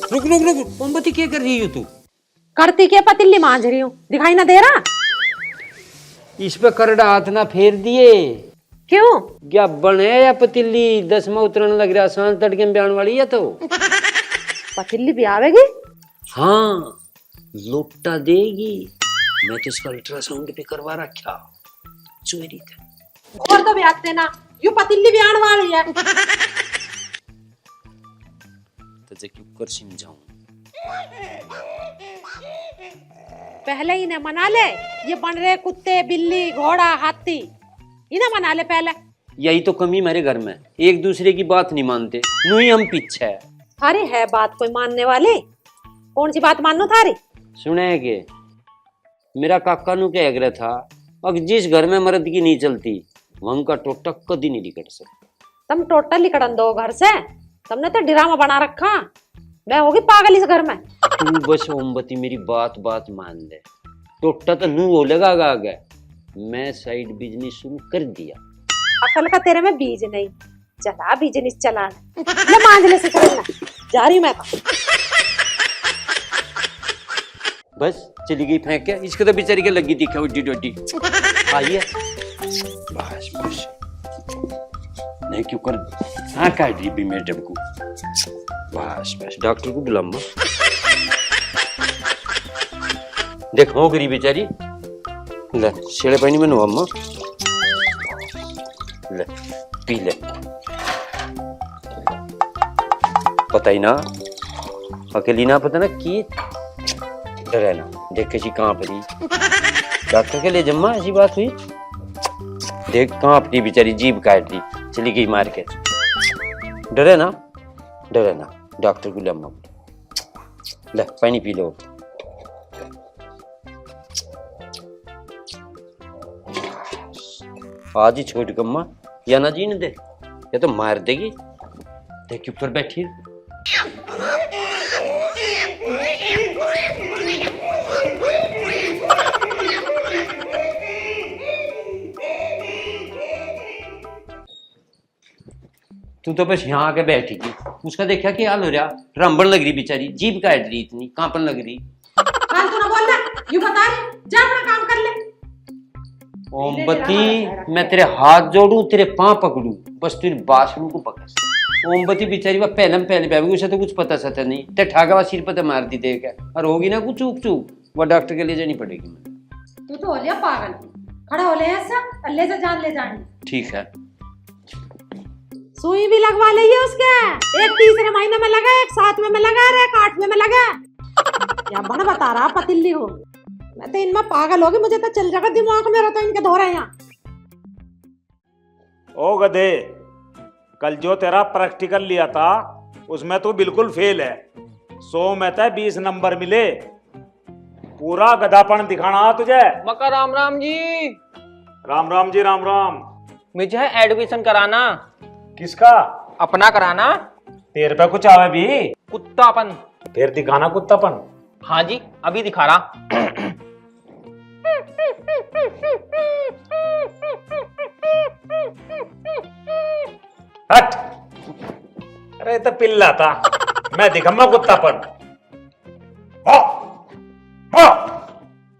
रुक रुक रुक, मोमबत्ती क्या कर रही हो तू? करती क्या, पतीली मांझ रही हूँ, दिखाई ना दे रहा? इस पे करड़ा हाथ ना फेर दिए। क्यों? क्या बने या पतीली 10वां उतरने लग रहा, सांस तड़के में बयान वाली है तो। पतीली भी आवेगी? हाँ, लोटा देगी। मैं तो इसका अल्ट्रासाउंड भी करवा रखा, चोरी था। और तो भी आते ना, यू पतीली भी आने वाली है। तुझे क्यों कर समझाऊं? पहले ही ना मना ले, ये बन रहे कुत्ते बिल्ली घोड़ा हाथी, इन्हें मना ले पहले। यही तो कमी मेरे घर में, एक दूसरे की बात नहीं मानते, नू ही हम पीछे है। अरे है बात कोई मानने वाली? कौन सी बात मानो थारी? सुने के मेरा काका नु कह रहा था, अब जिस घर में मर्द की नहीं चलती वहां का टोटा कभी नहीं निकल सकता। तुम टोटल निकड़न दो घर से, तुमने तो ड्रामा बना रखा। मैं होगी पागल इस घर में। तू बस मोमबत्ती मेरी बात बात मान ले, टोटा तो नू बोलेगा आगे। मैं साइड बिजनेस शुरू कर दिया। अकल का तेरे में बीज नहीं, चला बिजनेस चला ले, मांझले से करना जा रही हूँ मैं। बस चली गई फेंक के, इसको तो बेचारी के लगी दिखा उड्डी डोडी। आइए बस बस, नहीं क्यों कर हाँ काट दी भी मैडम को। बस बस डॉक्टर को बुलाऊंगा। देखो गरीब बेचारी, ले शेड़े पानी में नुआमा, ले पी ले। पता ही ना, अकेली ना पता ना की डरे ना, देख कैसी कांप रही। डॉक्टर के लिए जम्मा ऐसी बात हुई, देख कांप रही बेचारी, जीभ काट रही, चली गई मार के। डरे ना डॉक्टर को लम्मा, ले पानी पी लो। आज ही छोड़ कम्मा, या ना जीने दे, या तो मार देगी। देख ऊपर बैठी। तू तो बस यहाँ आके बैठी थी, उसका देखा क्या हाल हो रहा, रंबन लग रही बेचारी, जीभ काट रही, इतनी कांपन लग रही। हाल तो ना बोलना, यू बता रही, जा अपना काम कर ले। मोमबत्ती मैं तेरे हाथ जोड़ू, तेरे पांव पकड़ू, बस तेरी बासड़ू को पकड़। मोमबत्ती बेचारी वह पहले पे उसे तो कुछ पता सता नहीं, ते ठाका सिर पर मार दी देख, और होगी ना कुछ चूक चूक, वह डॉक्टर के लिए जानी पड़ेगी। तू तो हो लिया पागल, खड़ा हो ले ऐसा, अल्ले से जान ले जानी। ठीक है, सुई भी लगवा ली है उसके, एक तीसरे महीने में लगा, एक 7वें में लगा, एक 8वें में लगा। क्या बना बता रहा पतिल्ली हो, मैं तो इनमें पागल होगी, मुझे तो चल जाएगा दिमाग मेरा तो इनके धो रहे हैं। ओ गधे, कल जो तेरा प्रैक्टिकल लिया था उसमें तू बिल्कुल फेल है। 100 में तो 20 नंबर मिले, पूरा गधापन दिखाना तुझे। मका राम राम जी। राम राम जी, राम राम। मुझे है एडमिशन कराना। किसका? अपना कराना। तेरे पे कुछ आवे भी? कुत्तापन। फिर दिखाना कुत्तापन। हाँ जी, अभी दिखा रहा। हट, अरे तो पिल्ला था, मैं दिखाऊंगा कुत्तापन। हो, हो,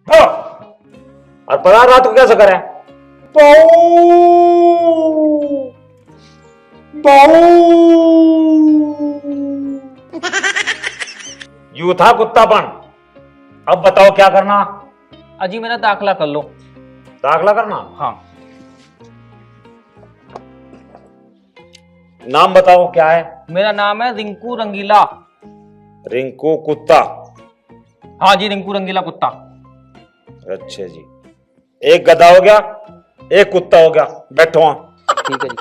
हो। और पता रात को कैसे करे? यू था कुत्तापन। अब बताओ क्या करना? अजी मेरा दाखला कर लो। दाखला करना? हाँ। नाम बताओ क्या है? मेरा नाम है रिंकू रंगीला। रिंकू कुत्ता? हाँ जी, रिंकू रंगीला कुत्ता। अच्छा जी, एक गधा हो गया, एक कुत्ता हो गया, बैठो वहां। ठीक है जी।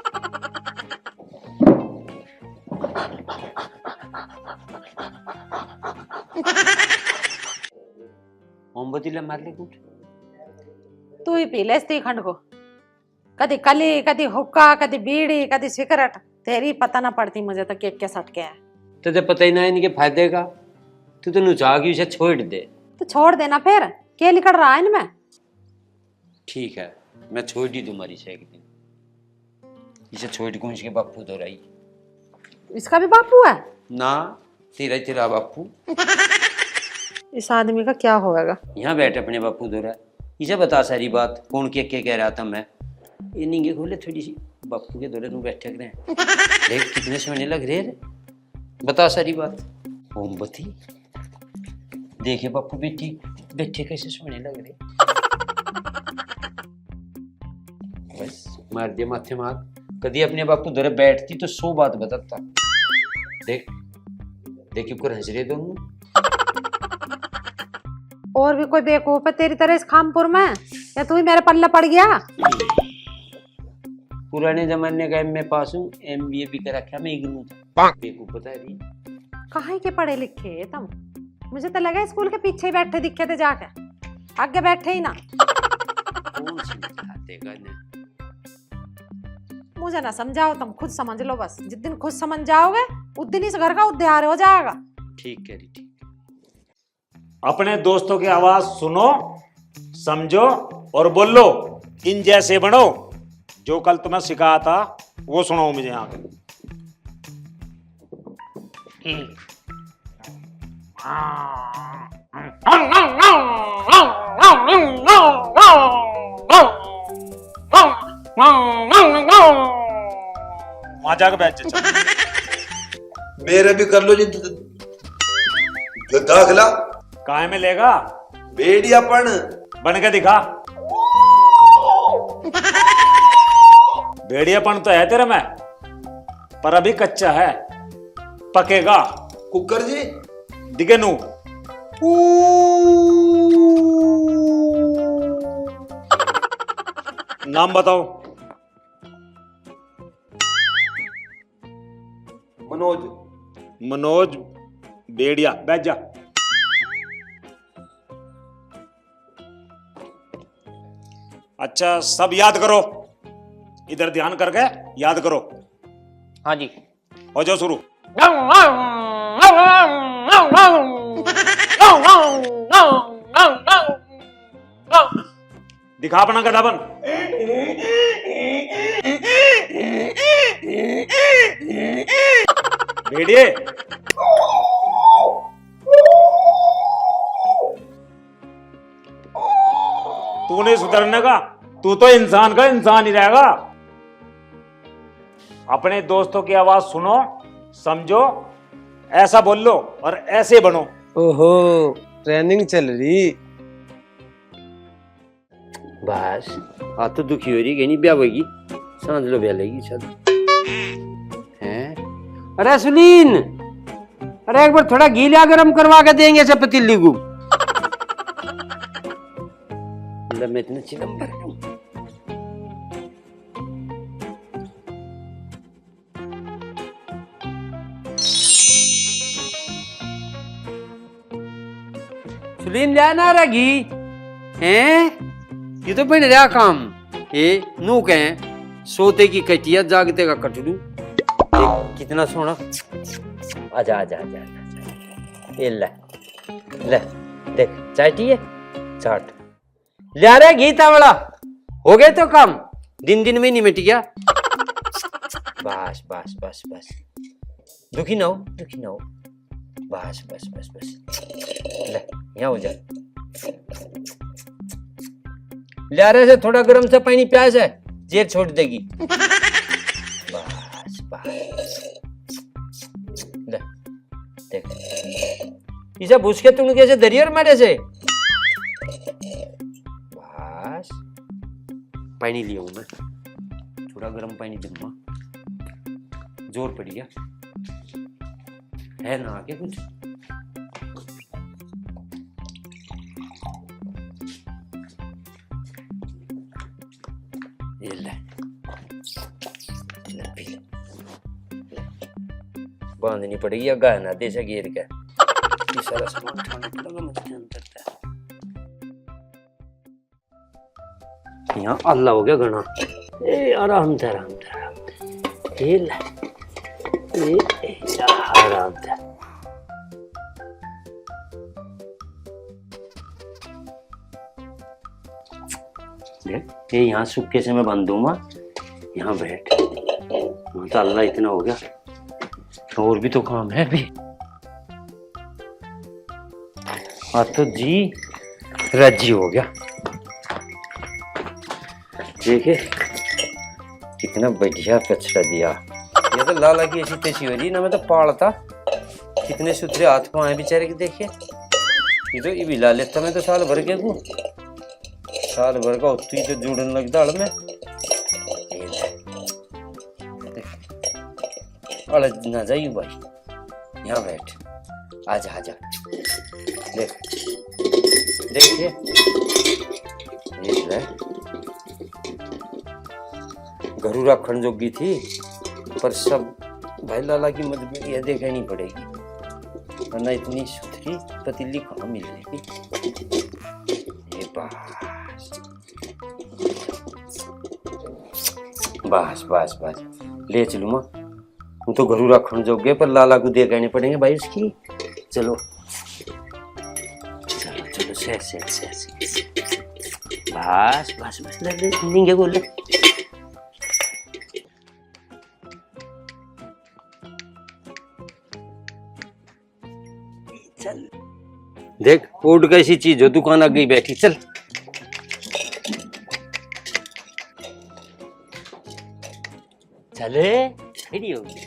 मोमबत्ती ले मार ले कुछ। तू ही पी ले इस खंड को, कदी कली, कदी हुक्का, कदी बीड़ी, कदी सिगरेट, तेरी पता ना पड़ती मुझे तो केक के सट के है। तुझे पता ही ना इनके फायदे का, तू तो नुचा की उसे छोड़ दे। तो तो छोड़ देना फिर, क्या लिखड़ रहा है इनमें। ठीक है, मैं छोड़ दी तुम्हारी से एक दिन। इसे छोड़ को इसके बापू तो रही इसका भी बापू है ना, तेरा बापू। इस आदमी का क्या होगा। यहाँ बैठ अपने बापू दो रहा, इसे बता सारी बात, कौन के कह रहा था मैं। ये नींगे खोले थोड़ी सी, बापू के दौरे तू बैठे रहे, देख कितने सोने लग रहे रे, बता सारी बात। मोमबत्ती देखे बापू बेटी बैठे कैसे सोने लग रहे। बस मार दिया माथे मार, कभी अपने बापू दौरे बैठती तो 100 बात बताता। देख देखिए को हंस रहे दोनों। और भी कोई बेवकूफ है तेरी तरह इस खामपुर में, या तू ही मेरे पल्ले पड़ गया। पुराने जमाने का एमए पास हूँ, एमबीए भी कर रखा, मैं इग्नू था। बेवकूफ बता रही कहाँ के पढ़े लिखे तुम, मुझे तो लगा स्कूल के पीछे ही बैठे दिखे थे, जाके आगे बैठे ही ना। कौन सी दिखाते गाने। मुझे ना समझाओ, तुम खुद समझ लो बस। जिस दिन खुद समझ जाओगे उस दिन इस घर का उद्धार हो जाएगा। ठीक है ठीक। अपने दोस्तों की आवाज सुनो, समझो और बोलो, इन जैसे बनो। जो कल तुम्हें सिखाया था वो सुनो मुझे यहाँ पे। वहां जाकर बैठ जा। मेरे भी कर लो जी दाखला। काहे में लेगा, भेड़ियापन बन के दिखा। भेड़ियापन तो है तेरे में, पर अभी कच्चा है, पकेगा। कुकर जी दिखे नू। नाम बताओ। मनोज। मनोज भेड़िया, बैठ जा। अच्छा सब याद करो, इधर ध्यान करके याद करो। हाँ जी। हो जाओ शुरू। दिखा अपना गधापन। भेड़िए तू नहीं सुधरने का, तू तो इंसान का इंसान ही रहेगा। अपने दोस्तों की आवाज सुनो, समझो, ऐसा बोल लो और ऐसे बनो। ओहो ट्रेनिंग चल रही। बस आ तो दुखी हो रही, नहीं ब्याह होगी, सांझ लो ब्याह लेगी। चल हैं, अरे सुनीन, अरे एक बार थोड़ा घी लिया, गरम करवा के देंगे सब पतीली को। मैं इतना चिलम्बर हूं। सुनीन जाना रहा घी हैं, ये तो बन रहा काम। ये नू कहें सोते की कटिया, जागते का कटड़ू। कितना सोना। आजा आजा आजा आजा, ये ले ले देख, चाटी है चाट ले रहा घी तावड़ा। हो गए तो काम, दिन में नहीं मिट गया। बस बस बस बस, दुखी ना हो, दुखी ना हो। बस बस बस बस, ले यहाँ हो जा। ले रहे से थोड़ा गर्म सा पानी प्यास है, जेर छोड़ देगी। बस बस ले देख, इसे भूस के तुम कैसे दरिया और मेरे से। बस पानी लिया हूं मैं, थोड़ा गर्म पानी दूंगा। जोर पड़ गया है ना आगे कुछ। ये ले ले पी ले, बांधनी पड़ेगी या गहना दे से घेर के। ये सारा सामान उठाना पड़ेगा मुझे अंदर तक। यहाँ अल्लाह हो गया घना। ए आराम से आराम से आराम से, ये ले आराम से। देख ये यहाँ सुक्के से मैं बांध दूंगा, यहाँ बैठ। तो अल्लाह इतना हो गया, और भी तो काम है अभी। तो जी राजी हो गया। देखिए कितना बढ़िया कचरा दिया। ये तो लाला की ऐसी तैसी हो रही ना, मैं तो पालता। कितने सुथरे हाथ पाँव हैं बेचारे के, देखिए। ये तो ये भी ला लेता मैं तो साल भर के को, साल भर का होती तो जुड़न लगता हड़ में। अड़ ना जाइए भाई, यहाँ बैठ, आजा आजा। देख देखिए घरू रखन जोगी थी, पर सब भाई लाला की मजबूरी है, देखनी पड़ेगी, वरना इतनी सुथरी पतीली कहाँ मिल रही। ये बस बस बस ले चलू माँ, हूँ तो घरू रखन जोगे, पर लाला को देखने पड़ेंगे भाई उसकी। चलो चलो चलो से बस बस बस ले नींगे बोले। चल देख कोड कैसी चीज हो, दुकान आ गई बैठी। चल चले खड़ी होगी।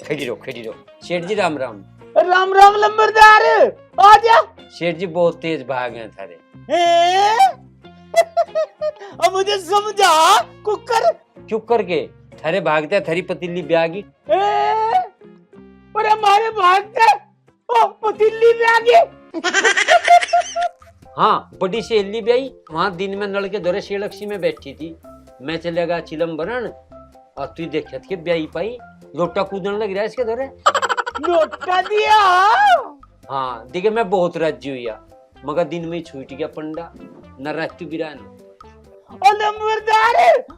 खड़ी रहो। शेठ जी राम राम। राम राम लंबरदार, आजा। शेठ जी बहुत तेज भाग हैं थारे। अब मुझे समझा कुकर क्यों करके थारे भागते थारी पतीली ब्यागी। और हमारे भागते ओ पतीली में आगे। हाँ बड़ी सहेली ब्याई, वहां दिन में नल के दौरे शेलक्षी में बैठी थी। मैं चलेगा चिलम्बरन और तू देखा के ब्याई पाई, लोटा कूदने लग रहा है इसके दौरे। लोटा दिया। हाँ देखे मैं बहुत राजी हुआ, मगर दिन में छूट गया पंडा, न रातू बिरान। और लंबरदार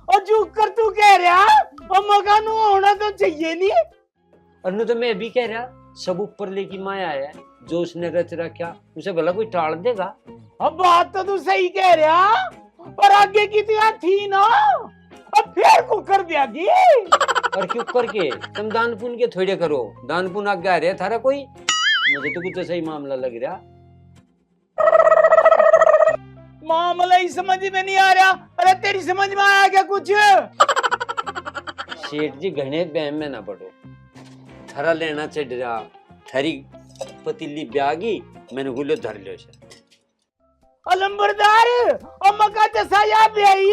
और जो कर तू कह रहा और मकान होना तो चाहिए नहीं। और तो मैं भी कह रहा, सब ऊपर लेकी माया है, जो उसने रच रखा उसे भला कोई टाल देगा। अब बात तो तू सही कह रहा, पर आगे की तो थी ना, अब फिर कुकर ब्यागी। और क्यों करके तुम दान पुण्य के थोड़े करो, दान पुण्य आगे आ रहे थारा कोई, मुझे तो कुछ सही मामला लग रहा। मामला ही समझ में नहीं आ रहा। अरे तेरी समझ में आया क्या कुछ? शेठ जी घने बहम में ना पड़ो, थारा लेना चढ़ रहा, थारी पतीली ब्यागी, मैंने गुल्लो धर लियो से। अलंबरदार और मका जसाया ब्याई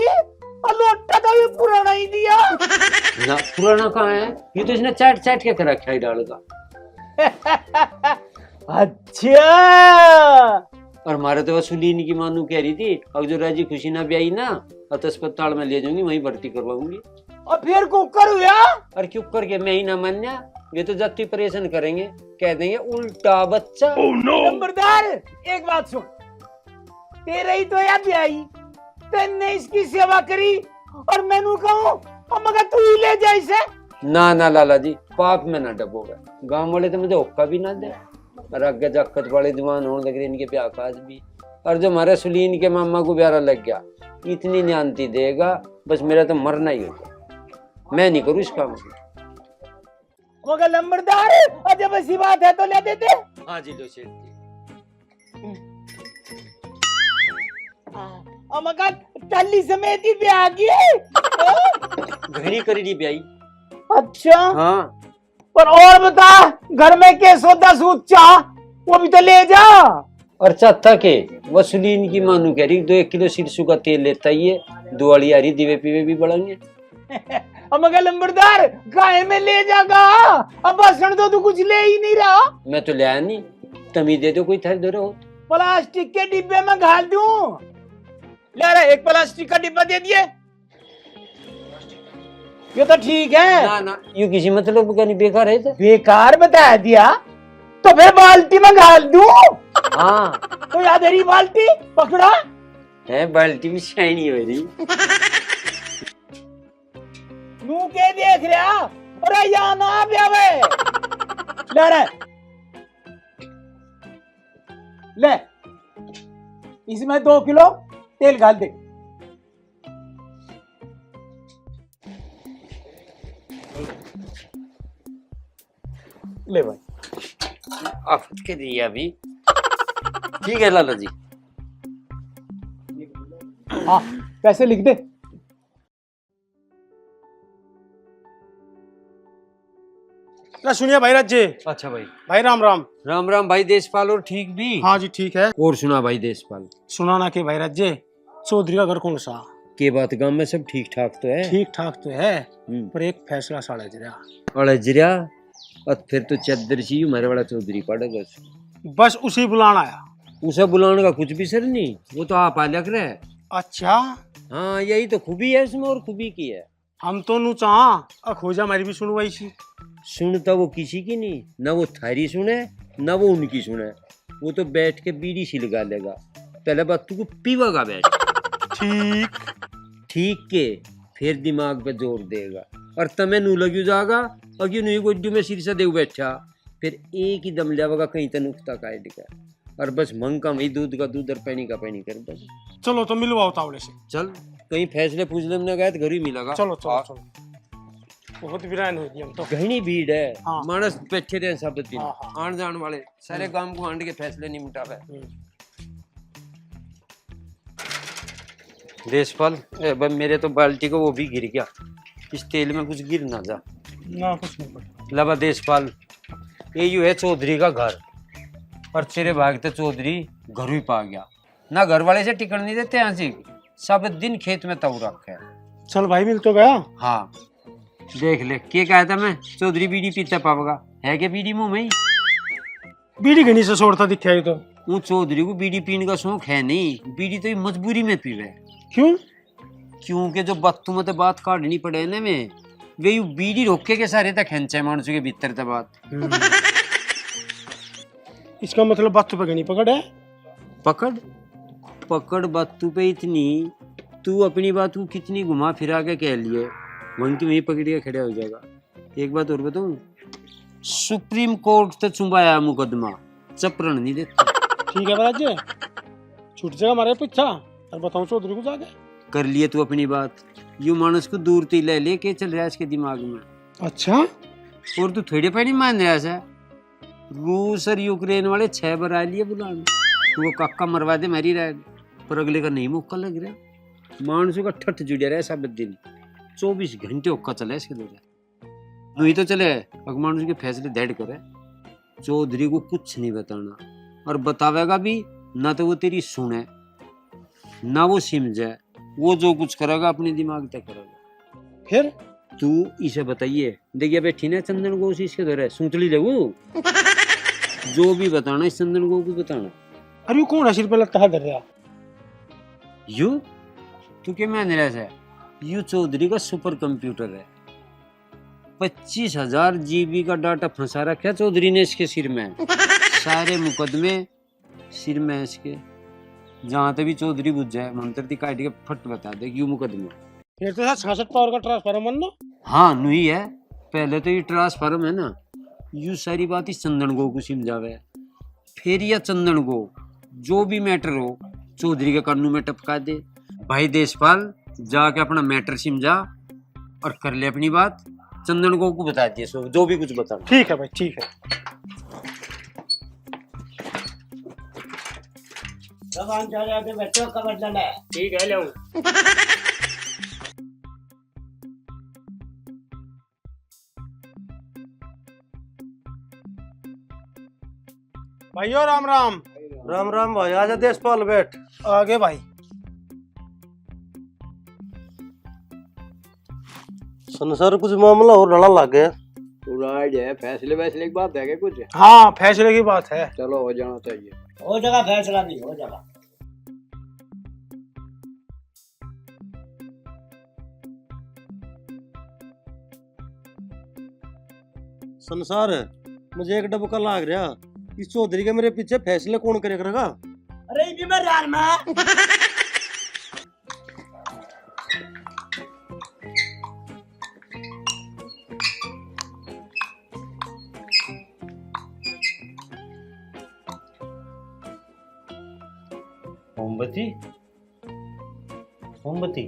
और लोटा तो ये पुराना ही दिया। ना पुराना कहाँ है, ये तो इसने चाट चाट के रखा ही डाल का। अच्छा। और हमारे तो वसूलीन की मानू कह रही थी, अब जो राजी खुशी ना ब्याई ना, और अस्पताल में ले जाऊंगी, वहीं भर्ती करवाऊंगी। और फिर कुकर हुआ। और क्यों करके मैं ही ना मान्या, ये तो जाति परेशान करेंगे, कह देंगे उल्टा बच्चा। नंबरदार एक बात सुन, तेरे ही तो याद आई, तेने इसकी सेवा करी और मैनू कहूं और मगर तू ही ले जा इसे। ना ना लाला जी, पाप में ना डबोगा, गांव वाले तो मुझे हुक्का भी ना दे, और आगे जाकत वाले दीवान होने लग रहे इनके पे आकाश भी। और जो हमारे सुलीन के मामा को प्यारा लग गया, इतनी न्यान्ती देगा, बस मेरा तो मरना ही होगा, मैं नहीं करूँ इस काम को। मगर नंबरदार और जब ऐसी बात है तो ले देते। हाँ जी लो शेठ जी। और मगर टल्ली समेत ही ब्याह की। घड़ी करी दी ब्याई। अच्छा हाँ पर और बता, घर में के सौदा सूद चाह वो भी तो ले जा। और चाहता के वसूलीन की मानू कह रही 2 किलो सिरसू का तेल लेता ही है, दिवाली आ रही, दीवे पीवे भी बढ़ेंगे। मगर लंबरदार गाय में ले जागा, अब भाषण तो तू कुछ ले ही नहीं रहा। मैं तो ले आया नहीं, तमी दे दो कोई थर दो रहो। प्लास्टिक के डिब्बे में घाल दूं। ले रहा एक प्लास्टिक का डिब्बा दे दिए, ये तो ठीक है ना ना यू किसी मतलब का नहीं, बेकार है तो। बेकार बता दिया तो फिर बाल्टी में घाल दूं। हाँ तो याद है बाल्टी पकड़ा है, बाल्टी भी शाइनी हो रही। नू के देख रहा, अरे यहाँ ना ब्यावे। ले रहा इसमें 2 किलो तेल डाल दे। ले भाई। आप के दिया अभी ठीक है लाला जी। हाँ पैसे लिख दे। ना सुनिए भाई राज जी। अच्छा भाई। भाई राम राम। राम राम भाई देशपाल। और ठीक भी? हाँ जी ठीक है। और सुना भाई देशपाल। सुनाना के भाई राज जी, चौधरी का घर कौन सा? के बात गांव में सब ठीक ठाक तो है? ठीक ठाक तो है, पर एक फैसला साड़ा जरा। अरे जरिया और फिर तो चद्दर सी हमारे वाला चौधरी पड़ेगा। बस उसी बुलाना आया। उसे बुलाने का कुछ भी सर नहीं, वो तो आप आलक रहे। अच्छा हाँ यही तो खूबी है उसमें, और खूबी की है। हम तो नू चाह खोजा हमारी भी सुनवाई सी। सुनता वो किसी की नहीं, ना वो थारी सुने ना वो उनकी सुने। वो तो बैठ के बीड़ी सी लगा लेगा। पहले बात तू को पीवागा बैठ। ठीक ठीक के फिर दिमाग पे जोर देगा और तमें नू लगी जागा और क्यों नहीं गोड्डू में सिर से देव बैठा। फिर एक ही दम जाएगा कहीं तक नुकता काट का। और बस मंग का वही दूध का दूध और पैनी का पैनी कर बस। चलो तो मिलवाओ तावड़े से। चल कहीं फैसले पूछने में गए तो घर ही मिलेगा। चलो चलो चलो। बहुत वीरान हो गई हम तो। घनी भीड़ है। हाँ। मानस बैठे रहे सब दिन। हाँ, हाँ। आन जान वाले सारे गांव को आंड के फैसले नहीं मिटावे। देशपाल मेरे तो बाल्टी को वो भी गिर गया। इस तेल में कुछ गिर ना जा। ना कुछ नहीं पता। लबा देशपाल ये यू है चौधरी का घर और तेरे भागते चौधरी घर ही पा गया ना। घर वाले से टिकट नहीं देते यहाँ से, सब दिन खेत में तव रखे। चल भाई मिल तो गया। हाँ देख ले क्या कहा था मैं, चौधरी बीड़ी पीता पावेगा है क्या बीड़ी मुंह में ही? बीड़ी घनी से छोड़ता दिखा तो। वो चौधरी को बीड़ी पीने का शौक है नहीं, बीड़ी तो ये मजबूरी में पीवे। क्यों? क्योंकि जो बत्तू में बात काटनी पड़े ना में वे यू बीड़ी रोके के सारे तक खेंचे मानसू के भीतर तक बात। इसका मतलब बात पे घनी पकड़ है। पकड़ पकड़ बत्तू पे इतनी, तू अपनी बात को कितनी घुमा फिरा के कह लिए मन की वही पकड़ के खड़ा हो जाएगा। एक बात और बताऊं, सुप्रीम कोर्ट तक चुंबाया मुकदमा, चपरण नहीं देता। ठीक है महाराज जी, छूट जाएगा हमारे पीछा और बताऊं चौधरी को जाके। कर लिए तू अपनी बात, यू मानस को दूर ती ले लेके चल रहा है इसके दिमाग में। अच्छा और तू थोड़े पे नहीं मान रहा है। रूस और यूक्रेन वाले 6 बार आ लिए बुलाने, तू वो काका मरवा दे मेरी राय, पर अगले का नहीं मौका लग रहा। मानसों का ठठ जुड़े रहे सब दिन, 24 घंटे ओक्का चला इसके दौरे। नहीं तो चले अगर मानसों के फैसले डेड करे। चौधरी को कुछ नहीं बताना और बतावेगा भी ना तो वो तेरी सुने ना वो समझे। वो जो कुछ करेगा अपने दिमाग तक करेगा। फिर तू इसे बताइए, देखिए बैठी ना चंदन को उसी इसके दौरे सूतली ले वो जो भी बताना इस चंदन को भी बताना। अरे वो कौन है सिर पे लगता है दर रहा? यू तू क्या मान रहा है? यू चौधरी का सुपर कंप्यूटर है। 25,000 GB का डाटा फंसा रखा चौधरी ने इसके सिर में। सारे मुकदमे सिर में इसके, जहाँ तक भी चौधरी बुझ जाए मंत्र ती काट के फट बता दे यू मुकदमा। फिर तो 66 पावर का ट्रांसफार्मर ना। हाँ नहीं है, पहले तो ये ट्रांसफार्म है ना। यू सारी बात इस चंदन गो को समझावे, फिर यह चंदन गो जो भी मैटर हो चौधरी के कानून में टपका दे। भाई देशपाल जाके अपना मैटर समझा और कर ले अपनी बात। चंदन गो को बता दिए सो जो भी कुछ बता। ठीक है भाई ठीक है। ठीक है लो। भाइयों राम राम। राम राम भाई, आजा देशपाल बैठ। आगे भाई। संसार कुछ मामला और लड़ा लग गया। फैसले वैसले की बात है क्या कुछ? हाँ फैसले की बात है। चलो हो जाना चाहिए। हो जाएगा फैसला भी हो जाएगा। संसार मुझे एक डबका लाग रहा, इस चौधरी के मेरे पीछे फैसले कौन करेगा? अरे भी मैं यार मैं मोमबत्ती मोमबत्ती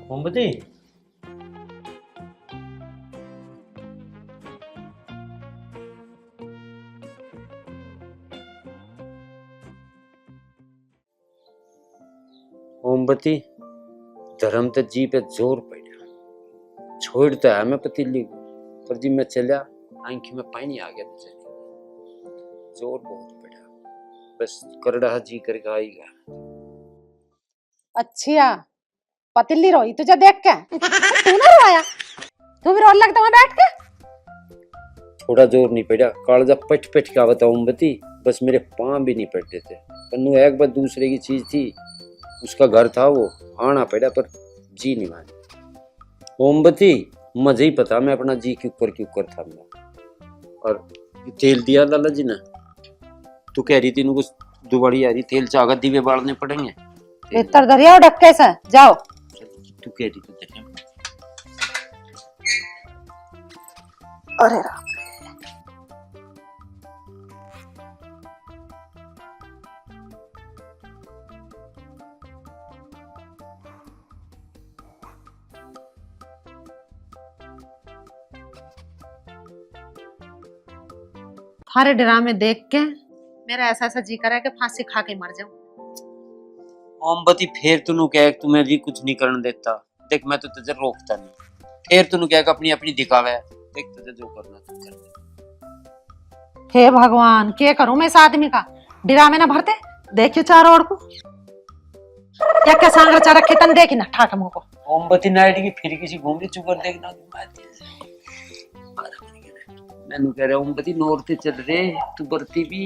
मोमबत्ती मोमबत्ती धर्म तो जी पे जोर पड़ा छोड़ता है मैं पतीली को पर जी मैं चला आंखी में पानी आ गया तो जोर बहुत पड़ा बस करड़ा जी करके आएगा। अच्छा पतिल्ली रोई तुझे देख के तू ना रोया तू भी रोने लगता वहां बैठ के। थोड़ा जोर नहीं पड़ा कालजा पट पट का बताऊं मोमबत्ती बस मेरे पांव भी नहीं पड़ते थे पन्नू एक बार दूसरे की चीज थी उसका घर था वो आना पड़ा पर जी नहीं मानी मोमबत्ती मुझे ही पता मैं अपना जी क्यों कर था मैं। और तेल दिया लाला जी ने तू कह रही थी इनको दुबारी आ रही तेल चागा दीवे बालने पड़ेंगे भीतर दरिया डक्के से जाओ तू कह रही थी दरिया में। अरे राम थारे ड्रामे देख के मेरा ऐसा ऐसा जी करा है कि फांसी खा के मर जाऊं। मोमबत्ती फिर तूने कह तुम्हें भी कुछ नहीं करने देता देख मैं तो तुझे रोकता नहीं फिर तूने कह अपनी अपनी दिखावे देख तुझे जो करना तू कर। हे भगवान क्या करूं मैं इस आदमी का ड्रामे ना भरते देखियो चारों ओर को क्या क्या सांगरा चारा खेतन देखी ना ठाक मुंह को। मोमबत्ती नाइट की फिर किसी घूमरी चुकर देखना मैंने कह रहा मोमबत्ती नौरते चल रहे तू बरती भी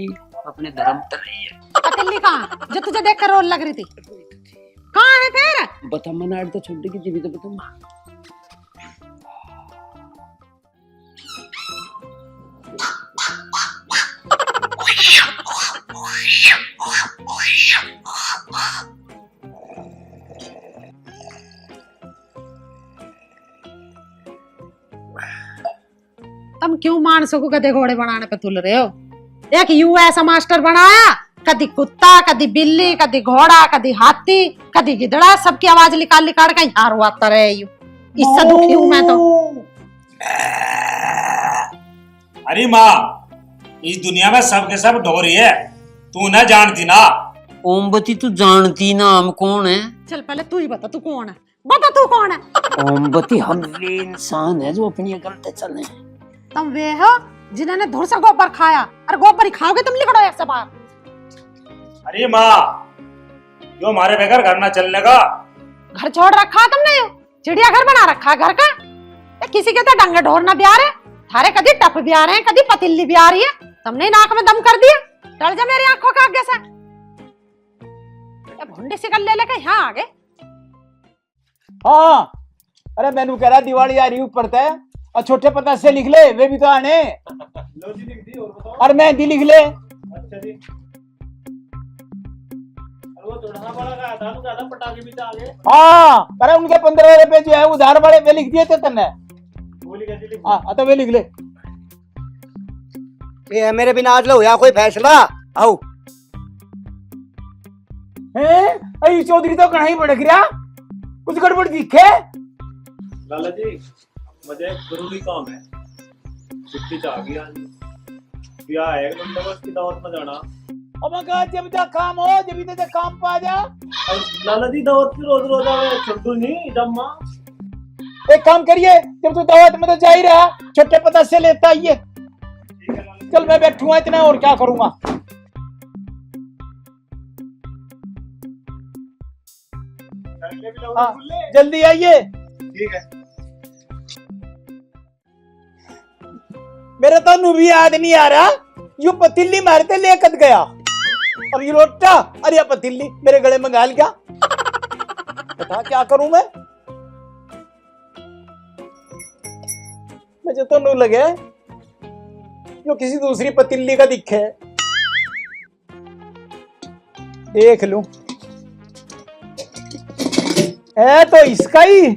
अपने धर्म तर रही है। अकेली कहाँ जो तुझे देख कर रोल लग रही थी कहाँ है फिर बता मनाड़ तो छोड़ की जीवी तो बता तुम क्यों मानसों को गधे घोड़े बनाने पे तुल रहे हो। एक यू ऐसा मास्टर बनाया कदी कुत्ता कदी बिल्ली कदी घोड़ा कदी हाथी कदी गिदड़ा सबकी आवाज निकाल निकाल के यहाँ रुआता रहे यू इससे दुखी हूं मैं तो। अरे माँ इस दुनिया में सबके सब ढोरी है तू ना जानती ना। मोमबत्ती तू जानती ना हम कौन है। चल पहले तू ही बता तू कौन है बता तू कौन है। मोमबत्ती हम वे इंसान है जो अपनी अकल पे चले। तुम वे हो जिन्होंने धुर से गोबर खाया और गोबर ही खाओगे तुम लिखड़ो एक से बाहर। अरे माँ जो हमारे बगैर घर ना चलने का घर छोड़ रखा तुमने यू चिड़िया घर बना रखा घर का या किसी के तो डंगे ढोर ना ब्याह रहे थारे कदी टप ब्याह रहे कदी पतिल्ली ब्याह रही है तुमने नाक में दम कर दिया टल जा मेरी आंखों का आगे से भुंडी सिकल ले लेके यहाँ आ गए। हाँ अरे मैनू कह रहा दिवाली आ रही ऊपर तय और छोटे पता से लिख ले वे भी तो आने और मेहंदी लिख ले। अच्छा जी वो चढ़ाना वाला का था तो पटाखे भी आ गए। हाँ अरे उनके 15 रुपए जो है उधार वाले वे लिख दिए थे तन्ने। गोली कैसी लिख हाँ तो वे लिख ले। ये मेरे बिना आज लो या कोई फैसला आओ। हैं चौधरी तो कढ़ाई भड़क रहा कुछ गड़बड़ दिखे। लाला जी मुझे जरूरी काम है छुट्टी चाह गया ब्याह है बंदोबस्त की दावत में जाना। अब कहा जब तक काम हो जब तक काम पा जा। लाला जी दावत की रोज रोज आवे छोटू नहीं जम्मा। एक काम करिए जब तू दावत में तो जा ही रहा छोटे पता से लेता आइए। चल मैं बैठूंगा इतना और क्या करूंगा। हाँ, जल्दी आइए। ठीक है मेरा तो भी याद नहीं आ रहा यू पतीली मारते लेकर गया और ये लोटा अरे पतीली मेरे गले में घाल गया बता क्या करूं मैं। मुझे तो नहीं लगे जो किसी दूसरी पतीली का दिखे देख लूं है तो इसका ही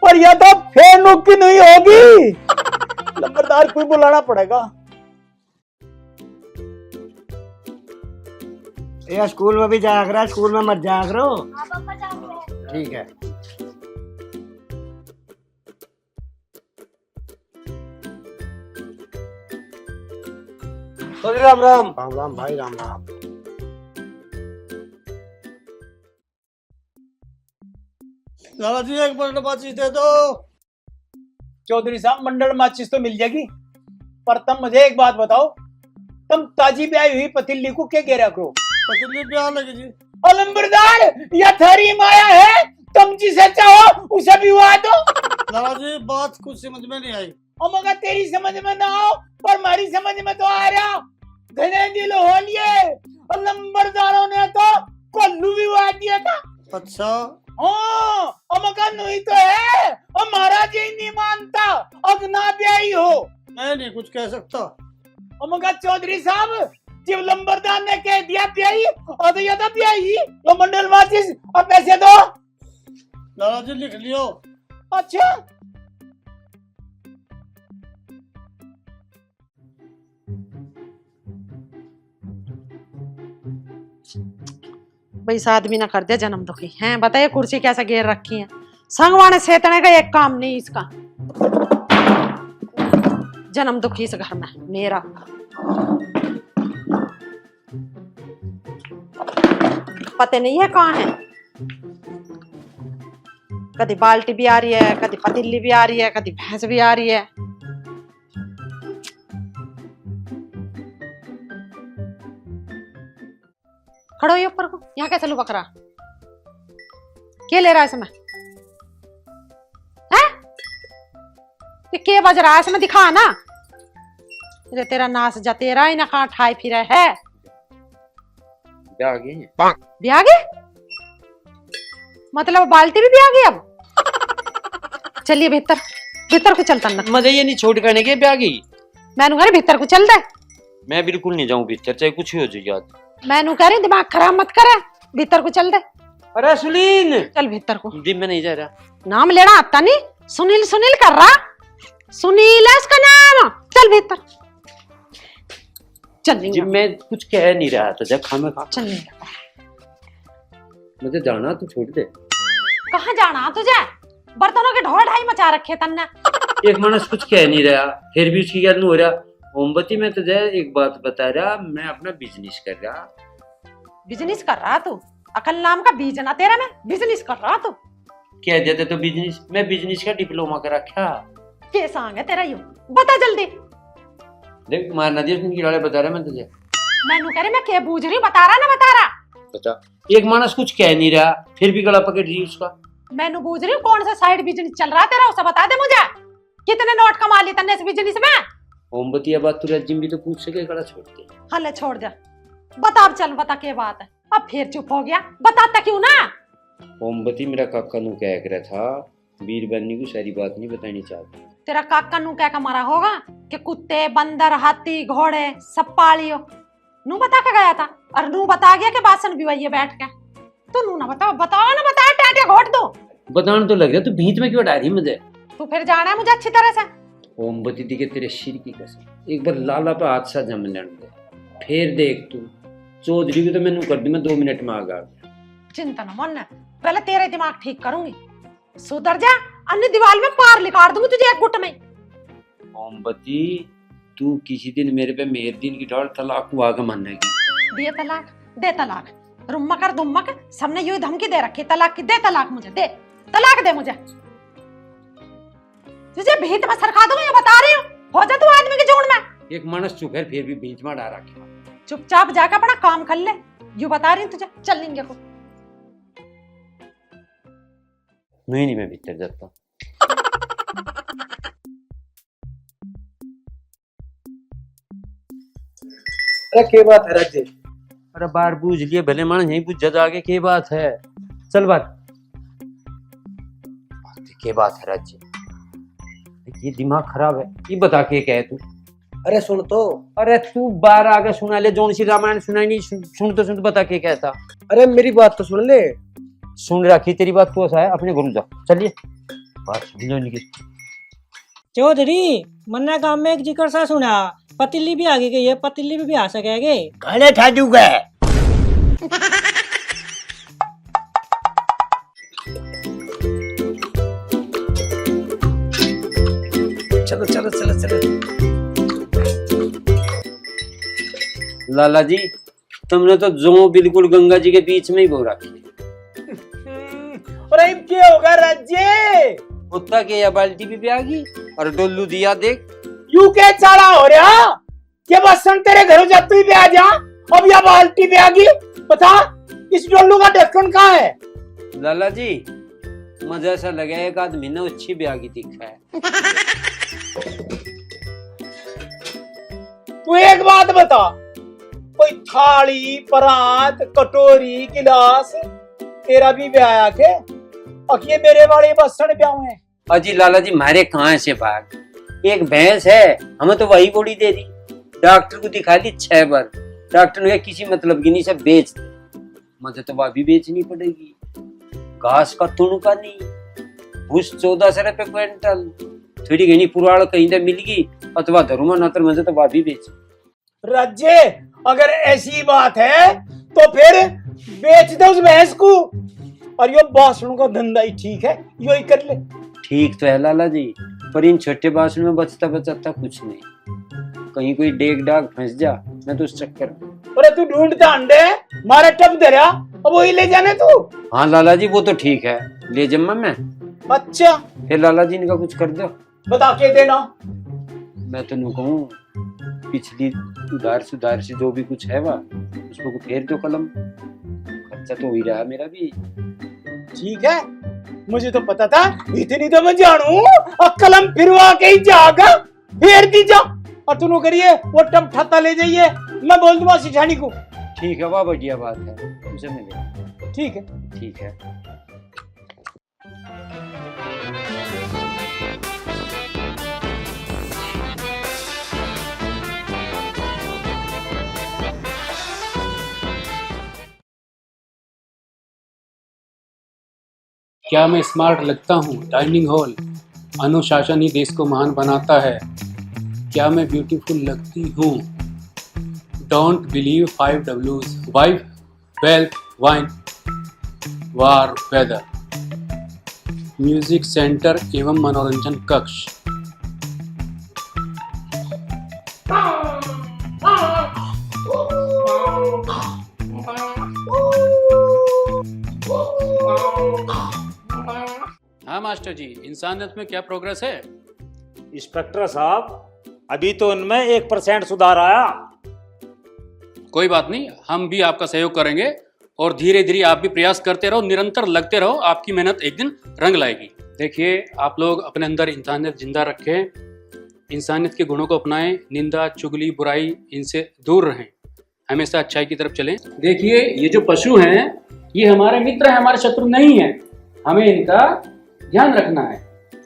पर यह तो फेर नुक्की नहीं होगी लंबरदार कोई बुलाना पड़ेगा। ये स्कूल में भी जाया करो, स्कूल में मत जाया करो। हाँ पापा जाओगे। ठीक है। तो राम राम। राम राम भाई, राम राम। लाला जी एक बंडल माचिस दे दो। चौधरी साहब मंडल माचिस तो मिल जाएगी, पर तुम मुझे एक बात बताओ, तुम ताजी ब्याई हुई पतीली को क्या घेरा करो? पतली प्यार लगी जी। अलंबरदार, यह थारी माया है, तुम जिसे चाहो उसे विवाह दो। लाला जी बात कुछ समझ में नहीं आई। और मगर तेरी समझ में ना हो पर हमारी समझ में तो आ रहा। घने दिल हो लिए, और नंबरदारों ने तो कोल्लू विवाह दिया था। अच्छा हाँ, और मगर नहीं तो है, और महाराज ही नहीं मानता अगना ब्याही हो। मैं नहीं कुछ कह सकता। और मगर चौधरी साहब, जब लंबरदार ने कह दिया ब्याही और तो याद ब्याही, तो मंडल माचिस और पैसे दो। लाला जी लिख लियो। अच्छा भाई इस आदमी ना कर दे जन्म दुखी हैं। बताइए कुर्सी कैसे घेर रखी है, संगवाने सेतने का एक काम नहीं इसका। जन्म दुखी इस घर में मेरा। पता नहीं है कहाँ है, कभी बाल्टी भी आ रही है, कभी पतीली भी आ रही है, कभी भैंस भी आ रही है। खड़ो ये ऊपर को, यहाँ कैसे लो बकरा? क्या ले रहा है इसमें? हैं? ये क्या बज रहा है इसमें? दिखा ना। ये तेरा नास जा, तेरा ही ना कहाँ ठाई फिरा है। ब्याह गए? मतलब बाल्टी भी ब्याह गई अब? चलिए भीतर, भीतर को चलता ना। मजे ये नहीं छोड़ करने के ब्याह गई। मैनू कह रही भीतर को चल दे। मैं बिल्कुल नहीं जाऊँ भीतर, चाहे कुछ ही हो जाए याद। मैनू कह रही दिमाग खराब मत करे, भीतर को चल दे। अरे सुनील, चल भीतर को। जिम में नहीं जा रहा। नाम लेना आता नहीं, सुनील सुनील कर रहा। सुनील है उसका नाम। चल भीतर चल। जिम में कुछ कह नहीं रहा था, जब खाना खा। चल मुझे जाना तो छोड़ दे। कहाँ जाना तुझे? बर्तनों के ढोल ढाई मचा रखे तन्ने। एक मानस कुछ कह नहीं रहा, फिर भी उसकी याद नहीं हो रहा। मोमबत्ती में तुझे एक बात बता रहा, मैं अपना बिजनेस कर रहा। बिजनेस कर रहा तू? अकल नाम का बीज ना तेरा में, बिजनेस कर रहा तू? कह देते तो बिजनेस, मैं बिजनेस का डिप्लोमा करा क्या? के सांग है तेरा? यू बता जल्दी। देख मारना दिया उसने कीड़े बता रहा मैं तुझे। मैनू कह रही मैं क्या बूझ रही, बता रहा ना बता रहा? बता। एक मानस कुछ कह नहीं रहा, फिर भी गला पकड़ रही उसका। मैनू बूझ रही हूँ कौन सा साइड बिजनेस चल रहा तेरा, उसे बता दे मुझे। कितने नोट कमा लिए तन्ने इस बिजनेस में? मोमबत्ती बात तुझे जिम भी तो पूछ सके, गला छोड़ दे। हले छोड़ दे, बता अब चल, बता क्या बात है। अब फिर चुप हो गया, बताता क्यों ना? मोमबत्ती मेरा काका नु कह रहा था, वीर बनने को सारी बात नहीं बतानी चाहती। तेरा काका नू क्या मरा होगा कि कुत्ते बंदर हाथी घोड़े सब पालियो। नू बता के गया था, और नू बता गया कि बासन भी वही बैठ के। तो नू ना बताओ, बताओ ना, बता टाटे घोट दो। बताना तो लग रहा, तू भीत में क्यों हटा रही मुझे? तू फिर जाना है मुझे अच्छी तरह से। मोमबत्ती दी के तेरे सिर की कसम, एक बार लाला पे हाथ सा जम लेने दे, फिर देख तू। चौधरी को तो मैंने कर दी, मैं 2 मिनट में आ गया। चिंता न मन, पहले तेरे दिमाग ठीक करूंगी। सुधर जा, अन्य दीवार में पार लिखाड़ दूंगी तुझे एक गुट में। मोमबत्ती, तू किसी दिन मेरे पे मेहर दिन की डाल तलाक को आगे मानेगी। दे तलाक, दे तलाक, रुम्मा कर दुम्मा कर, सबने यूं धमकी दे रखी तलाक की। दे तलाक मुझे, दे तलाक दे मुझे। तुझे भीत में सरका दूंगी, ये बता रही हूँ। हो जा तू आदमी के झुंड में। एक मानस चुप है, फिर भी बीच में डाल रखा। चुपचाप जाकर अपना काम कर ले, यूं बता रही हूँ तुझे। चल लेंगे को। नहीं मैं भीतर जाता। अरे क्या बात है राज्य? अरे बार बूझ लिए भले मानस यही पूछ जा आगे क्या बात है। चल बात क्या बात है राज्य? ये दिमाग खराब है, ये बता के कहे तू। अरे सुन तो। अरे तू बार आगे सुना ले, जोन सी रामायण सुनाई नहीं, सुन तो बता के कहता। अरे मेरी बात तो सुन ले। सुन रखी तेरी बात को है, अपने गुरु जा। चलिए बात सुन लो। चौधरी मन्ना गांव में एक जिक्र सा सुना, पतीली भी आगे गई है, पतीली भी आ सकेगे। घने ठाजू गए चलो चलो चलो चलो। लाला जी, तुमने तो जो बिल्कुल गंगा जी के बीच में ही बो रखी है। अरे क्या होगा राज्य? कुत्ता के या बाल्टी भी आ गई और डोलू दिया देख। यू के चाड़ा हो रहा क्या? बस तेरे घर जाते ही आ जा, अब या बाल्टी पे आ गई। बता इस डोलू का ढक्कन कहाँ है? लाला जी, मुझे ऐसा लगा एक आदमी ने अच्छी ब्याह की दिखा है। तू एक बात बता, कोई थाली परात कटोरी गिलास तेरा भी ब्याह के? और ये मेरे वाले बसन ब्याह है? अजी लाला जी, मारे कहाँ से भाग? एक भैंस है, हमें तो वही बोली दे दी। डॉक्टर को दिखा दी 6 बार, डॉक्टर ने कहा किसी मतलब की नहीं, सब बेच दे। मुझे तो वह भी बेचनी पड़ेगी। घास का तुणका नहीं, भूस 1400 रुपए क्विंटल। थोड़ी घनी पुराण कहीं तो मिल गई अथवा धरुमा नातर मुझे तो वह भी बेच। राज्य अगर ऐसी बात है तो फिर बेच दे उस भैंस को, और यो बासनों का धंधा ही ठीक है, यो ही कर ले। ठीक तो है लाला जी, पर इन छोटे बासन में बचता बचाता कुछ नहीं। कहीं कोई डेग डाग फंस जा मैं तो उस चक्कर में। अरे तू ढूंढता अंडे मारे टप दे रहा, अब वही ले जाने तू। हाँ लाला जी, वो तो ठीक है, ले जम्मा मैं। अच्छा फिर लाला जी इनका कुछ कर दो। बता के देना। मैं तो नु कहूँ पिछली उधार सुधार से जो भी कुछ है वह उसको फेर दो कलम, खर्चा तो हो ही रहा मेरा भी। ठीक है, मुझे तो पता था, इतनी तो मैं जानू। और कलम फिरवा के ही जागा, फेर दी जा। और तू करिए वो टप ठाता ले जाइए, मैं बोल दूंगा सिठानी को। ठीक है, वाह बढ़िया बात है, तुमसे मिले। ठीक है। ठीक है। क्या मैं स्मार्ट लगता हूँ? Dining hall. अनुशासन ही देश को महान बनाता है। क्या मैं ब्यूटीफुल लगती हूँ? Don't believe 5 W's: wife, wealth, wine, war, weather. Music centre एवं मनोरंजन कक्ष। हाँ मास्टर जी, इंसानियत में क्या प्रोग्रेस है? इंस्पेक्टर साहब, अभी तो उनमें 1% सुधार आया। कोई बात नहीं, हम भी आपका सहयोग करेंगे और धीरे धीरे आप भी प्रयास करते रहो, निरंतर लगते रहो, आपकी मेहनत एक दिन रंग लाएगी। देखिए, आप लोग अपने अंदर इंसानियत जिंदा रखें, इंसानियत के गुणों को अपनाएं, निंदा चुगली बुराई इनसे दूर रहें, हमेशा अच्छाई की तरफ चलें। देखिए, ये जो पशु हैं ये हमारे मित्र हैं, हमारे शत्रु नहीं हैं, हमें इनका ध्यान रखना है,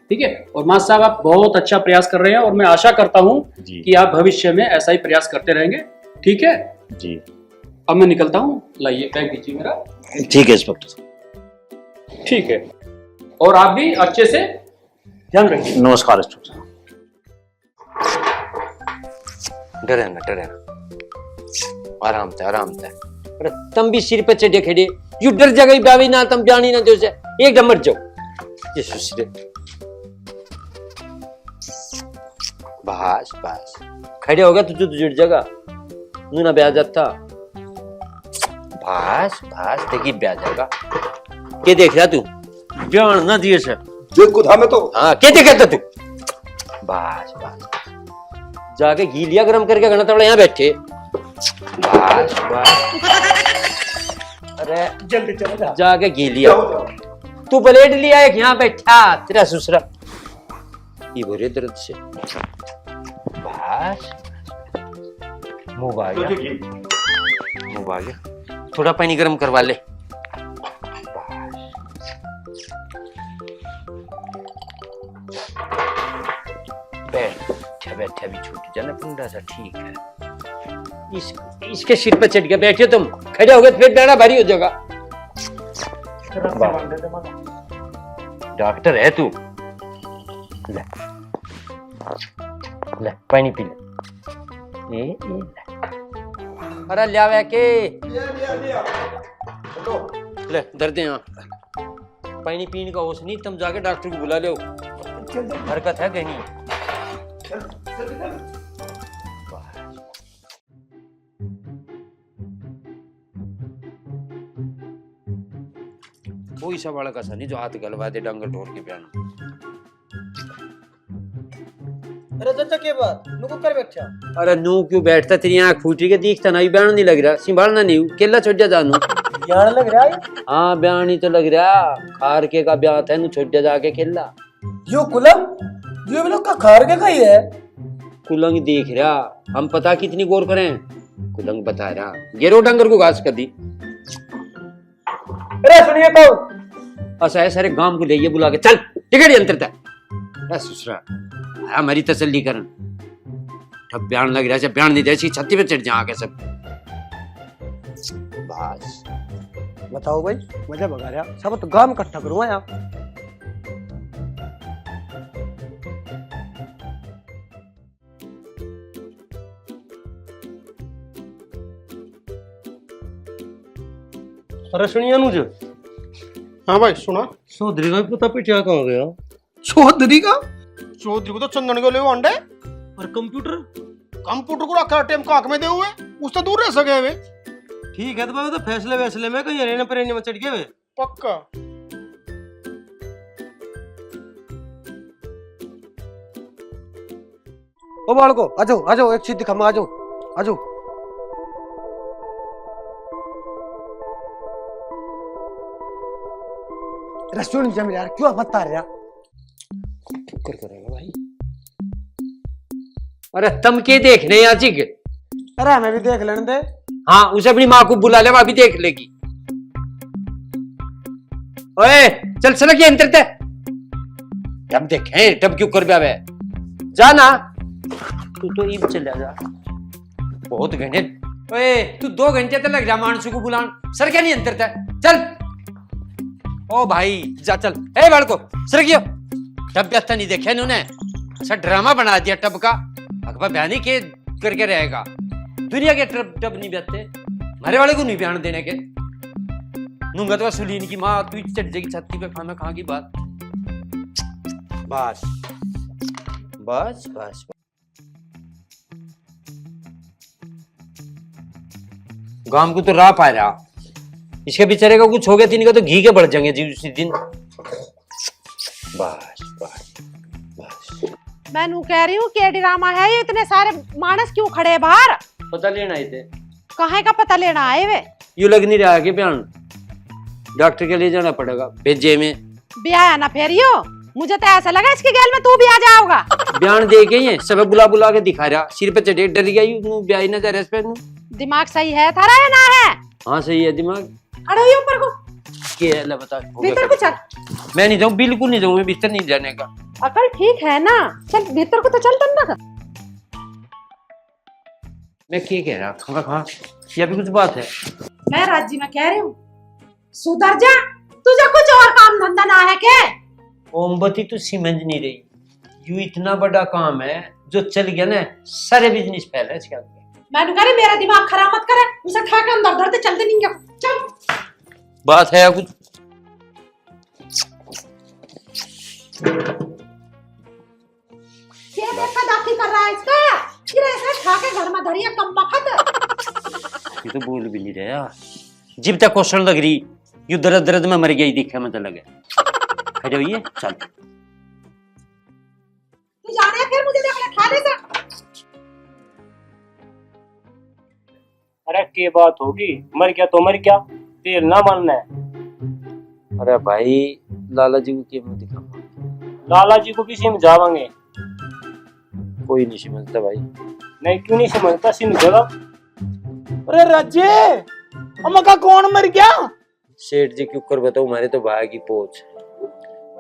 ठीक है। और मास्टर साहब, आप बहुत अच्छा प्रयास कर रहे हैं और मैं आशा करता हूं कि आप भविष्य में ऐसा ही प्रयास करते रहेंगे, ठीक है जी। अब मैं निकलता हूं, लाइए बैग दीजिए मेरा। ठीक है इंस्पेक्टर। ठीक है, और आप भी अच्छे से ध्यान रखिए। नमस्कार इंस्पेक्टर। डरे ना, आराम से आराम से। अरे तुम भी सिर पे चढ़े खड़े, यू डर जगह ब्यावी ना, तुम जानी ना जो से एकदम मर जाओ। ये सुसरे बस बस खड़े हो गया तो जुड़ जगह नू ना ब्याह जाता। बस बस देखी ब्याह जाएगा। के देख रहा तू? ब्याह ना दिए से देखो था मैं तो। हाँ, के देख रहा तू? बस बस जाके घी लिया गरम करके, घना तबड़ा यहाँ बैठे। बस बस अरे जल्दी चले जा। जाके घी लिया। तू ब्लेड लिया एक, यहाँ बैठा तेरा ससुरा ये बुरे दर्द से। बस मुंह आ गया, थोड़ा पानी गर्म करवा ले। बैठा बैठा भी छूट जाना पंडा सा, ठीक है। इसके सिर पर चढ़ के बैठे तुम, खड़े हो गए फिर बेड़ा भारी हो जाएगा। डॉक्टर है तू? ले ले पानी पी ले। ले। अरे लिया के ले दर्द यहाँ पानी पीने का होश नहीं, तुम जाके डॉक्टर को बुला लो, हरकत है कहीं। कोई सा वाला का सा नहीं जो हाथ गलवा दे डंगर ढोर के बयान। अरे चाचा के बात नुको कर बैठा। अरे नू क्यों बैठता, तेरी आँख फूटी के दिखता ना, बयान नहीं लग रहा, संभालना नहीं, केला छोड़ जा जानू। यार लग रहा है हाँ बयान ही तो लग रहा, खार के का ब्याह था, नू छोड़ जा जाके खेला। यो कुलम यो भी लोग का खार के का ही है। कुलंग देख रहा, हम पता कितनी गौर करें, कुलंग बता रहा, गेरो डंगर को घास कर दी। अरे सुनिए तो ऐसा है सारे गांव को ले बुला के चल टिकट अंतर था ससुरा हमारी तसल्ली करन। अब बयान लग रहा है, बयान नहीं दे छत्ती पे चढ़ जा आके सब बस। बताओ भाई मजा भगा रहा सब तो गांव इकट्ठा करो यार। अरे सुनिए अनुज। हाँ भाई सुना। चौधरी का पता पिटिया कहाँ गया? चौधरी का? चौधरी को तो चंदन के ले अंडे और कंप्यूटर कंप्यूटर को रखा टाइम काक में दे हुए, उससे दूर रह सके वे। ठीक है तो बाबा तो फैसले वैसले में कहीं रहने पर में चढ़ गए वे पक्का। ओ बालको आ जाओ एक चीज दिखा, आ जाओ। रेस्टोरेंट जा यार, क्यों बता रहा? कर करेगा भाई। अरे तुम के देखने यहाँ चिक? अरे हमें भी देख लेने दे। हाँ उसे अपनी माँ को बुला ले, वह भी देख लेगी। ओए चल सड़क ये अंतर तब देखे तब क्यों कर बे जाना, तू तो ईब चल जा बहुत घंटे। ओए तू 2 घंटे तक लग जा मानसू को बुलान, सर क्या नहीं अंतर चल। ओ भाई जा चल, ए बालको सरकियो, टब व्यस्ता नहीं देखे इन्होंने, अच्छा ड्रामा बना दिया टब का, अकबर बयानी के करके रहेगा। दुनिया के टब नहीं ब्याते, हमारे वाले को नहीं बयान देने के। नूंगा तो सुलीन की माँ तू चढ़ जाएगी छत्ती पे, खाना खा की बात। बस बस बस गांव को तो राह पा रहा, इसके बेचारे का कुछ हो गया, तीन का तो घी के बढ़ जाएंगे जी उसी दिन। बस बस बस मैं नू कह रही हूँ कि ड्रामा है ये, इतने सारे मानस क्यों खड़े हैं बाहर? पता लेना आए थे। कहाँ का पता लेना आए वे? यू लग नहीं रहा कि बयान डॉक्टर के लिए जाना पड़ेगा भेजे में। ब्याह ना फेरियो, मुझे तो ऐसा लगा इसके गैल में तू भी आ जाओगा। बयान दे के ही सब बुला बुला के दिखा रहा, सिर पे चढ़े डर गया ब्याह ही ना जा रहा। दिमाग सही है थारा या ना है? हाँ सही है दिमाग। अरे ये ऊपर को के अल्लाह बता भीतर को चल। मैं नहीं जाऊँ, बिल्कुल नहीं जाऊँ, मैं बिस्तर नहीं जाने का। अकल ठीक है ना, चल भीतर को तो चल तन्ना का। मैं क्या कह रहा खा खा, या भी कुछ बात है? मैं राजी में कह रही हूँ सुधर जा, तुझे कुछ और काम धंधा ना है के? ओमबती तू समझ नहीं रही, यू इतना बड़ा काम है जो चल गया ना, सारे बिजनेस फैल है इसके आगे। मैं कह रही मेरा दिमाग खराब मत करे, उसे ठा के अंदर धरते चलते नहीं क्या। चल बात है या कुछ? ये देखा दाखी कर रहा है इसका, फिर ऐसे ठा के घर में धरिया कम मखत। ये तो बोल भी नहीं रहा यार, जिब तक क्वेश्चन लग रही यू दर्द दर्द में मर गई दिखे मतलब लगे। खड़े होइए चल। तू जाने फिर मुझे देखना खाने से। अरे के बात होगी, मर गया तो मर गया, तेल ना मानना है। अरे भाई लाला जी को क्या मैं दिखाऊंगा? लाला जी को भी समझावांगे। कोई नहीं समझता भाई। नहीं क्यों नहीं समझता, समझेगा। अरे राज्य अम्मा का कौन मर गया? सेठ जी क्यों कर बताओ, हमारे तो भाई की पोच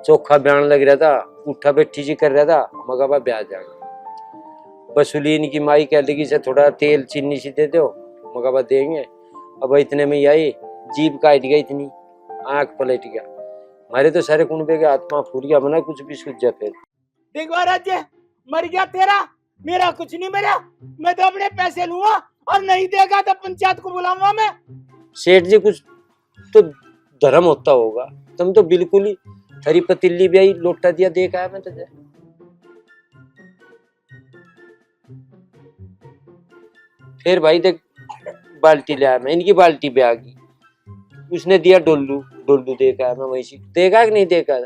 चोखा बयान लग रहा था, उठा बैठी जी कर रहा था, मगा बा ब्याह जाएगा। बसुलीन की माई कह लगी से थोड़ा तेल चीनी सी दे दो, मगा बा देंगे। अब इतने में आई जीभ काट गई, इतनी आंख पलट गया, हमारे तो सारे कुनबे के आत्मा फूल गया, बना कुछ भी सूझ जा। फिर देखो राज्य मर गया तेरा, मेरा कुछ नहीं मेरा, मैं तो अपने पैसे लूंगा और नहीं देगा तो पंचायत को बुलाऊंगा मैं। सेठ जी कुछ तो धर्म होता होगा, तुम तो बिल्कुल ही हरी पतीली भी आई लोटा दिया देखा है मैं तुझे। फिर भाई देख बाल्टी ले आया मैं, इनकी बाल्टी पे आ गई, उसने दिया डोलू, डोलू देखा है मैं वही से, देखा कि नहीं देखा।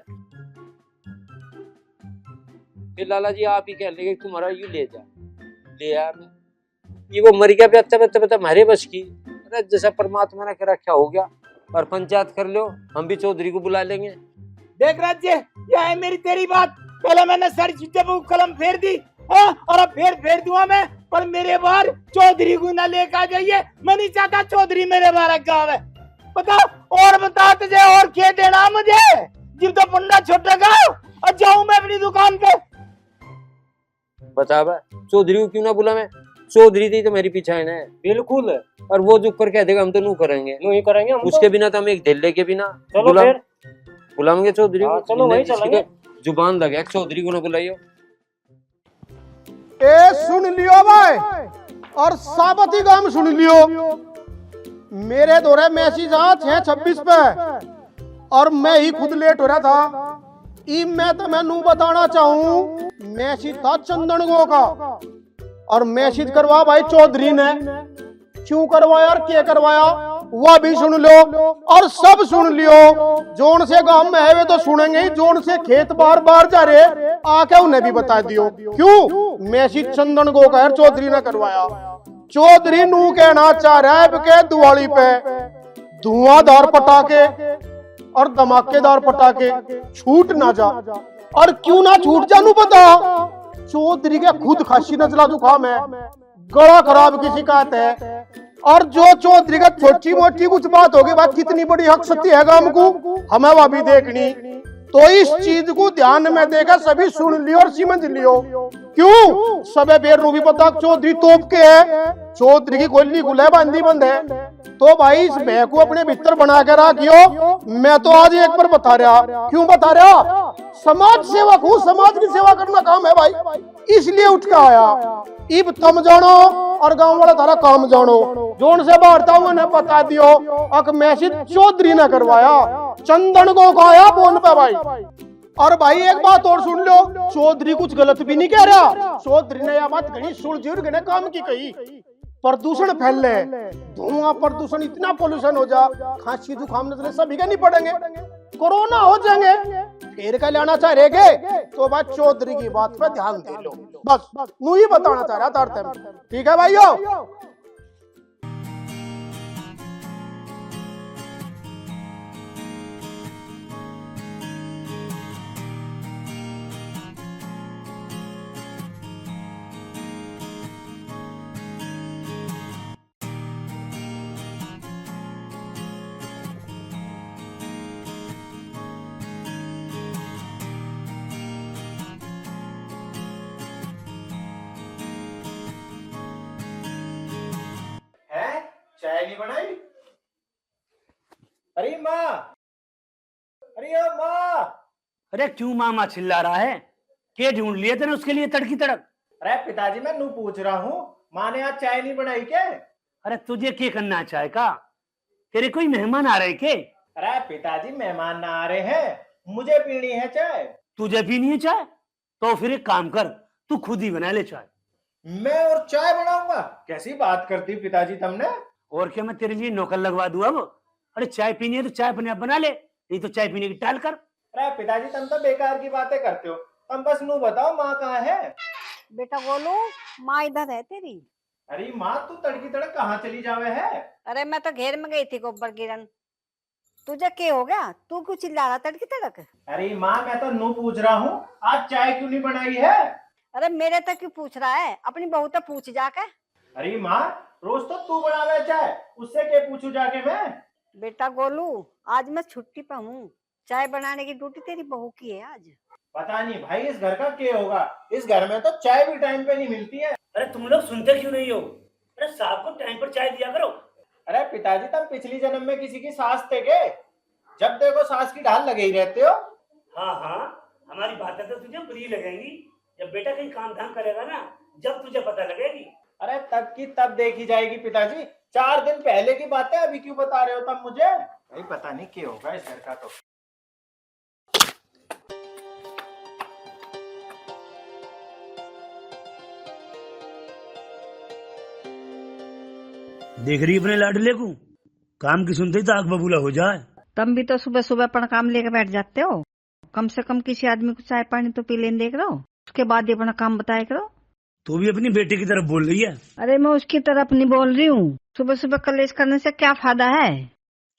फिर लाला जी आप ही कह लगे तुम्हारा यू ले जा, ले आया मैं, ये वो मर गया बता बता बता हमारे बस की। अरे जैसा परमात्मा ने कर रखा हो गया, और पंचायत कर लो, हम भी चौधरी को बुला लेंगे। देख राज्य, यह है मेरी तेरी बात, पहले मैंने सारी चीजें पर कलम फेर दी, और अब फेर दूंगा मैं, पर मेरे बार चौधरी को ना लेकर आ जाइए, मैं नहीं चाहता चौधरी मेरे बार गाँव है। बता और बता तुझे और क्या देना मुझे, जिब तो पंडा छोटा गाँव और जाऊं मैं अपनी दुकान पे। बता चौधरी को क्यों ना बुला मैं, चौधरी थी तो मेरी पीछे है बिल्कुल, और वो जो कर कह देगा हम तो नहीं करेंगे, नहीं करेंगे हम उसके बिना तो हम एक ढेले के बिना चलो फिर बुलाएंगे चौधरी को। चलो वही चलेंगे। जुबान लगे चौधरी को ना बुलाइयो। ए सुन लियो भाई, और साबती गांव सुन लियो, मेरे दौरे मैसेज आ 6:26 पे, और मैं ही खुद लेट हो रहा था। ई मैं तो मैनू बताना चाहूं, मैसेज था चंदन गो का, और मैसेज करवा भाई चौधरी ने, क्यों करवाया और क्या करवाया वह भी सुन लो, और सब सुन लियो। जोन से गांव में है वे तो सुनेंगे ही, जोन से खेत बार बार जा रहे आके उन्हें भी बता दियो। क्यों मैसेज चंदन गो का चौधरी ने करवाया। चौधरी नू कहना चाह रहा है के दिवाली पे धुआंधार पटाखे और धमाकेदार पटाखे छूट ना जा, और क्यों ना छूट जानू बता, चौधरी के खुद खांसी नजला जुकाम है, गला खराब की शिकायत है, और जो चौधरी का छोटी मोटी कुछ बात होगी, बात कितनी बड़ी हक सत्य है गांव को हमें वह भी देखनी। तो इस चीज को ध्यान में देकर सभी सुन लियो और समझ लियो। क्यों सबे बेर रू भी पता चौधरी तोप के है, चौधरी की गोली गुले बांधी बंद है, तो भाई इस भय को अपने भीतर बना के रखियो। मैं तो आज एक बार बता रहा, क्यों बता रहा, समाज सेवक हूँ, समाज की सेवा करना काम है भाई, इसलिए उठ के आया। इब तुम जानो और गांव वाला तारा काम जानो, जोन से बाहरता हूँ ने बता दियो, अक मैसेज चौधरी ने करवाया, चंदन को खाया फोन पे भाई। और भाई एक बात और सुन लो, चौधरी कुछ गलत भी नहीं कह रहा, चौधरी ने यह बात घनी सुलझ ने काम की कही। प्रदूषण फैले, धुआं प्रदूषण, इतना पोल्यूशन हो जा, खांसी जुकाम नजले सभी के नहीं पड़ेंगे, कोरोना हो जाएंगे, फिर क्या लेना चाह रहे तो बात चौधरी की बात पे ध्यान दे लो, बस नू ही बताना चाह रहा था। ठीक है भाइयों। चाय नहीं बनाई? अरे माँ, अरे ओ माँ। अरे क्यों मामा चिल्ला रहा है, क्या ढूंढ लिए थे उसके लिए तड़की तड़क। अरे पिताजी मैं नू पूछ रहा हूँ, माँ ने आज चाय नहीं बनाई क्या? अरे तुझे क्या करना चाय का, तेरे कोई मेहमान आ रहे के? अरे पिताजी मेहमान ना आ रहे हैं, मुझे पीनी है चाय। तुझे पीनी है चाय, तो फिर एक काम कर, तू खुद ही बना ले चाय। मैं और चाय बनाऊंगा? कैसी बात करती पिताजी तुमने। और क्या मैं तेरे लिए नौकर लगवा दूं अब? अरे चाय पीनी है तो चाय अपने आप बना ले, नहीं तो चाय पीने की टाल कर। अरे पिताजी तुम तो बेकार की बातें करते हो, तुम बस नू बताओ माँ कहाँ है। बेटा बोलो, माँ इधर है तेरी। अरे माँ तू तड़की तड़क कहाँ चली जावे है? अरे मैं तो घेर में गई थी गोबर गिरन। तुझे क्या हो गया, तू क्यों चिल्ला रहा तड़की तड़क? अरे माँ मैं तो नू पूछ रहा हूँ, आज चाय क्यों नहीं बनाई है? अरे मेरे तक क्यों पूछ रहा है, अपनी बहू तो पूछ जाके। अरे माँ रोज तो तू बनावे चाय, उससे क्या पूछू जाके मैं। बेटा गोलू, आज मैं छुट्टी पे हूँ, चाय बनाने की ड्यूटी तेरी बहू की है आज। पता नहीं भाई इस घर का क्या होगा, इस घर में तो चाय भी टाइम पे नहीं मिलती है। अरे तुम लोग सुनते क्यों नहीं हो, अरे साहब को टाइम पर चाय दिया करो। अरे पिताजी तुम पिछली जन्म में किसी की सास थे के, जब देखो सास की ढाल लगे ही रहते हो। हाँ हाँ, हमारी बातें तो तुझे बुरी लगेंगी, जब बेटा कहीं काम धाम करेगा ना जब तुझे पता लगेगी। अरे तब की तब देखी जाएगी पिताजी, 4 दिन पहले की बात है, अभी क्यों बता रहे हो तब मुझे? भाई पता नहीं क्या होगा इस घर का तो। देख रही अपने लाडले को, काम की सुनते ही तो आग बबूला हो जाए। तुम भी तो सुबह सुबह अपना काम लेकर बैठ जाते हो। कम से कम किसी आदमी को चाय पानी तो पी लेने देख रहे हो, उसके बाद ही अपना काम बताया करो। तू भी अपनी बेटे की तरफ बोल रही है। अरे मैं उसकी तरफ नहीं बोल रही हूँ, सुबह सुबह कलेश करने से क्या फायदा है।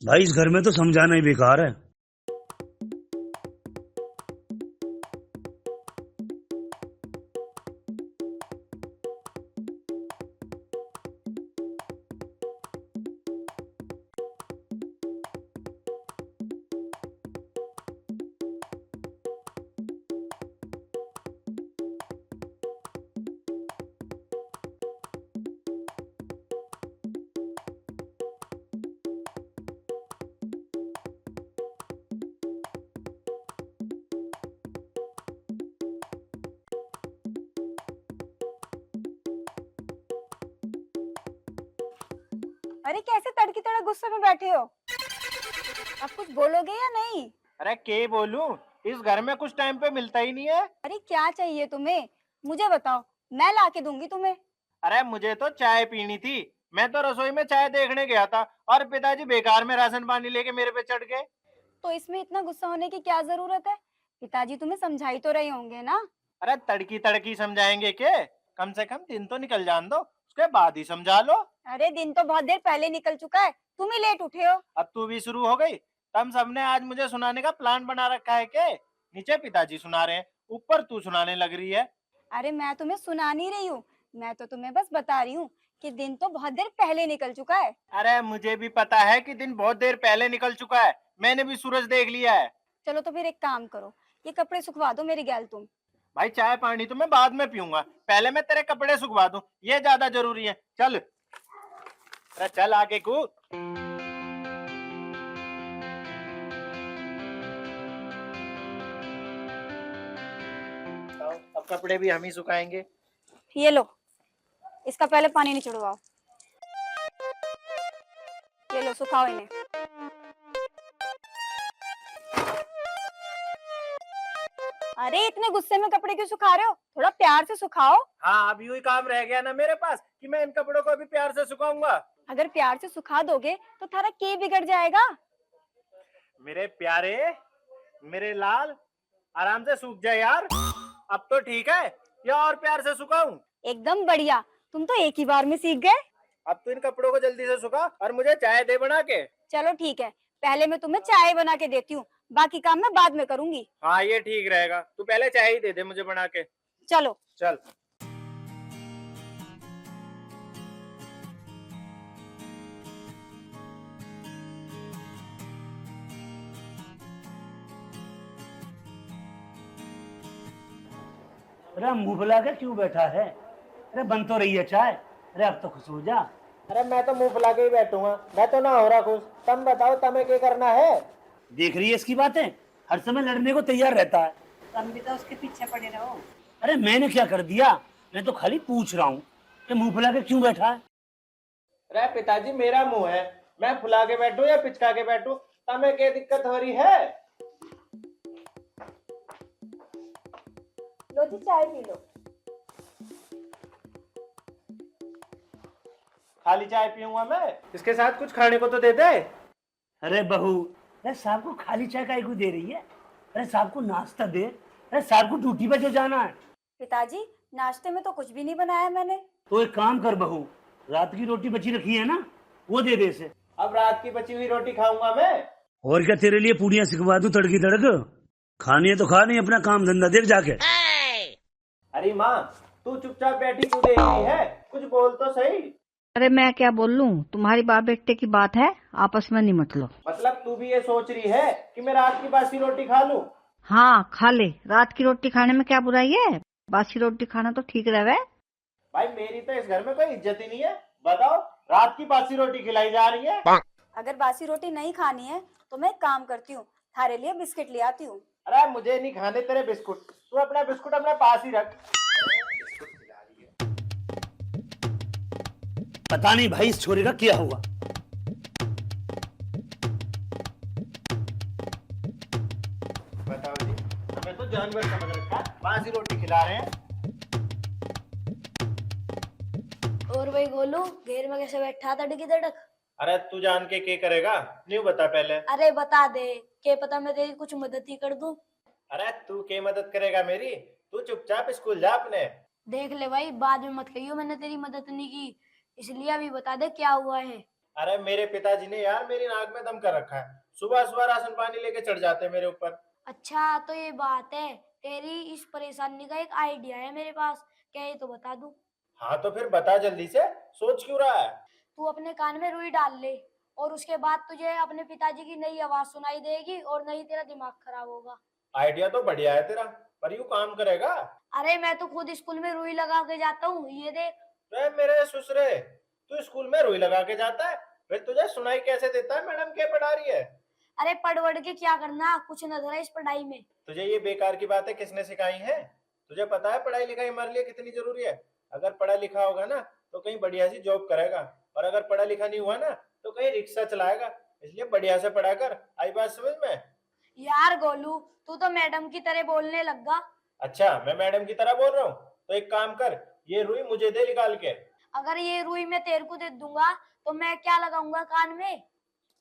भाई इस घर में तो समझाना ही बेकार है। अरे कैसे तड़की तड़क गुस्से में बैठे हो, अब कुछ बोलोगे या नहीं? अरे क्या बोलूं, इस घर में कुछ टाइम पे मिलता ही नहीं है। अरे क्या चाहिए तुम्हें, मुझे बताओ, मैं ला के दूंगी तुम्हें। अरे मुझे तो चाय पीनी थी, मैं तो रसोई में चाय देखने गया था और पिताजी बेकार में राशन पानी लेके मेरे पे चढ़ गए। तो इसमें इतना गुस्सा होने की क्या जरूरत है, पिताजी तुम्हें समझाई तो रहे होंगे ना। अरे तड़की तड़की समझाएंगे के, कम से कम दिन तो निकल जान दो, उसके बाद ही समझा लो। अरे दिन तो बहुत देर पहले निकल चुका है, तुम ही लेट उठे हो। अब तू भी शुरू हो गई, तुम सबने आज मुझे सुनाने का प्लान बना रखा है के? नीचे पिताजी सुना रहे हैं, ऊपर तू सुनाने लग रही है। अरे मैं तुम्हें सुना नहीं रही हूँ, मैं तो तुम्हें बस बता रही हूँ कि दिन तो बहुत देर पहले निकल चुका है। अरे मुझे भी पता है कि दिन बहुत देर पहले निकल चुका है, मैंने भी सूरज देख लिया है। चलो तो फिर एक काम करो, ये कपड़े सुखवा दो मेरी गैल तुम। भाई चाय पानी तो मैं बाद में पीऊंगा, पहले मैं तेरे कपड़े सुखवा दूं, ये ज्यादा जरूरी है। चल अरे चल आगे कूद। अब कपड़े भी हम ही सुखाएंगे। ये लो, इसका पहले पानी नहीं छिड़वाओ, ये लो सुखाओ इन्हें। अरे इतने गुस्से में कपड़े क्यों सुखा रहे हो, थोड़ा प्यार से सुखाओ। हाँ अब यूं ही काम रह गया ना मेरे पास कि मैं इन कपड़ों को अभी प्यार से सुखाऊंगा। अगर प्यार से सुखा दोगे तो थारा के बिगड़ जाएगा। मेरे प्यारे, मेरे लाल, आराम से सूख जाए यार। अब तो ठीक है या और प्यार से सुखाऊं? एकदम बढ़िया, तुम तो एक ही बार में सीख गए। अब तो इन कपड़ों को जल्दी से सुखा और मुझे चाय दे बना के। चलो ठीक है, पहले मैं तुम्हें चाय बना के देती हूँ, बाकी काम मैं बाद में करूंगी। हाँ ये ठीक रहेगा, तू पहले चाय ही दे दे मुझे बना के। चलो चल। अरे मुंह फुला के क्यों बैठा है? अरे बन तो रही है चाय, अरे अब तो खुश हो जा। अरे मैं तो मुंह फुला के ही बैठूंगा, मैं तो ना हो रहा खुश। तुम बताओ तुम्हें क्या करना है? देख रही है इसकी बातें, हर समय लड़ने को तैयार रहता है। तुम भी तो उसके पीछे पड़े रहो। अरे मैंने क्या कर दिया, मैं तो खाली पूछ रहा हूँ कि मुंह फुला के क्यों बैठा है। अरे पिताजी मेरा मुंह है, मैं फुला के बैठूं या पिचका के बैठूं, तुम्हें क्या दिक्कत हो रही है? लो जी चाय पी लो। खाली चाय पीऊंगा मैं, इसके साथ कुछ खाने को तो दे दे। अरे बहू, अरे साहब को खाली चाय काहे को दे रही है? अरे साहब को नाश्ता दे, अरे साहब को ड्यूटी पे जो जाना है। पिताजी नाश्ते में तो कुछ भी नहीं बनाया मैंने। तो एक काम कर बहू, रात की रोटी बची रखी है ना, वो दे दे इसे। अब रात की बची हुई रोटी खाऊंगा मैं। और क्या तेरे लिए पूड़ियाँ सिखवा दूं तड़की तड़क? खानी है तो खा, नहीं अपना काम धंधा देख जाके। अरे माँ तू चुपचाप बैठी क्यों देख रही है, कुछ बोल तो सही। अरे मैं क्या बोल लूं, तुम्हारी बाप बेटे की बात है, आपस में नहीं मत लो। मतलब तू भी ये सोच रही है कि मैं रात की बासी रोटी खा लूं? हाँ खा ले, रात की रोटी खाने में क्या बुराई है, बासी रोटी खाना तो ठीक रहे। भाई मेरी तो इस घर में कोई इज्जत ही नहीं है, बताओ रात की बासी रोटी खिलाई जा रही है। अगर बासी रोटी नहीं खानी है तो मैं एक काम करती हूँ, थारे लिए बिस्किट ले आती हूँ। अरे मुझे नहीं खाने तेरे बिस्कुट, तू अपना बिस्कुट अपने पास ही रख। पता नहीं भाई इस छोरे का क्या हुआ। बताओ जी, हमें तो जानवर समझ रखा, बासी रोटी खिला रहे हैं। और भाई गोलू घेर में कैसे बैठा था डिगी धड़क? अरे तू जान के क्या करेगा, न्यू बता पहले। अरे बता दे, क्या पता मैं तेरी कुछ मदद ही कर दूं। अरे तू क्या मदद करेगा मेरी, तू चुपचाप स्कूल जा अपने। देख ले भाई, बाद में मत कहियो मैंने तेरी मदद नहीं की, इसलिए अभी बता दे क्या हुआ है। अरे मेरे पिताजी ने यार मेरी नाक में दम कर रखा है, सुबह सुबह राशन पानी लेके चढ़ जाते हैं मेरे ऊपर। अच्छा तो ये बात है, तेरी इस परेशानी का एक आइडिया है मेरे पास, क्या ये तो बता दूं? हाँ तो फिर बता जल्दी से, सोच क्यों रहा है। तू अपने कान में रुई डाल ले और उसके बाद तुझे अपने पिताजी की नई आवाज सुनाई देगी और नहीं तेरा दिमाग खराब होगा। आइडिया तो बढ़िया है तेरा, पर यू काम करेगा? अरे मैं तो खुद स्कूल में रुई लगा के जाता हूँ, ये देख। वे मेरे ससुरे, तू स्कूल में रुई लगा के जाता है, फिर तुझे सुनाई कैसे देता है मैडम क्या पढ़ा रही है? अरे पढ़ वढ़ के क्या करना, कुछ नजर है इस पढ़ाई में। तुझे ये बेकार की बातें किसने सिखाई है? तुझे पता है पढ़ाई लिखाई हमारे लिए कितनी जरूरी है? अगर पढ़ा लिखा होगा ना तो कहीं बढ़िया सी जॉब करेगा, और अगर पढ़ा लिखा नहीं हुआ ना तो कहीं रिक्शा चलाएगा। इसलिए बढ़िया से पढ़ा कर, आई बात समझ में? यार गोलू, तू तो मैडम की तरह बोलने लग गया। अच्छा मैं मैडम की तरह बोल रहा हूँ? तो एक काम कर, ये रुई मुझे दे निकाल के। अगर ये रुई मैं तेरे को दे दूंगा तो मैं क्या लगाऊंगा कान में?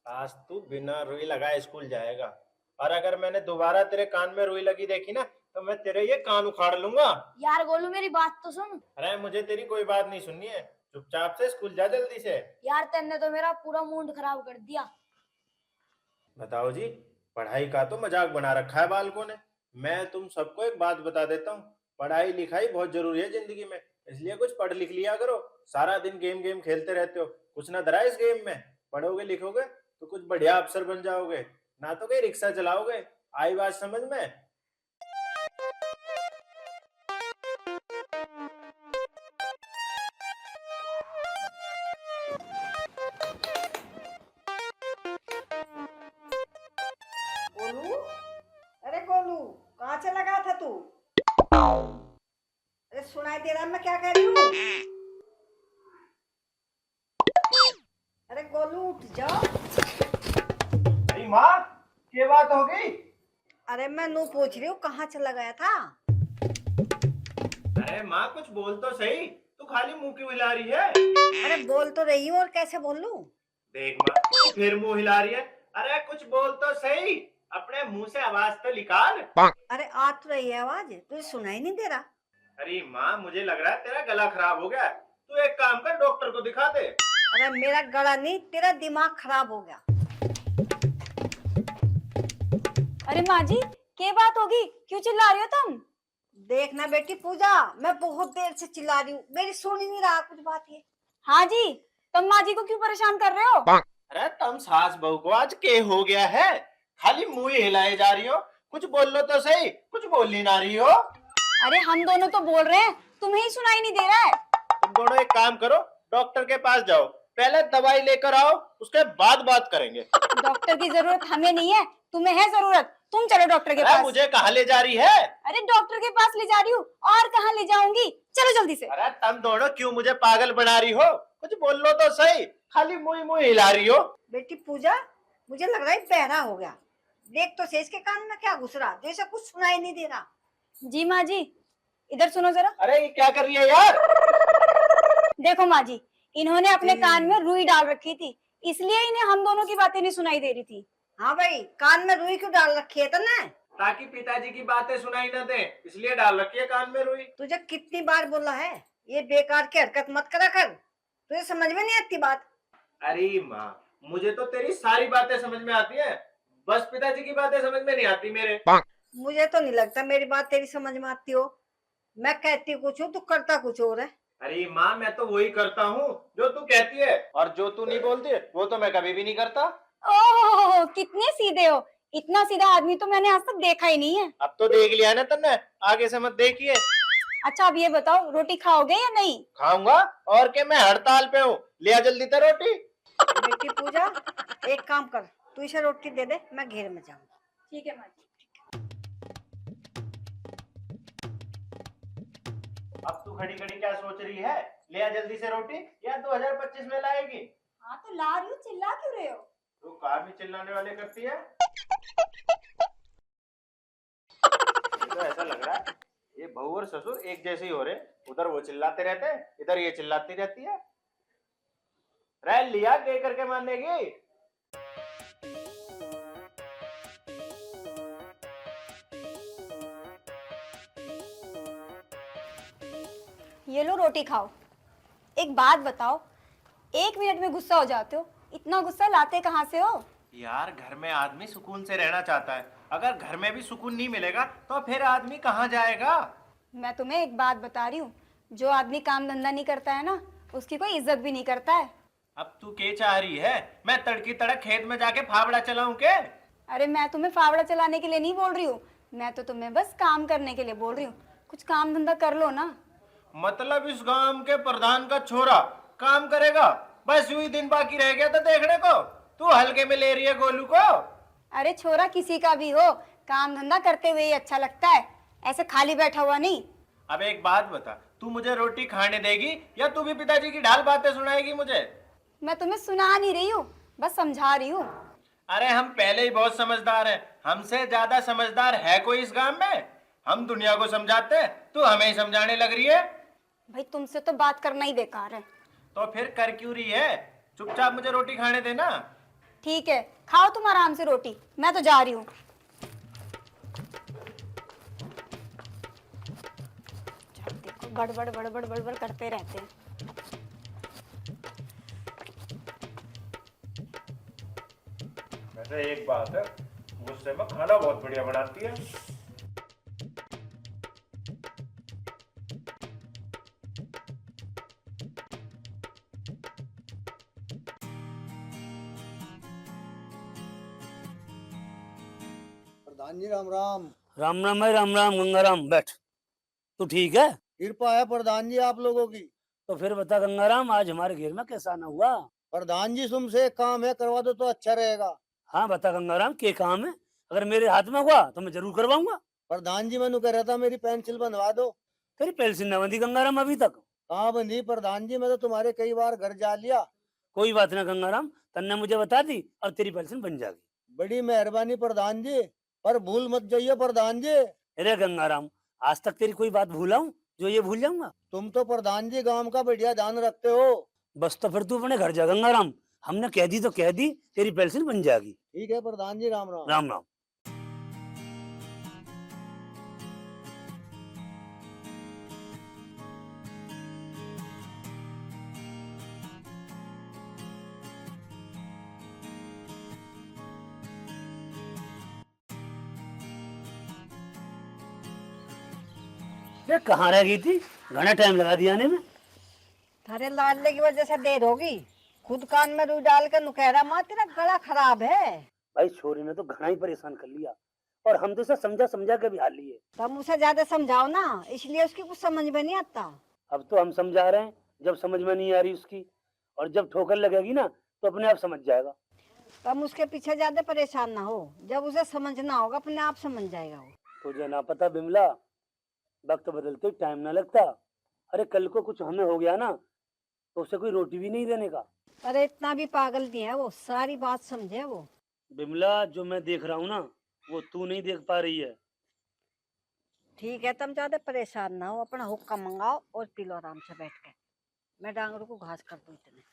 आज तू बिना रुई लगाए स्कूल जाएगा, और अगर मैंने दोबारा तेरे कान में रुई लगी देखी ना तो मैं तेरे ये कान उखाड़ लूंगा। यार गोलू मेरी बात तो सुन। अरे मुझे तेरी कोई बात नहीं सुननी है, चुपचाप से स्कूल जा जल्दी से। यार तेने तो मेरा पूरा मूड खराब कर दिया। बताओ जी, पढ़ाई का तो मजाक बना रखा है बालकों ने। मैं तुम सबको एक बात बता देता हूँ, पढ़ाई लिखाई बहुत जरूरी है जिंदगी में, इसलिए कुछ पढ़ लिख लिया करो। सारा दिन गेम गेम खेलते रहते हो, कुछ ना धरा इस गेम में। पढ़ोगे लिखोगे तो कुछ बढ़िया अफसर बन जाओगे, ना तो कहीं रिक्शा चलाओगे। आई बात समझ में? गोलू, अरे गोलू कहाँ चला गया था तू? अरे सुनाई दे रहा है मैं क्या कह रही हूँ? अरे गोलू उठ जाओ। अरे माँ, क्या बात हो गई? अरे मैं नू पूछ रही हूँ कहाँ चला गया था? अरे माँ कुछ बोल तो सही, तू खाली मुंह क्यों हिला रही है? अरे बोल तो रही हूँ और कैसे बोल लूं? देख माँ, तू फिर मुंह हिला रही है। अरे कुछ बोल तो सही, अपने मुंह से आवाज तो निकाल। अरे आ तो रही है आवाज, तुझे सुनाई नहीं दे रहा? अरे माँ मुझे लग रहा है तेरा गला खराब हो गया, तू एक काम कर डॉक्टर को दिखा दे। अरे मेरा गला नहीं, तेरा दिमाग खराब हो गया। अरे माँ जी, क्या बात होगी, क्यों चिल्ला रही हो तुम? देखना बेटी पूजा, मैं बहुत देर से चिल्ला रही हूँ, मेरी सुन ही नहीं रहा कुछ बात ये। हाँ जी, तुम माँ जी को क्यों परेशान कर रहे हो? अरे तुम सास बहू को आज क्या हो गया है? खाली मुंह ही हिलाए जा रही हो, कुछ बोल लो तो सही, कुछ बोल ही ना रही हो। अरे हम दोनों तो बोल रहे हैं, तुम्हें ही सुनाई नहीं दे रहा है। तुम दोनों एक काम करो, डॉक्टर के पास जाओ, पहले दवाई लेकर आओ, उसके बाद बात करेंगे। डॉक्टर की जरूरत हमें नहीं है, तुम्हें है जरूरत। तुम चलो डॉक्टर के पास। मुझे कहाँ ले जा रही है? अरे डॉक्टर के पास ले जा रही हूँ, और कहाँ ले जाऊंगी, चलो जल्दी से। अरे तुम दोनों क्यों मुझे पागल बना रही हो? कुछ बोल लो तो सही, खाली मुंह मुंह हिला रही हो। बेटी पूजा, मुझे लग रहा है बहरा हो गया। देख तो सही इसके कान में क्या घुस रहा, जैसे कुछ सुनाई नहीं दे रहा। जी माँ जी, इधर सुनो जरा। अरे ये क्या कर रही है यार? देखो माँ जी, इन्होंने अपने कान में रुई डाल रखी थी, इसलिए इन्हें हम दोनों की बातें नहीं सुनाई दे रही थी। हाँ भाई, कान में रुई क्यों डाल रखी है तूने? ताकि पिताजी की बातें सुनाई न दे, इसलिए डाल रखी है कान में रुई। तुझे कितनी बार बोला है ये बेकार की हरकत मत करा कर, तुझे समझ में नहीं आती बात? अरे माँ, मुझे तो तेरी सारी बातें समझ में आती है, बस पिताजी की बातें समझ में नहीं आती मेरे। मुझे तो नहीं लगता मेरी बात तेरी समझ में आती हो। मैं कहती कुछ हूँ, तू करता कुछ और है। अरे माँ, मैं तो वही करता हूँ जो तू कहती है, और जो तू नहीं बोलती वो तो मैं कभी भी नहीं करता। ओह, कितने सीधे हो, इतना सीधा आदमी तो मैंने आज तक देखा ही नहीं है। अब तो देख लिया ना तुमने, आगे से मत देखिए। अच्छा अब ये बताओ, रोटी खाओगे या नहीं? खाऊंगा, और क्या मैं हड़ताल पे हूँ, लिया जल्दी से रोटी। बेटी पूजा, एक काम कर, तू इसे रोटी दे दे, मैं घेर में जाऊंगा। ठीक है माँ जी। अब तू खड़ी खड़ी क्या सोच रही है? ले आ जल्दी से रोटी, या 2025 में लाएगी? हाँ तो ला रही हूँ, चिल्ला क्यों रहे हो? तू कार में चिल्लाने वाले करती है। तो ऐसा लग रहा है ये बहू और ससुर एक जैसे ही हो रहे, उधर वो चिल्लाते रहते हैं, इधर ये चिल्लाती रहती है। रह लिया के करके मानेगी। ये लो रोटी खाओ। एक बात बताओ, 1 मिनट में गुस्सा हो जाते हो, इतना गुस्सा लाते कहाँ से हो? यार घर में आदमी सुकून से रहना चाहता है, अगर घर में भी सुकून नहीं मिलेगा तो फिर आदमी कहाँ जाएगा? मैं तुम्हें एक बात बता रही हूँ, जो आदमी काम धंधा नहीं करता है ना, उसकी कोई इज्जत भी नहीं करता है। अब तू क्या चाह रही है, मैं तड़की तड़क खेत में जाके फावड़ा चलाऊं के? अरे मैं तुम्हें फावड़ा चलाने के लिए नहीं बोल रही हूँ, मैं तो तुम्हें बस काम करने के लिए बोल रही हूँ। कुछ काम धंधा कर लो ना। मतलब इस गांव के प्रधान का छोरा काम करेगा? बस यूं ही दिन बाकी रह गया था देखने को, तू हल्के में ले रही है गोलू को। अरे छोरा किसी का भी हो, काम धंधा करते हुए ही अच्छा लगता है, ऐसे खाली बैठा हुआ नहीं। अब एक बात बता, तू मुझे रोटी खाने देगी या तू भी पिताजी की ढाल बातें सुनाएगी मुझे? मैं तुम्हें सुना नहीं रही हूँ, बस समझा रही हूँ। अरे हम पहले ही बहुत समझदार हैं, हमसे ज्यादा समझदार है कोई इस गांव में? हम दुनिया को समझाते हैं, तू हमें ही समझाने लग रही है। भाई तुमसे तो बात करना ही बेकार है। तो फिर कर क्यों रही है? चुपचाप मुझे रोटी खाने देना। ठीक है, खाओ तुम आराम से रोटी, मैं तो जा रही हूँ। देखो बड़बड़ बड़बड़ बड़बड़ करते रहते हैं। वैसे एक बात है, गुस्से में खाना बहुत बढ़िया बनाती है। प्रधान जी राम राम। राम राम है, राम राम गंगाराम। बैठ। तू ठीक है? कृपा है प्रधान जी आप लोगों की। तो फिर बता गंगाराम, आज हमारे घेर में कैसा आना हुआ? प्रधान जी तुमसे एक काम है, करवा दो तो अच्छा रहेगा। हाँ बता गंगाराम, क्या काम है? अगर मेरे हाथ में हुआ तो मैं जरूर करवाऊंगा। प्रधान जी मैंने कह रहा था मेरी पेंसिल बनवा दो। तेरी पेंसिल न बंधी गंगाराम अभी तक? कहाँ बंधी प्रधान जी, मैं तो तुम्हारे कई बार घर जा लिया। कोई बात ना गंगाराम, तन्ने मुझे बता दी और तेरी पेंसिल बन जाएगी। बड़ी मेहरबानी प्रधान जी, पर भूल मत जाइए प्रधान जी। अरे गंगाराम, आज तक तेरी कोई बात भूला हूँ जो ये भूल जाऊंगा? तुम तो प्रधान जी गांव का बढ़िया ध्यान रखते हो। बस तो फिर तू अपने घर जा गंगाराम, हमने कह दी तो कह दी, तेरी पेंसिल बन जाएगी। ठीक है प्रधान जी, राम राम। राम राम। ये कहाँ रह गई थी? घना टाइम लगा दिया आने में। थारे लाडले की वजह से देर होगी। खुद कान में रुई डाल के नुकहरा माँ, तेरा गला खराब है। भाई छोरी ने तो घना ही परेशान कर लिया, और हम तो इसे समझा समझा के भी हाल लिए। तुम उसे ज्यादा समझाओ ना, इसलिए उसकी कुछ समझ में नहीं आता। अब तो हम समझा रहे हैं, जब समझ में नहीं आ रही उसकी, और जब ठोकर लगेगी ना तो अपने आप समझ जाएगा। तुम उसके पीछे ज्यादा परेशान ना हो, जब उसे समझना होगा अपने आप समझ जाएगा वो। तुझे ना पता बिमला, वक्त बदलते टाइम ना लगता। अरे कल को कुछ हमें हो गया ना तो उसे कोई रोटी भी नहीं देने का। अरे इतना भी पागल नहीं है वो, सारी बात समझे वो। बिमला, जो मैं देख रहा हूँ ना वो तू नहीं देख पा रही है। ठीक है, तुम ज्यादा परेशान ना हो, अपना हुक्का मंगाओ और पी लो आराम से बैठ के। मैं डांगरों को घास कर दूं इतने।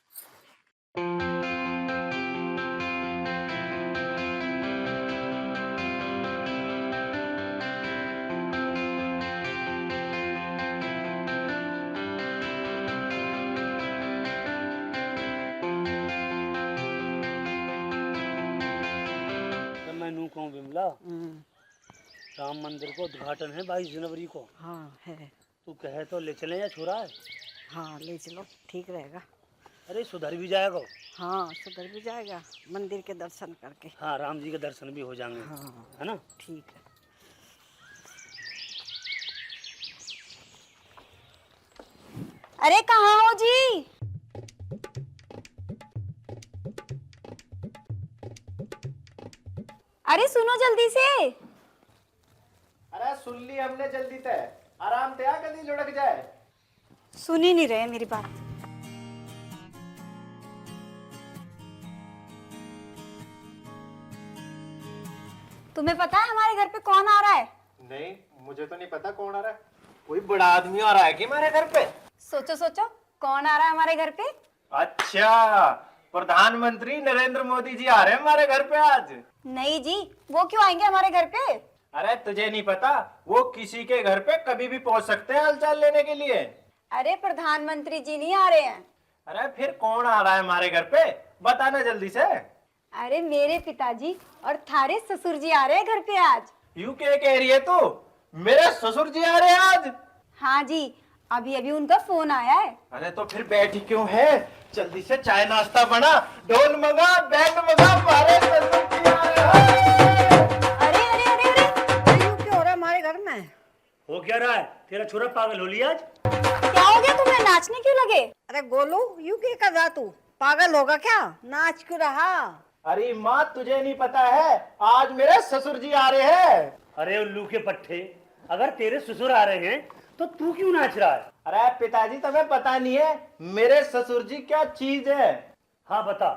मैं कहूँ बिमला, राम मंदिर को उद्घाटन है 22 जनवरी को। हाँ है। तू कहे तो ले चले या छोरा है? हाँ ले चलो, ठीक रहेगा। अरे सुधर भी जाएगा। हाँ सुधर भी जाएगा, मंदिर के दर्शन करके। हाँ, राम जी के दर्शन भी हो जाएंगे। हाँ है ना? ठीक है। अरे कहाँ हो जी? अरे सुनो जल्दी से। अरे सुन ली हमने जल्दी तय, आराम तय कदी लुढ़क जाए। सुन ही नहीं रहे मेरी बात। तुम्हें पता है हमारे घर पे कौन आ रहा है? नहीं, मुझे तो नहीं पता कौन आ रहा है। कोई बड़ा आदमी आ रहा है कि हमारे घर पे? सोचो सोचो, कौन आ रहा है हमारे घर पे? अच्छा, प्रधानमंत्री नरेंद्र मोदी जी आ रहे हैं हमारे घर पे आज। नहीं जी, वो क्यों आएंगे हमारे घर पे? अरे तुझे नहीं पता, वो किसी के घर पे कभी भी पहुंच सकते हैं हालचाल लेने के लिए। अरे प्रधानमंत्री जी नहीं आ रहे हैं। अरे फिर कौन आ रहा है हमारे घर पे, बताना जल्दी से। अरे मेरे पिताजी और थारे ससुर जी आ रहे हैं घर पे आज। यूं क्या कह रही है तू? मेरे ससुर जी आ रहे हैं आज? हाँ जी, अभी अभी उनका फोन आया है। अरे तो फिर बैठी क्यों है? जल्दी से चाय नाश्ता बना, ढोल मंगा, बैंड मंगा, हमारे ससुर जी आ रहे हैं। अरे अरे अरे अरे, क्यों क्यों हो रहा है हमारे घर में? हो क्या रहा है? तेरा छोरा पागल हो लिया आज? क्या हो गया तुम्हें, नाचने क्यों लगे? अरे गोलू, यूं क्या कर रहा तू? पागल होगा क्या? नाच क्यों रहा? अरे माँ, तुझे नहीं पता है, आज मेरे ससुर जी आ रहे हैं। अरे उल्लू के पट्टे, अगर तेरे ससुर आ रहे हैं तो तू क्यों नाच रहा है? अरे पिताजी, तुम्हें पता नहीं है मेरे ससुर जी क्या चीज है? हाँ बता,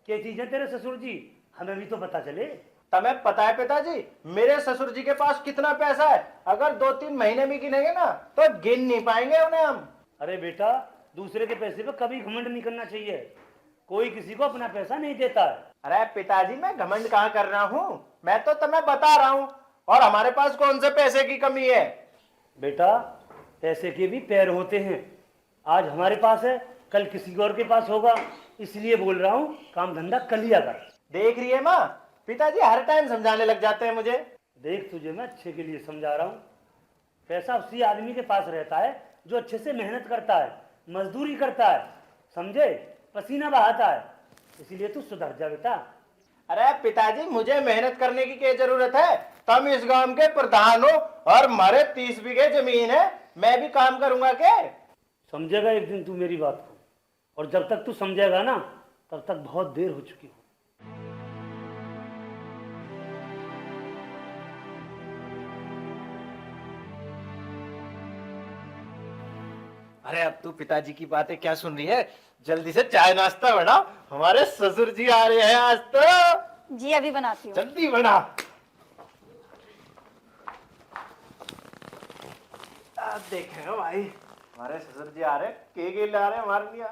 क्या चीज है तेरे ससुर जी? हमें भी तो पता चले। तुम्हें पता है पिताजी, मेरे ससुर जी के पास कितना पैसा है? अगर 2-3 महीने भी गिनेंगे ना तो गिन नहीं पाएंगे उन्हें हम। अरे बेटा, दूसरे के पैसे पे कभी घमंड नहीं करना चाहिए। कोई किसी को अपना पैसा नहीं देता है। अरे पिताजी, मैं घमंड कहाँ कर रहा हूँ, मैं तो तुम्हें बता रहा हूँ। और हमारे पास कौन से पैसे की कमी है? बेटा, पैसे के भी पैर होते हैं। आज हमारे पास है, कल किसी और के पास होगा, इसलिए बोल रहा हूँ काम धंधा कर लिया कर। देख रही है माँ, पिताजी हर टाइम समझाने लग जाते हैं मुझे। देख, तुझे मैं अच्छे के लिए समझा रहा हूँ। पैसा उसी आदमी के पास रहता है जो अच्छे से मेहनत करता है, मजदूरी करता है, समझे, पसीना बहाता है। इसीलिए तू सुधर जा बेटा। अरे पिताजी, मुझे मेहनत करने की क्या जरूरत है? तुम इस गांव के प्रधान हो और हमारे 30 बीघे जमीन है, मैं भी काम करूंगा क्या? समझेगा एक दिन तू मेरी बात को, और जब तक तू समझेगा ना तब तक बहुत देर हो चुकी हो। अरे अब तू पिताजी की बातें क्या सुन रही है? जल्दी से चाय नाश्ता बना, हमारे ससुर जी आ रहे हैं आज तो। जी अभी बनाती हूँ। जल्दी बना। देखे भाई, हमारे ससुर जी आ रहे हैं, के ला रहे हैं हमारे लिए।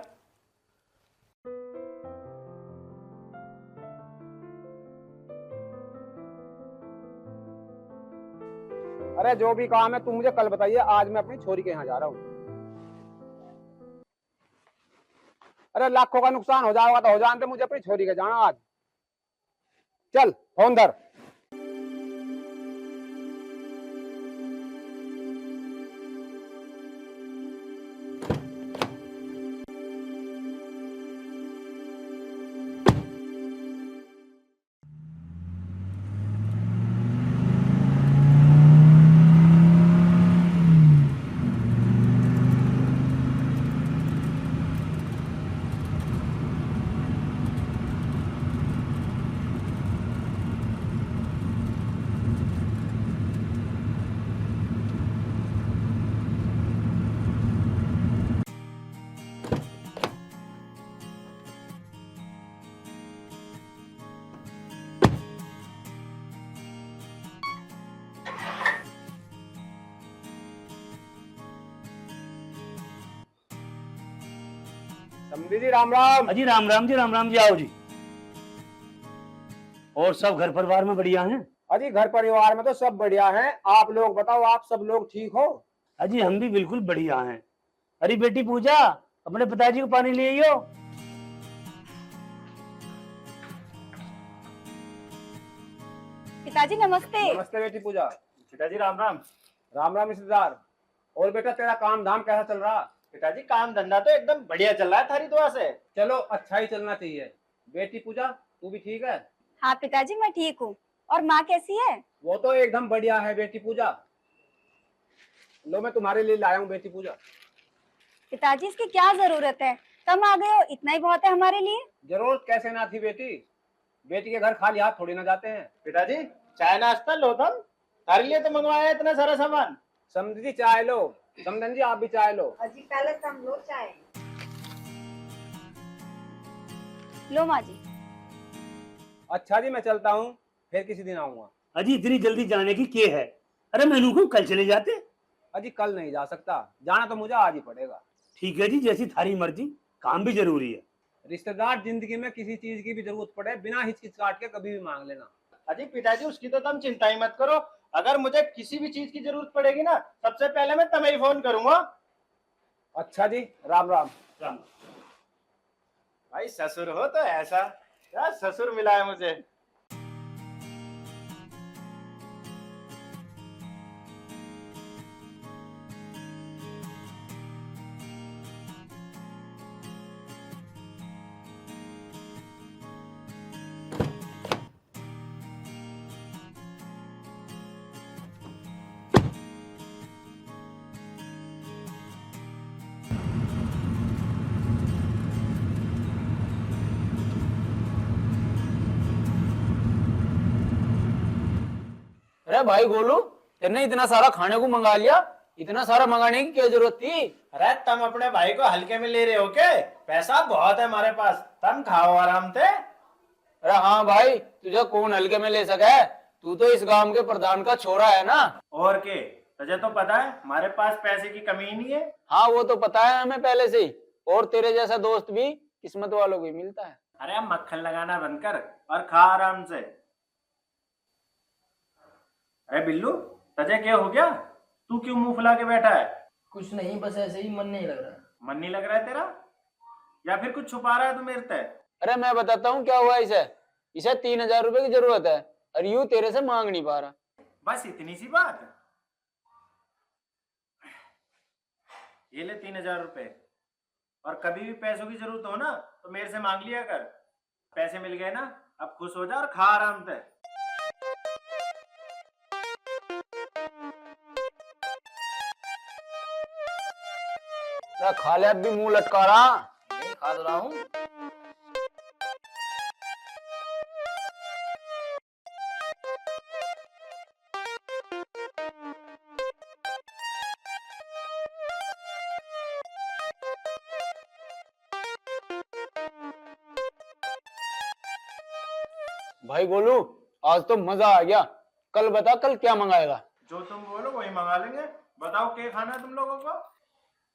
अरे जो भी काम है तुम मुझे कल बताइए, आज मैं अपनी छोरी के यहाँ जा रहा हूँ। अरे लाखों का नुकसान हो जाएगा तो हो जाने दे, मुझे अपनी छोरी के जाना आज। चल फोन धर। समझी जी, राम राम। अजी राम राम जी, राम राम जी। आओ जी। और सब घर परिवार में बढ़िया हैं? अजी घर परिवार में तो सब बढ़िया हैं। आप लोग बताओ, आप सब लोग ठीक हो? अजी हम भी बिल्कुल बढ़िया हैं। अरे बेटी पूजा, अपने पिताजी को पानी ले आइयो। पिताजी नमस्ते। नमस्ते बेटी पूजा। पिताजी राम राम। राम राम रिश्तेदार। और बेटा तेरा काम धाम कैसा चल रहा? पिताजी काम धंधा तो एकदम बढ़िया चल रहा है थारी दुआ से। चलो अच्छा ही चलना चाहिए। बेटी पूजा तू भी ठीक है? हाँ पिताजी मैं ठीक हूँ। और माँ कैसी है? वो तो एकदम बढ़िया है बेटी पूजा। लो मैं तुम्हारे लिए लाया हूँ बेटी पूजा। पिताजी इसकी क्या जरूरत है, कम आ गए हो, इतना ही बहुत है हमारे लिए। जरूरत कैसे ना थी बेटी, बेटी के घर खाली हाथ थोड़ी ना जाते हैं। पिताजी चाय नाश्ता लो, तुम थारे लिए तो मंगवाया है इतना सारा सामान। समझी चाय लो, समधन जी आप भी चाय लो। अजी पहले तुम लो चाय। लो माँ जी। अच्छा जी मैं चलता हूँ, फिर किसी दिन आऊंगा। अजी इतनी जल्दी जाने की क्या है? अरे मैनू को कल चले जाते। अजी कल नहीं जा सकता, जाना तो मुझे आज ही पड़ेगा। ठीक है जी, जैसी थारी मर्जी, काम भी जरूरी है। रिश्तेदार जिंदगी में किसी चीज की भी जरूरत पड़े बिना हिचकिचाहट के कभी भी मांग लेना। अजी पिताजी उसकी तो तुम चिंता ही मत करो, अगर मुझे किसी भी चीज की जरूरत पड़ेगी ना, सबसे पहले मैं तुम्हें ही फोन करूंगा। अच्छा जी, राम राम। राम। भाई ससुर हो तो ऐसा, क्या ससुर मिला है मुझे। अरे भाई गोलू, तेने इतना सारा खाने को मंगा लिया, इतना सारा मंगाने की क्या जरूरत थी? अरे तुम अपने भाई को हल्के में ले रहे हो क्या? पैसा बहुत है हमारे पास, तुम खाओ आराम से। अरे हाँ भाई, तुझे कौन हल्के में ले सका है? तू तो इस गांव के प्रधान का छोरा है ना। और के तुझे तो पता है हमारे पास पैसे की कमी ही नहीं है। हाँ वो तो पता है हमें पहले से ही, और तेरे जैसा दोस्त भी किस्मत वालों को ही मिलता है। अरे अब मक्खन लगाना बंद कर और खा आराम से। अरे बिल्लू, तुझे क्या हो गया? तू क्यों मुंह फुला के बैठा है? कुछ नहीं, बस ऐसे ही मन नहीं लग रहा। मन नहीं लग रहा है तेरा, या फिर कुछ छुपा रहा है तू मेरे से? अरे मैं बताता हूँ क्या हुआ इसे। इसे 3,000 रुपए की जरूरत है और यूं तेरे से मांग नहीं पा रहा। बस इतनी सी बात? ये ले 3,000 रुपए, और कभी भी पैसों की जरूरत हो ना तो मेरे से मांग लिया कर। पैसे मिल गए ना, अब खुश हो जा और खा आराम से। खा ले, अब भी मुंह लटका रहा। नहीं खा तो रहा हूँ। भाई गोलू, आज तो मजा आ गया। कल बता, कल क्या मंगाएगा? जो तुम बोलो वही मंगा लेंगे। बताओ क्या खाना है तुम लोगों को?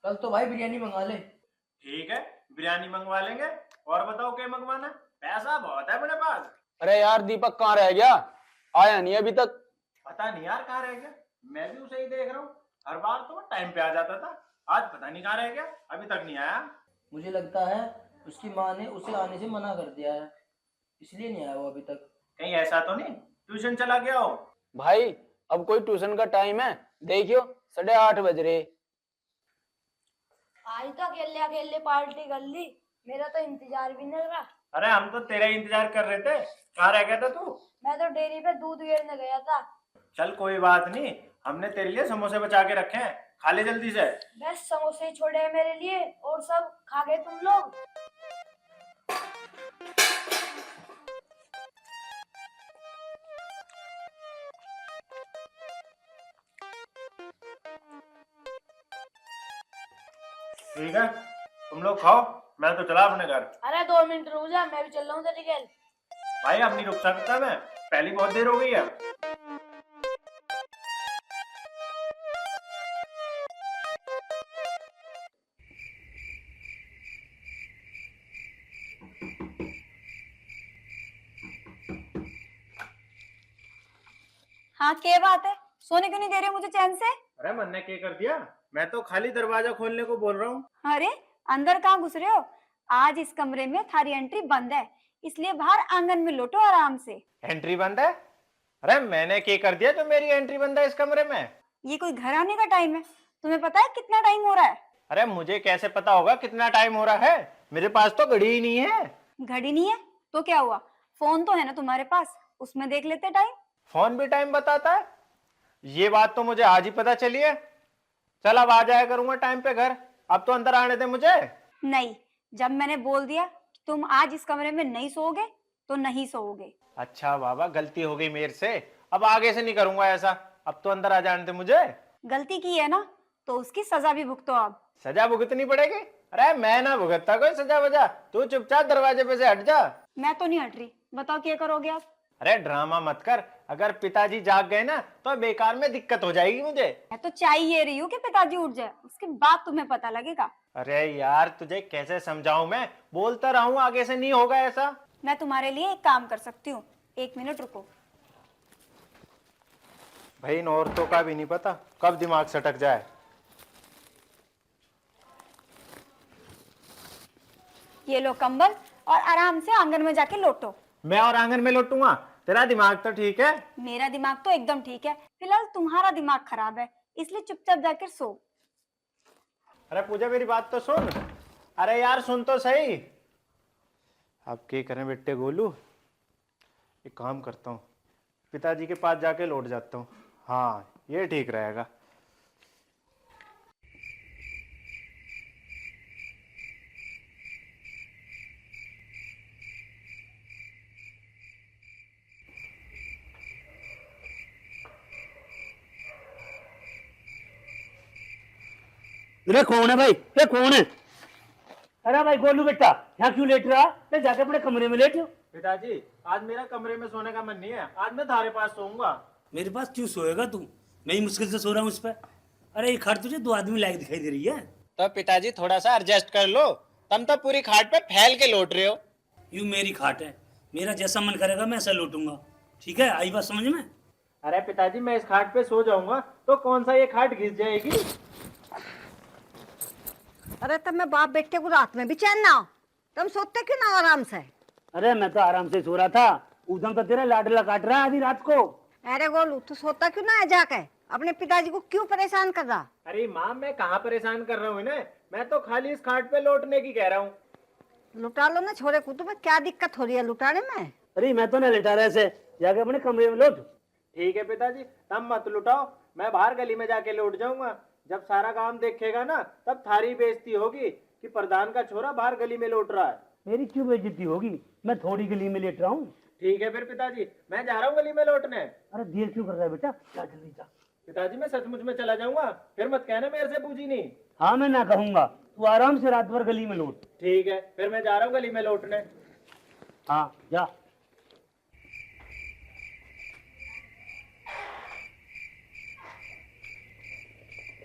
कल तो भाई बिरयानी मंगा ले। ठीक है, बिरयानी मंगवा लेंगे। और बताओ क्या मंगवाना है? पैसा बहुत है अपने पास। अरे यार दीपक कहाँ रह गया? आया नहीं अभी तक। पता नहीं यार कहाँ रह गया, मैं भी उसे ही देख रहा हूँ। हर बार तो टाइम पे आ जाता था, आज पता नहीं कहाँ रह गया, अभी तक नहीं आया। मुझे लगता है उसकी माँ ने उसे आने से मना कर दिया है, इसलिए नहीं आया वो अभी तक। कहीं ऐसा तो नहीं ट्यूशन चला गया हो? भाई अब कोई ट्यूशन का टाइम है? देखियो 8:30 बज रहे। आज तो अकेले अकेले पार्टी कर ली, मेरा तो इंतजार भी नहीं रहा। अरे हम तो तेरा इंतजार कर रहे थे, कहाँ रह गया था तू? मैं तो डेयरी पे दूध गिरने गया था। चल कोई बात नहीं, हमने तेरे लिए समोसे बचा के रखे हैं, खा ले जल्दी से। बस समोसे छोड़े हैं मेरे लिए, और सब खा गए तुम लोग। ठीक है, तुम लोग खाओ, मैं तो चला अपने घर। अरे 2 मिनट रुक जा, मैं भी चल रहा हूँ तेरे घर। भाई अब नहीं रुक सकता मैं, पहली बहुत देर हो गई है। हाँ क्या बात है, सोने क्यों नहीं दे रहे मुझे चैन से? अरे मन ने क्या कर दिया, मैं तो खाली दरवाजा खोलने को बोल रहा हूँ। अरे अंदर कहाँ घुस रहे हो? आज इस कमरे में थारी एंट्री बंद है, इसलिए बाहर आंगन में लौटो आराम से। एंट्री बंद है? अरे मैंने क्या कर दिया जो मेरी एंट्री बंद है इस कमरे में? ये कोई घर आने का टाइम है? तुम्हें पता है कितना टाइम हो रहा है? अरे मुझे कैसे पता होगा कितना टाइम हो रहा है, मेरे पास तो घड़ी ही नहीं है। घड़ी नहीं है तो क्या हुआ, फोन तो है ना तुम्हारे पास, उसमें देख लेते टाइम। फोन भी टाइम बताता है? ये बात तो मुझे आज ही पता चली है। चल अब आ जाया करूंगा टाइम पे घर, अब तो अंदर आने दे मुझे। नहीं, जब मैंने बोल दिया कि तुम आज इस कमरे में नहीं सोओगे तो नहीं सोओगे। अच्छा बाबा, गलती हो गई मेरे से, अब आगे से नहीं करूंगा ऐसा, अब तो अंदर आ जाने दे मुझे। गलती की है ना तो उसकी सजा भी भुगतो अब। सजा भुगतनी पड़ेगी? अरे मैं ना भुगतता कोई सजा वजा, तू चुपचाप दरवाजे पे से हट जा। मैं तो नहीं हट रही, बताओ क्या करोगे आप? अरे ड्रामा मत कर, अगर पिताजी जाग गए ना तो बेकार में दिक्कत हो जाएगी मुझे। मैं तो चाहिए रही हूँ कि पिताजी उठ जाए, उसके बाद तुम्हें पता लगेगा। अरे यार तुझे कैसे समझाऊं, मैं बोलता रहा हूँ आगे से नहीं होगा ऐसा। मैं तुम्हारे लिए एक काम कर सकती हूँ, 1 मिनट रुको। भाई इन औरतों का भी नहीं पता कब दिमाग सटक जाए। ये लो कंबल और आराम से आंगन में जाके लोटो। मैं और आंगन में लौटूंगा? तेरा दिमाग तो ठीक है। मेरा दिमाग तो एकदम ठीक है, फिलहाल तुम्हारा दिमाग खराब है, इसलिए चुपचाप जाकर सो। अरे पूजा मेरी बात तो सुन। अरे यार सुन तो सही। अब क्या करें बेटे गोलू, एक काम करता हूँ, पिताजी के पास जाके लौट जाता हूँ। हाँ ये ठीक रहेगा। अरे कौन है भाई, ये कौन है? अरे भाई गोलू बेटा, यहाँ क्यों लेट रहा? ले जाके अपने कमरे में लेट। पिताजी आज मेरा कमरे में सोने का मन नहीं है, आज मैं तुम्हारे पास सोऊंगा। मेरे पास क्यों सोएगा तू? मैं ही मुश्किल से सो रहा हूँ उस पर। अरे ये खाट तुझे 2 आदमी लायक दिखाई दे रही है। तो पिताजी थोड़ा सा एडजस्ट कर लो, तुम तो पूरी खाट पे फैल के लौट रहे हो। यूं मेरी खाट है, मेरा जैसा मन करेगा मैं ऐसा लौटूंगा। ठीक है, आई बात समझ में? अरे पिताजी मैं इस खाट पे सो जाऊंगा तो कौन सा ये खाट घिस जाएगी। अरे तब मैं बाप बेटे को रात में भी चैन ना हो, तुम सोते क्यों ना आराम से? अरे मैं तो आराम से सो रहा था, उधम तो तेरा लाडला काट रहा है आधी रात को। अरे गोलू तू सोता क्यों ना है जाके? अपने पिताजी को क्यों परेशान कर रहा? अरे माँ मैं कहाँ परेशान कर रहा हूँ इन्हें, मैं तो खाली इस खाट पे लौटने की कह रहा हूँ। लुटा लो ना छोरे को, तुम्हें क्या दिक्कत हो रही है लुटाने में? अरे मैं तो ना लेटा रहा ऐसे, जाके अपने कमरे में लौट। ठीक है पिताजी, तब मत लुटाओ, मैं बाहर गली में जाके लौट जाऊंगा। जब सारा काम देखेगा ना तब थारी बेइज्जती होगी कि प्रधान का छोरा बाहर गली में लौट रहा है। मेरी क्यों बेइज्जती होगी? मैं थोड़ी गली में लेट रहा हूँ। ठीक है फिर पिताजी, मैं जा रहा हूँ गली में लौटने। अरे देर क्यों कर रहा है बेटा, जा जल्दी जा। पिताजी मैं सचमुच में चला जाऊंगा, फिर मत कहना मेरे से पूछी नहीं। हाँ मैं ना कहूंगा, तू आराम से रात भर गली में लौट। ठीक है फिर मैं जा रहा हूँ गली में लौटने। हाँ जा।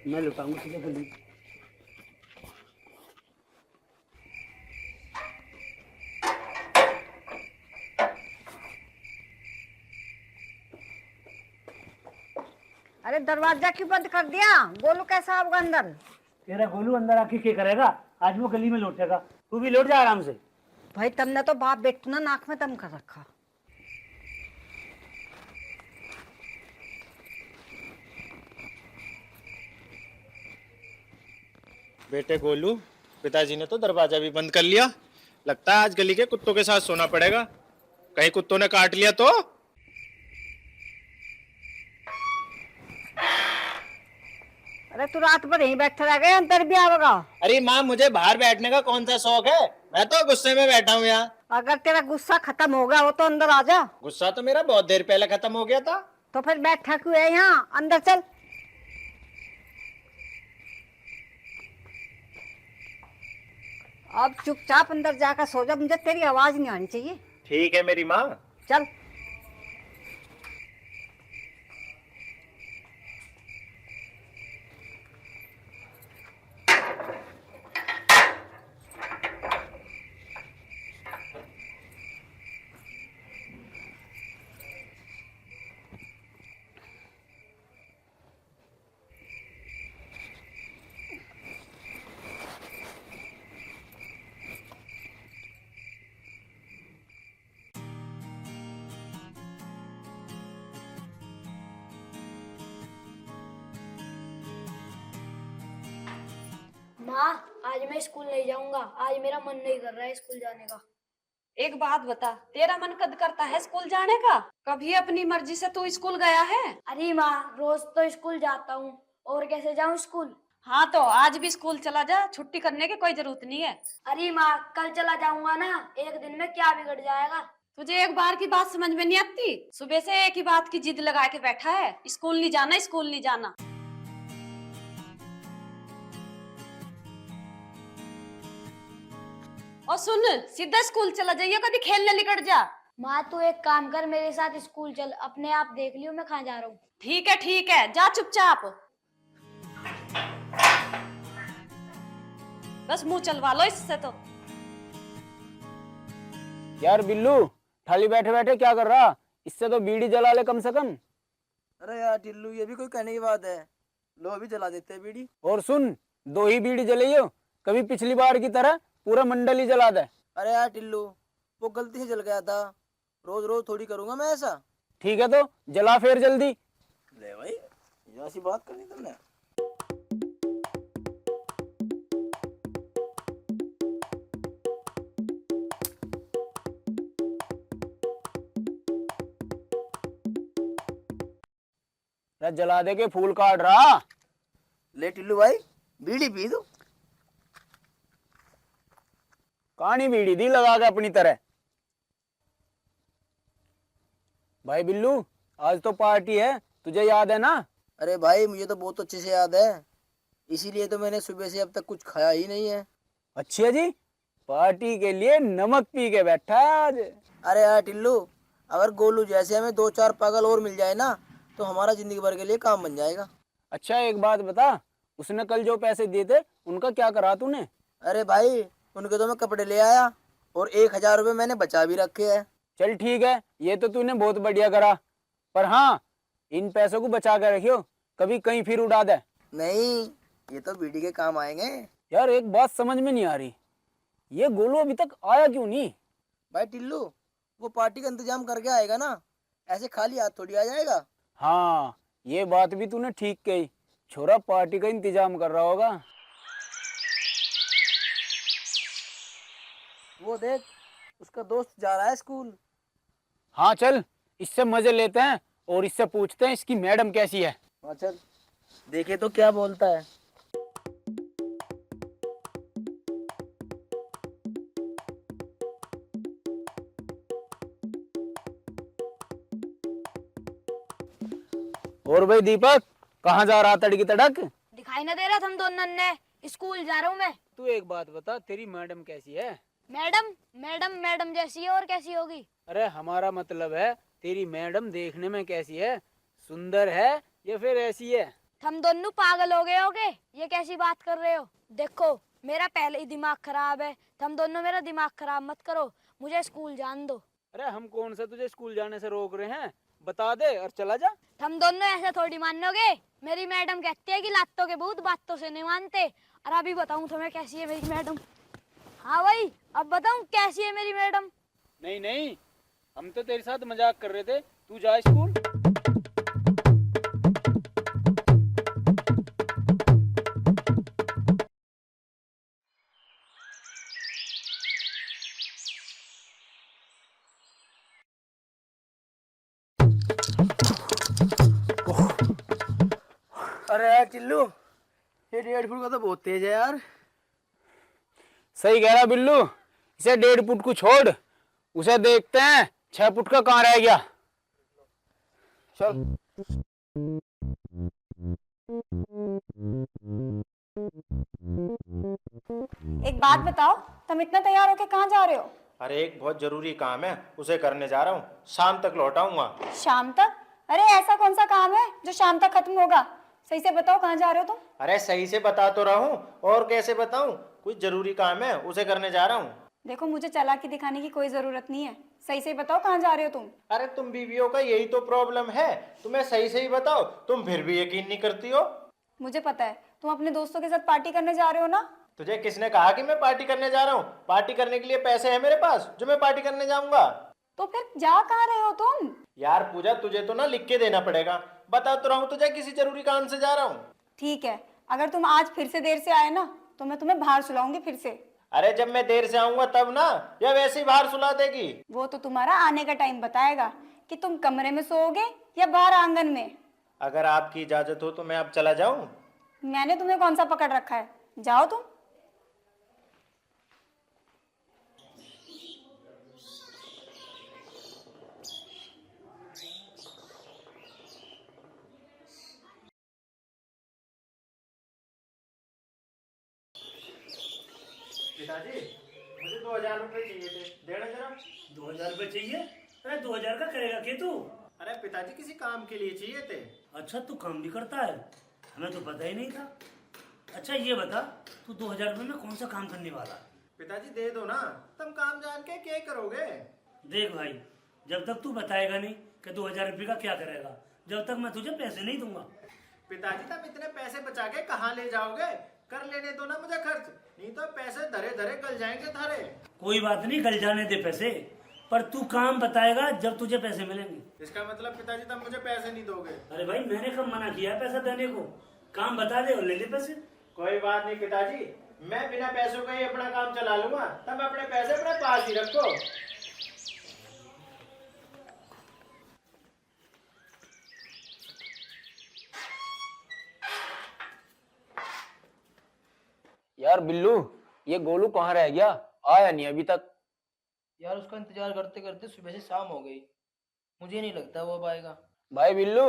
मैं लुटाऊंगा तुझे गली। अरे दरवाजा क्यों बंद कर दिया? गोलू कैसा होगा अंदर? तेरा गोलू अंदर आके क्या करेगा? आज वो गली में लौटेगा, तू भी लौट जा आराम से। भाई तुमने तो बाप बेटू ना नाक में दम कर रखा। बेटे गोलू, पिताजी ने तो दरवाजा भी बंद कर लिया, लगता है आज गली के कुत्तों के साथ सोना पड़ेगा, कहीं कुत्तों ने काट लिया तो। अरे तू रात भर यहीं बैठा रह गया, अंदर भी आवेगा? अरे माँ मुझे बाहर बैठने का कौन सा शौक है, मैं तो गुस्से में बैठा हूँ यहाँ। अगर तेरा गुस्सा खत्म हो गया हो तो अंदर आ जा। गुस्सा तो मेरा बहुत देर पहले खत्म हो गया था। तो फिर बैठा क्यों है यहाँ? अंदर चल। अब चुपचाप अंदर जाकर सो जा, मुझे तेरी आवाज नहीं आनी चाहिए। ठीक है मेरी माँ। चल। माँ आज मैं स्कूल नहीं जाऊंगा, आज मेरा मन नहीं कर रहा है स्कूल जाने का। एक बात बता, तेरा मन कद करता है स्कूल जाने का? कभी अपनी मर्जी से तू स्कूल गया है? अरे माँ रोज तो स्कूल जाता हूँ, और कैसे जाऊँ स्कूल? हाँ तो आज भी स्कूल चला जा, छुट्टी करने की कोई जरूरत नहीं है। अरे माँ कल चला जाऊंगा ना, एक दिन में क्या बिगड़ जाएगा? तुझे एक बार की बात समझ में नहीं आती? सुबह से एक ही बात की जिद लगा के बैठा है, स्कूल नहीं जाना, स्कूल नहीं जाना। और सुन, सीधा स्कूल चला जाइए, कभी खेलने निकल जा। माँ तू एक काम कर, मेरे साथ स्कूल चल, अपने आप देख लियो मैं कहाँ जा रहा हूँ। ठीक है, जा चुपचाप। बस मुंह चलवा लो इससे तो। यार बिल्लू, खाली बैठे बैठे क्या कर रहा? इससे तो बीड़ी जला ले कम से कम। अरे यार टिल्लू, ये भी कोई कहने की बात है? लो अभी जला देते हैं बीड़ी। और सुन, 2 ही बीड़ी जलाइयो, कभी पिछली बार की तरह पूरा मंडल ही जला दे। अरे यार टिल्लू, वो गलती से जल गया था, रोज रोज थोड़ी करूंगा मैं ऐसा। ठीक है तो जला फिर जल्दी। ले भाई, ये ऐसी बात करनी तुमने। जला दे के फूल काट रहा। ले टिल्लू भाई, बीड़ी पी दो। कहानी बीड़ी दी लगा के अपनी तरह। भाई बिल्लू, आज तो पार्टी है, तुझे याद है ना? अरे भाई मुझे तो बहुत अच्छे से याद है, इसीलिए तो मैंने सुबह से अब तक कुछ खाया ही नहीं है। अच्छा जी, पार्टी के लिए नमक पी के बैठा है आज। अरे यार टिल्लू, अगर गोलू जैसे हमें 2-4 पागल और मिल जाए ना, तो हमारा जिंदगी भर के लिए काम बन जाएगा। अच्छा एक बात बता, उसने कल जो पैसे दिए थे उनका क्या करा तूने? अरे भाई, उनके तो मैं कपड़े ले आया और 1000 रुपये मैंने बचा भी रखे हैं। चल ठीक है, ये तो तूने बहुत बढ़िया करा, पर हाँ, इन पैसों को बचा कर रखियो, कभी कहीं फिर उड़ा दे। नहीं, ये तो बीड़ी के काम आएंगे। यार एक बात समझ में नहीं आ रही, ये गोलू अभी तक आया क्यों नहीं? भाई टिल्लू, वो पार्टी का इंतजाम करके आएगा ना, ऐसे खाली हाथ थोड़ी आ जाएगा। हाँ, ये बात भी तूने ठीक कही, छोरा पार्टी का इंतजाम कर रहा होगा। वो देख, उसका दोस्त जा रहा है स्कूल। हाँ चल, इससे मजे लेते हैं और इससे पूछते हैं इसकी मैडम कैसी है। हाँ चल, देखे तो क्या बोलता है। और भाई दीपक, कहाँ जा रहा तड़की तड़क? दिखाई ना दे रहा हम दोनों ने, स्कूल जा रहा हूँ मैं। तू एक बात बता, तेरी मैडम कैसी है? मैडम मैडम मैडम जैसी है, और कैसी होगी? अरे हमारा मतलब है तेरी मैडम देखने में कैसी है, सुंदर है या फिर ऐसी है? हम दोनों पागल हो गए होगे, ये कैसी बात कर रहे हो? देखो, मेरा पहले ही दिमाग खराब है, हम दोनों मेरा दिमाग खराब मत करो, मुझे स्कूल जान दो। अरे हम कौन सा तुझे स्कूल जाने से रोक रहे हैं, बता दे और चला जा। हम दोनों ऐसे थोड़ी मानोगे, मेरी मैडम कहती है कि लातों के भूत बातों से नहीं मानते। और अभी बताऊं तुम्हें कैसी है मेरी मैडम? हाँ भाई, अब बताऊं कैसी है मेरी मैडम? नहीं नहीं, हम तो तेरे साथ मजाक कर रहे थे, तू जा स्कूल। अरे यार टिल्लू, ये 1.5 फुट का तो बहुत तेज है यार। सही कह रहा बिल्लू, इसे 1.5 फुट को छोड़, उसे देखते हैं 6 फुट का कहाँ रह गया। चल। एक बात बताओ, तुम इतना तैयार होके कहाँ जा रहे हो? अरे एक बहुत जरूरी काम है, उसे करने जा रहा हूँ, शाम तक लौटाऊंगा। शाम तक? अरे ऐसा कौन सा काम है जो शाम तक खत्म होगा? सही से बताओ कहाँ जा रहे हो तुम? अरे सही से बता तो रहा हूँ, और कैसे बताऊँ? कुछ जरूरी काम है, उसे करने जा रहा हूँ। देखो, मुझे चालाकी दिखाने की कोई जरूरत नहीं है, सही से बताओ कहाँ जा रहे हो तुम? अरे तुम बीवियों का यही तो प्रॉब्लम है, तुम्हें सही सही बताओ, तुम फिर भी यकीन नहीं करती हो। मुझे पता है, तुम अपने दोस्तों के साथ पार्टी करने जा रहे हो ना? तुझे किसने कहा कि मैं पार्टी करने जा रहा हूँ? पार्टी करने के लिए पैसे है मेरे पास जो मैं पार्टी करने जाऊंगा। तो फिर जा कहाँ रहे हो तुम? यार पूजा, तुझे तो ना लिख के देना पड़ेगा, बता तो रहा हूँ तुझे, किसी जरूरी काम से जा रहा हूँ। ठीक है, अगर तुम आज फिर से देर से आए ना तो मैं तुम्हें बाहर सुलाऊंगी फिर से। अरे जब मैं देर से आऊंगा तब ना, या वैसे ही बाहर सुला देगी? वो तो तुम्हारा आने का टाइम बताएगा कि तुम कमरे में सोओगे या बाहर आंगन में। अगर आपकी इजाजत हो तो मैं अब चला जाऊं? मैंने तुम्हें कौन सा पकड़ रखा है, जाओ तुम। पिताजी, मुझे 2000 रुपए चाहिए थे, देना जरा। 2000 रुपए चाहिए? अरे 2000 का करेगा क्या तू? अरे पिताजी किसी काम के लिए चाहिए थे। अच्छा तू काम भी करता है, हमें तो पता ही नहीं था। अच्छा ये बता, तू 2000 रुपए में कौन सा काम करने वाला है? पिताजी दे दो ना, तुम काम जान के क्या करोगे? देख भाई, जब तक तू बताएगा नहीं कि 2000 रुपये का क्या करेगा, जब तक मैं तुझे पैसे नहीं दूंगा। पिताजी तुम इतने पैसे बचा के कहाँ ले जाओगे? कर लेने दो ना मुझे खर्च, नहीं तो पैसे धरे धरे गल जाएंगे थारे। कोई बात नहीं, गल जाने दे पैसे, पर तू काम बताएगा जब तुझे पैसे मिलेंगे। इसका मतलब पिताजी तुम मुझे पैसे नहीं दोगे? अरे भाई मैंने कब मना किया है पैसा देने को? काम बता दे और ले ले पैसे। कोई बात नहीं पिताजी, मैं बिना पैसों का ही अपना काम चला लूंगा, तुम अपने पैसे अपने पास ही रखो। यार बिल्लू, ये गोलू कहाँ रह गया? आया नहीं अभी तक। यार उसका इंतजार करते करते सुबह से शाम हो गई, मुझे नहीं लगता वो अब आएगा। भाई बिल्लू,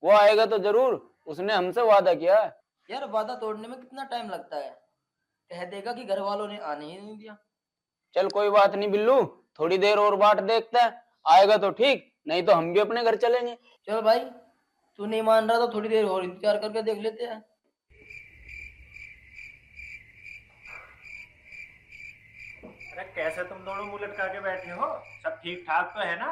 वो आएगा तो जरूर, उसने हमसे वादा किया है। यार वादा तोड़ने में कितना टाइम लगता है? कह देगा कि घर वालों ने आने ही नहीं दिया। चल कोई बात नहीं बिल्लू, थोड़ी देर और बाट देखते हैं, आएगा तो ठीक, नहीं तो हम भी अपने घर चलेंगे। चल भाई, तू नहीं मान रहा तो थोड़ी देर और इंतजार करके देख लेते हैं। अरे कैसे तुम दोनों मुंह लटका के बैठे हो? सब ठीक ठाक तो है ना?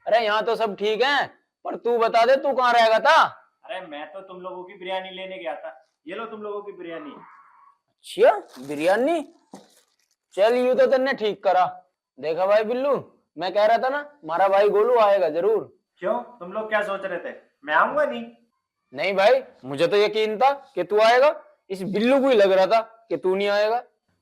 अरे यहाँ तो सब ठीक है, पर तू बता दे तू कहाँ रहेगा था? अरे मैं तो तुम लोगों की बिरयानी लेने गया था, ये लो तुम लोगों की बिरयानी। अच्छा बिरयानी, चल यूं तो तेने ठीक करा। देखा भाई बिल्लू, मैं कह रहा था ना हमारा भाई गोलू आएगा जरूर। क्यों, तुम लोग क्या सोच रहे थे, मैं आऊंगा नहीं? नहीं भाई, मुझे तो यकीन था कि तू आएगा, इस बिल्लू को ही लग रहा था कि तू नहीं आएगा।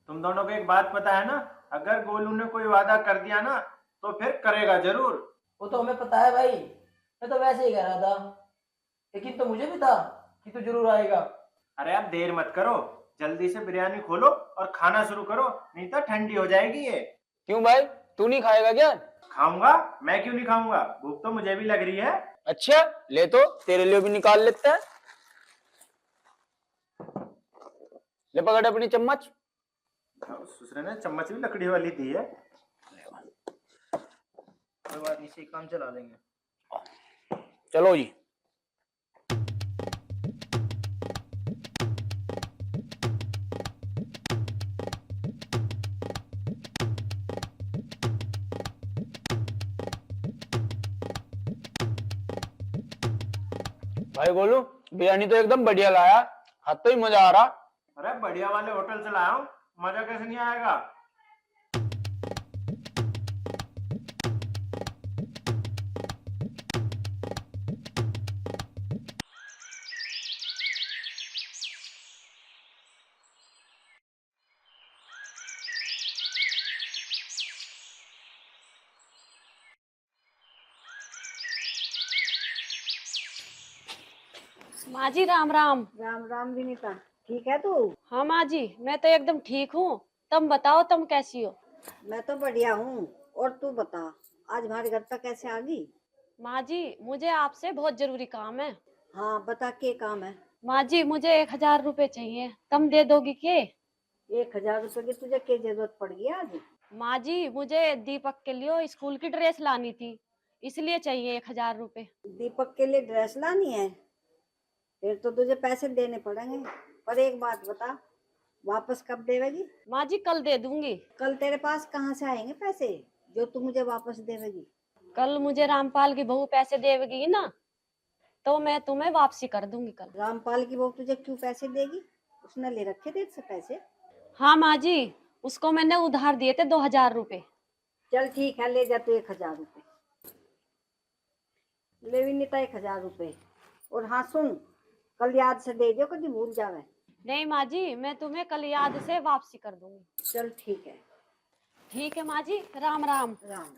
तुम दोनों को एक बात पता है ना, अगर गोलू ने कोई वादा कर दिया ना तो फिर करेगा जरूर। वो तो हमें पता है भाई, मैं तो वैसे ही कह रहा था, लेकिन तो मुझे भी था कि तू जरूर आएगा। अरे आप देर मत करो, जल्दी से बिरयानी खोलो और खाना शुरू करो, नहीं तो ठंडी हो जाएगी ये। क्यों भाई, तू नहीं खाएगा क्या? खाऊंगा, मैं क्यों नहीं खाऊंगा, भूख तो मुझे भी लग रही है। अच्छा ले तो, तेरे लिए भी निकाल लेते हैं। ले पकड़ अपनी चम्मच। दूसरे ने चम्मच भी लकड़ी वाली दी है। कोई बात नहीं, इसे काम चला लेंगे। चलो जी। भाई गोलू, बिरयानी तो एकदम बढ़िया लाया, हाथ तो ही मजा आ रहा। अरे बढ़िया वाले होटल से लाया हूँ, मजा कैसे नहीं आएगा? माँ जी राम राम। राम राम विनीता, ठीक है तू? हाँ माँ जी, मैं तो एकदम ठीक हूँ। तुम बताओ, तुम कैसी हो? मैं तो बढ़िया हूँ। और तू बता, आज हमारे घर तक कैसे आ गई? माँ जी, मुझे आपसे बहुत जरूरी काम है। हाँ बता, क्या काम है? माँ जी, मुझे 1000 रुपए चाहिए, तुम दे दोगी के? 1000 रुपए की तुझे क्या जरूरत पड़ गई आज? माँ जी, मुझे दीपक के लिए स्कूल की ड्रेस लानी थी, इसलिए चाहिए 1000 रुपए। दीपक के लिए ड्रेस लानी है? फिर तो तुझे पैसे देने पड़ेंगे, पर एक बात बता, वापस कब देवेगी? माँ जी कल दे दूंगी। कल तेरे पास कहाँ से आएंगे पैसे जो तू मुझे वापस देवेगी? कल मुझे रामपाल की बहू पैसे देगी ना, तो मैं तुम्हें वापसी कर दूंगी कल। रामपाल की बहू तुझे क्यों पैसे देगी? उसने ले रखे थे से पैसे? हाँ माँ जी, उसको मैंने उधार दिए थे 2000 रुपए। चल ठीक है, ले जा तू 1000 रुपए। ले विनीता 1000 रुपए। और हाँ सुन, कल याद से दे दियो, कभी भूल जावे। नहीं माँ जी, मैं तुम्हें कल याद से वापसी कर दूंगी। चल ठीक है। ठीक है माँ जी, राम राम। राम राम।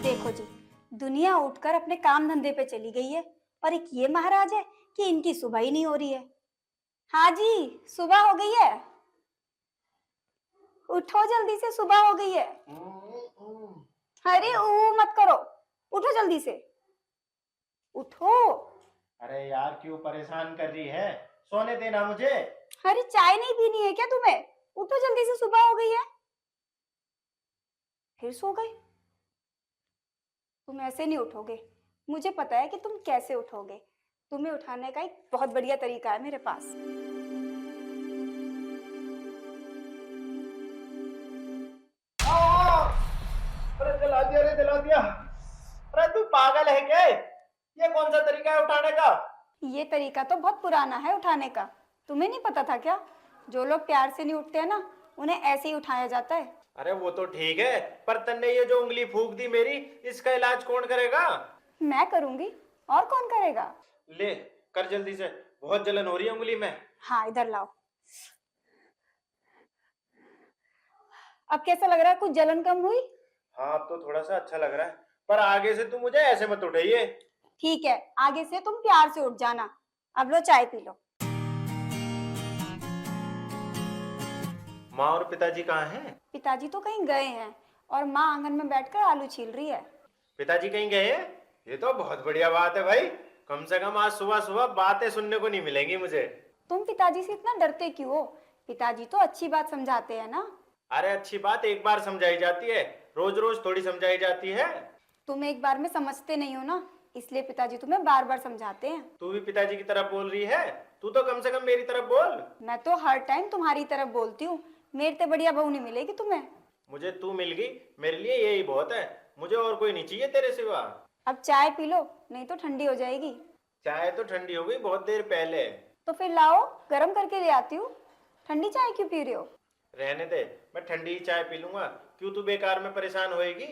देखो जी, दुनिया उठकर अपने काम धंधे पे चली गई है, पर एक ये महाराज है कि इनकी सुबह ही नहीं हो रही है। हाँ जी, सुबह हो गई है, उठो जल्दी से, सुबह हो गई है। अरे ऊ मत करो, उठो जल्दी से, उठो। अरे यार क्यों परेशान कर रही है, सोने देना मुझे। अरे चाय नहीं पीनी है क्या तुम्हें? उठो जल्दी से, सुबह हो गई है। फिर सो गई। तुम ऐसे नहीं उठोगे, मुझे पता है कि तुम कैसे उठोगे। तुम्हें उठाने का एक बहुत बढ़िया तरीका है मेरे पास। अरे जला दिया, अरे जला दिया। अरे तू पागल है क्या? ये कौन सा तरीका है उठाने का? ये तरीका तो बहुत पुराना है उठाने का, तुम्हें नहीं पता था क्या? जो लोग प्यार से नहीं उठते हैं ना, उन्हें ऐसे ही उठाया जाता है। अरे वो तो ठीक है, पर तन्ने ये जो उंगली फूक दी मेरी, इसका इलाज कौन करेगा? मैं करूंगी, और कौन करेगा? ले कर जल्दी से, बहुत जलन हो रही है उंगली में। हाँ इधर लाओ। अब कैसा लग रहा है? कुछ जलन कम हुई? हाँ अब तो थोड़ा सा अच्छा लग रहा है, पर आगे से तू मुझे ऐसे मत उठाइए। ठीक है, आगे से तुम प्यार से उठ जाना। अब लो चाय पी लो। माँ और पिताजी कहाँ हैं? पिताजी तो कहीं गए हैं और माँ आंगन में बैठकर आलू छील रही है। पिताजी कहीं गए हैं? ये तो बहुत बढ़िया बात है भाई, कम से कम आज सुबह सुबह बातें सुनने को नहीं मिलेंगी मुझे। तुम पिताजी से इतना डरते क्यों हो? पिताजी तो अच्छी बात समझाते हैं ना। अरे अच्छी बात एक बार समझाई जाती है, रोज रोज थोड़ी समझाई जाती है। तुम एक बार में समझते नहीं हो ना, इसलिए पिताजी तुम्हें बार बार समझाते हैं। तू भी पिताजी की तरफ बोल रही है, तू तो कम से कम मेरी तरफ बोल। मैं तो हर टाइम तुम्हारी तरफ बोलती हूँ, मेरे से बढ़िया बहू नहीं मिलेगी तुम्हें। मुझे तू मिल गई, मेरे लिए यही बहुत है, मुझे और कोई नहीं चाहिए तेरे सिवा। अब चाय पी लो, नहीं तो ठंडी हो जाएगी। चाय तो ठंडी हो गई बहुत देर पहले। तो फिर लाओ, गरम करके ले आती हूँ। ठंडी चाय क्यों पी रहे हो? रहने दे, मैं ठंडी ही चाय पी लूंगा, क्यों तू बेकार में परेशान होएगी?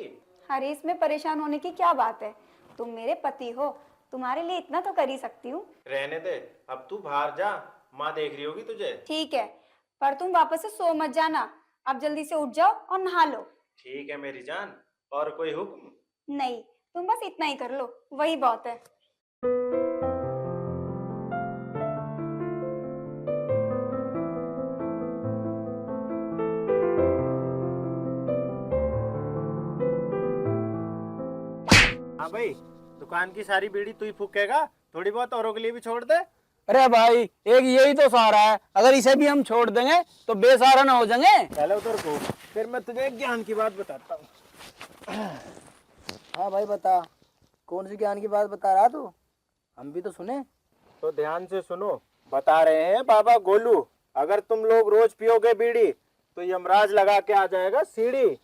अरे इसमें परेशान होने की क्या बात है? तुम मेरे पति हो, तुम्हारे लिए इतना तो कर ही सकती हूँ। रहने दे, अब तू बाहर जा, माँ देख रही होगी तुझे। ठीक है, पर तुम वापस से सो मत जाना। अब जल्दी से उठ जाओ और नहा लो। ठीक है मेरी जान, और कोई हुक्म? नहीं, तुम बस इतना ही कर लो, वही बहुत है। हाँ भाई, दुकान की सारी बीड़ी तू ही फूकेगा, थोड़ी बहुत औरों के लिए भी छोड़ दे। अरे भाई एक यही तो सहारा है, अगर इसे भी हम छोड़ देंगे तो बेसहारा ना हो जाएंगे। पहले उधर को, फिर मैं तुझे एक ज्ञान की बात बताता हूँ। हाँ भाई बता, कौन सी ज्ञान की बात बता रहा तू? हम भी तो सुने। तो ध्यान से सुनो, बता रहे हैं बाबा गोलू, अगर तुम लोग रोज पियोगे बीड़ी तो यमराज लगा के आ जाएगा सीढ़ी,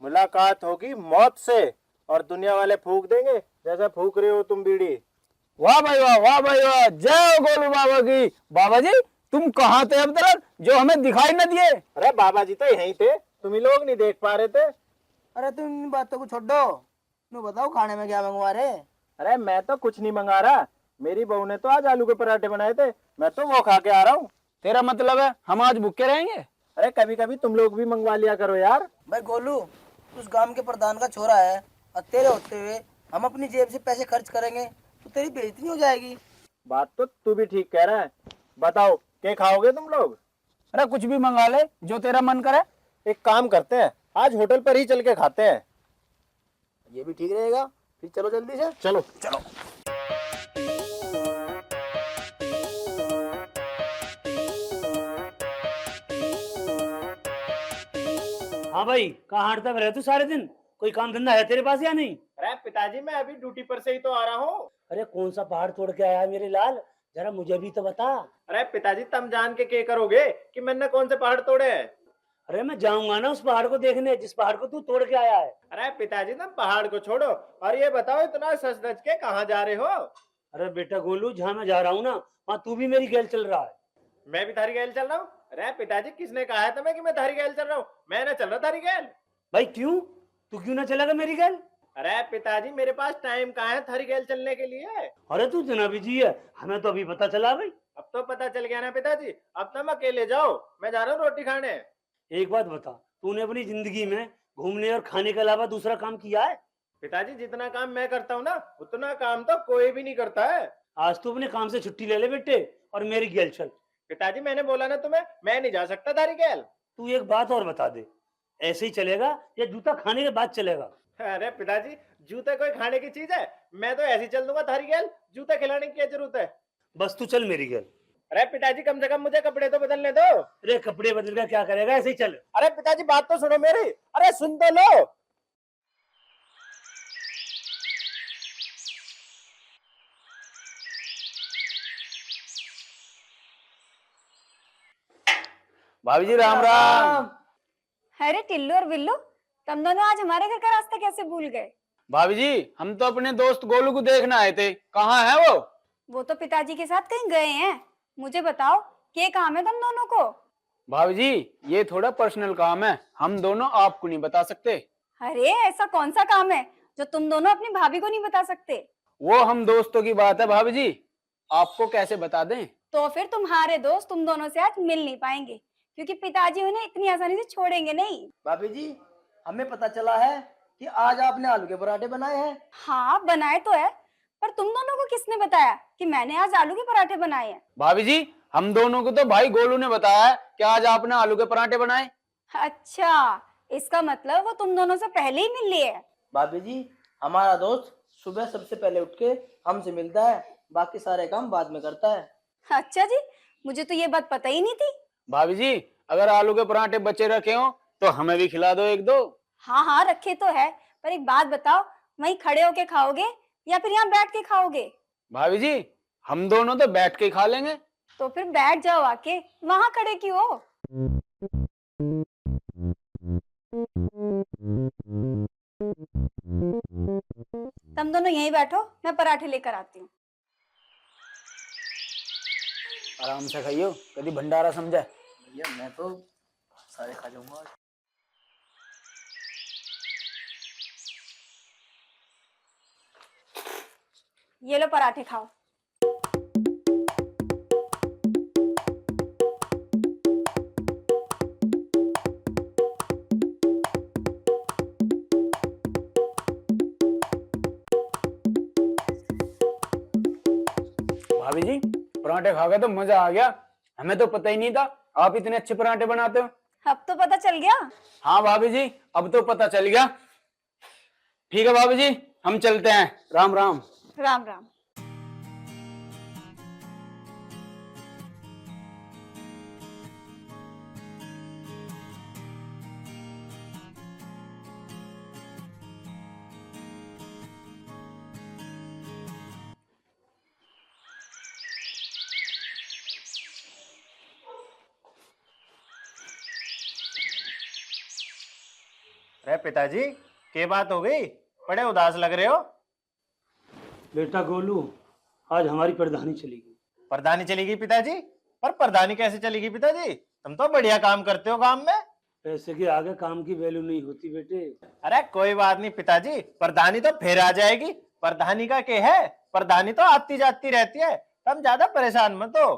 मुलाकात होगी मौत से, और दुनिया वाले फूक देंगे जैसा फूक रहे हो तुम बीड़ी। वाह भाई वाह, वाह भाई वाह, जय गोलू बाबा की। बाबा जी तुम कहाँ थे अब तक, जो हमें दिखाई न दिए? अरे बाबा जी तो यहीं थे, तुम ही लोग नहीं देख पा रहे थे। अरे तुम इन बातों को छोड़ दो, तुम बताओ खाने में क्या मंगवा रहे? अरे मैं तो कुछ नहीं मंगा रहा, मेरी बहू ने तो आज आलू के पराठे बनाए थे, मैं तो वो खा के आ रहा हूँ। तेरा मतलब है हम आज भूखे रहेंगे? अरे कभी कभी तुम लोग भी मंगवा लिया करो यार। भाई गोलू, उस गांव के प्रधान का छोरा है, और तेरे होते हुए हम अपनी जेब से पैसे खर्च करेंगे तो तेरी बेइज्जती नहीं हो जाएगी? बात तो तू भी ठीक कह रहा है, बताओ क्या खाओगे तुम लोग? अरे कुछ भी मंगा ले, जो तेरा मन करे। एक काम करते हैं, आज होटल पर ही चल के खाते हैं। ये भी ठीक रहेगा, फिर चलो जल्दी से। चलो चलो। हाँ भाई, कहाँ हटता रहे तू सारे दिन? कोई काम धंधा है तेरे पास या नहीं? अरे पिताजी मैं अभी ड्यूटी पर से ही तो आ रहा हूँ। अरे कौन सा पहाड़ तोड़ के आया है मेरे लाल, जरा मुझे भी तो बता। अरे पिताजी तुम जान के क्या करोगे कि मैंने कौन से पहाड़ तोड़े हैं? अरे मैं जाऊंगा ना उस पहाड़ को देखने, जिस पहाड़ को तू तोड़ के आया है। अरे पिताजी तुम पहाड़ को छोड़ो और ये बताओ इतना सच धज के कहाँ जा रहे हो? अरे बेटा गोलू, जहाँ मैं जा रहा हूँ ना, वहाँ तू भी मेरी गैल चल रहा है। मैं भी थारी गैल चल रहा हूँ? अरे पिताजी किसने कहा है तुम्हें कि मैं थारी गैल चल रहा हूँ? मैं ना चल रहा थारी गैल। भाई क्यों, तू क्यों ना चलेगा मेरी गैल? अरे पिताजी मेरे पास टाइम कहाँ है थारी गैल चलने के लिए? अरे तू जना बिजी है, हमें तो अभी पता चला भाई। अब तो पता चल गया ना पिताजी, अब तुम अकेले जाओ, मैं जा रहा हूँ रोटी खाने। एक बात बता, तूने अपनी जिंदगी में घूमने और खाने के अलावा दूसरा काम किया है? पिताजी जितना काम मैं करता हूँ ना, उतना काम तो कोई भी नहीं करता है। आज तू अपने काम से छुट्टी ले ले बेटे और मेरी गैल चल। पिताजी मैंने बोला ना तुम्हें, मैं नहीं जा सकता थारी गैल। तू एक बात और बता दे, ऐसे ही चलेगा या जूता खाने के बाद चलेगा? अरे पिताजी, जूते कोई खाने की चीज है? मैं तो ऐसे ही चल दूंगा थारी गेल, जूते खिलाने की क्या जरूरत है? बस तू चल मेरी गेल। अरे पिताजी, कम से कम मुझे कपड़े तो बदलने दो। अरे कपड़े बदल का क्या करेगा, ऐसे ही चल। अरे पिताजी, बात तो सुनो मेरी। अरे सुन तो लो। भाभी जी राम राम। अरे टिल्लू और बिल्लू, तुम दोनों आज हमारे घर का रास्ता कैसे भूल गए? भाभी जी, हम तो अपने दोस्त गोलू को देखने आए थे, कहाँ है वो? वो तो पिताजी के साथ कहीं गए हैं। मुझे बताओ, क्या काम है तुम दोनों को? भाभी जी, ये थोड़ा पर्सनल काम है, हम दोनों आपको नहीं बता सकते। अरे ऐसा कौन सा काम है जो तुम दोनों अपनी भाभी को नहीं बता सकते? वो हम दोस्तों की बात है भाभी जी, आपको कैसे बता दें? तो फिर तुम्हारे दोस्त तुम दोनों से आज मिल नहीं पाएंगे, क्योंकि पिताजी उन्हें इतनी आसानी से छोड़ेंगे नहीं। भाभी जी, हमें पता चला है कि आज आपने आलू के पराठे बनाए हैं। हाँ बनाए तो है, पर तुम दोनों को किसने बताया कि मैंने आज आलू के पराठे बनाए हैं? भाभी जी, हम दोनों को तो भाई गोलू ने बताया है कि आज आपने आलू के पराठे बनाए। अच्छा, इसका मतलब वो तुम दोनों से पहले ही मिल लिए है। भाभी जी, हमारा दोस्त सुबह सबसे पहले उठ के हमसे मिलता है, बाकी सारे काम बाद में करता है। अच्छा जी, मुझे तो ये बात पता ही नहीं थी। भाभी जी, अगर आलू के पराठे बचे रखे हो तो हमें भी खिला दो एक दो। हाँ हाँ रखे तो है, पर एक बात बताओ, वहीं खड़े होके खाओगे या फिर यहाँ बैठ के खाओगे? भाभी जी, हम दोनों तो बैठ के खा लेंगे। तो फिर बैठ जाओ आके, वहां खड़े क्यों हो? तुम दोनों यहीं बैठो, मैं पराठे लेकर आती हूँ। आराम से खाइयो, कभी भंडारा समझा। भैया मैं तो सारे खा जाऊंगा। ये लो पराठे खाओ। भाभी जी, पराठे खा के तो मजा आ गया, हमें तो पता ही नहीं था आप इतने अच्छे पराठे बनाते हो। अब तो पता चल गया। हाँ भाभी जी, अब तो पता चल गया। ठीक है भाभी जी, हम चलते हैं। राम राम। राम राम। अरे पिताजी, क्या बात हो गई? बड़े उदास लग रहे हो। बेटा गोलू, आज हमारी प्रधानी चलेगी। प्रधानी चलेगी पिताजी? पर प्रधानी कैसे चलेगी पिताजी? तुम तो बढ़िया काम करते हो काम में। पैसे के आगे काम की वैल्यू नहीं होती बेटे। अरे कोई बात नहीं पिताजी, प्रधानी तो फिर आ जाएगी। प्रधानी का क्या है, प्रधानी तो आती जाती रहती है, तुम ज्यादा परेशान मत हो।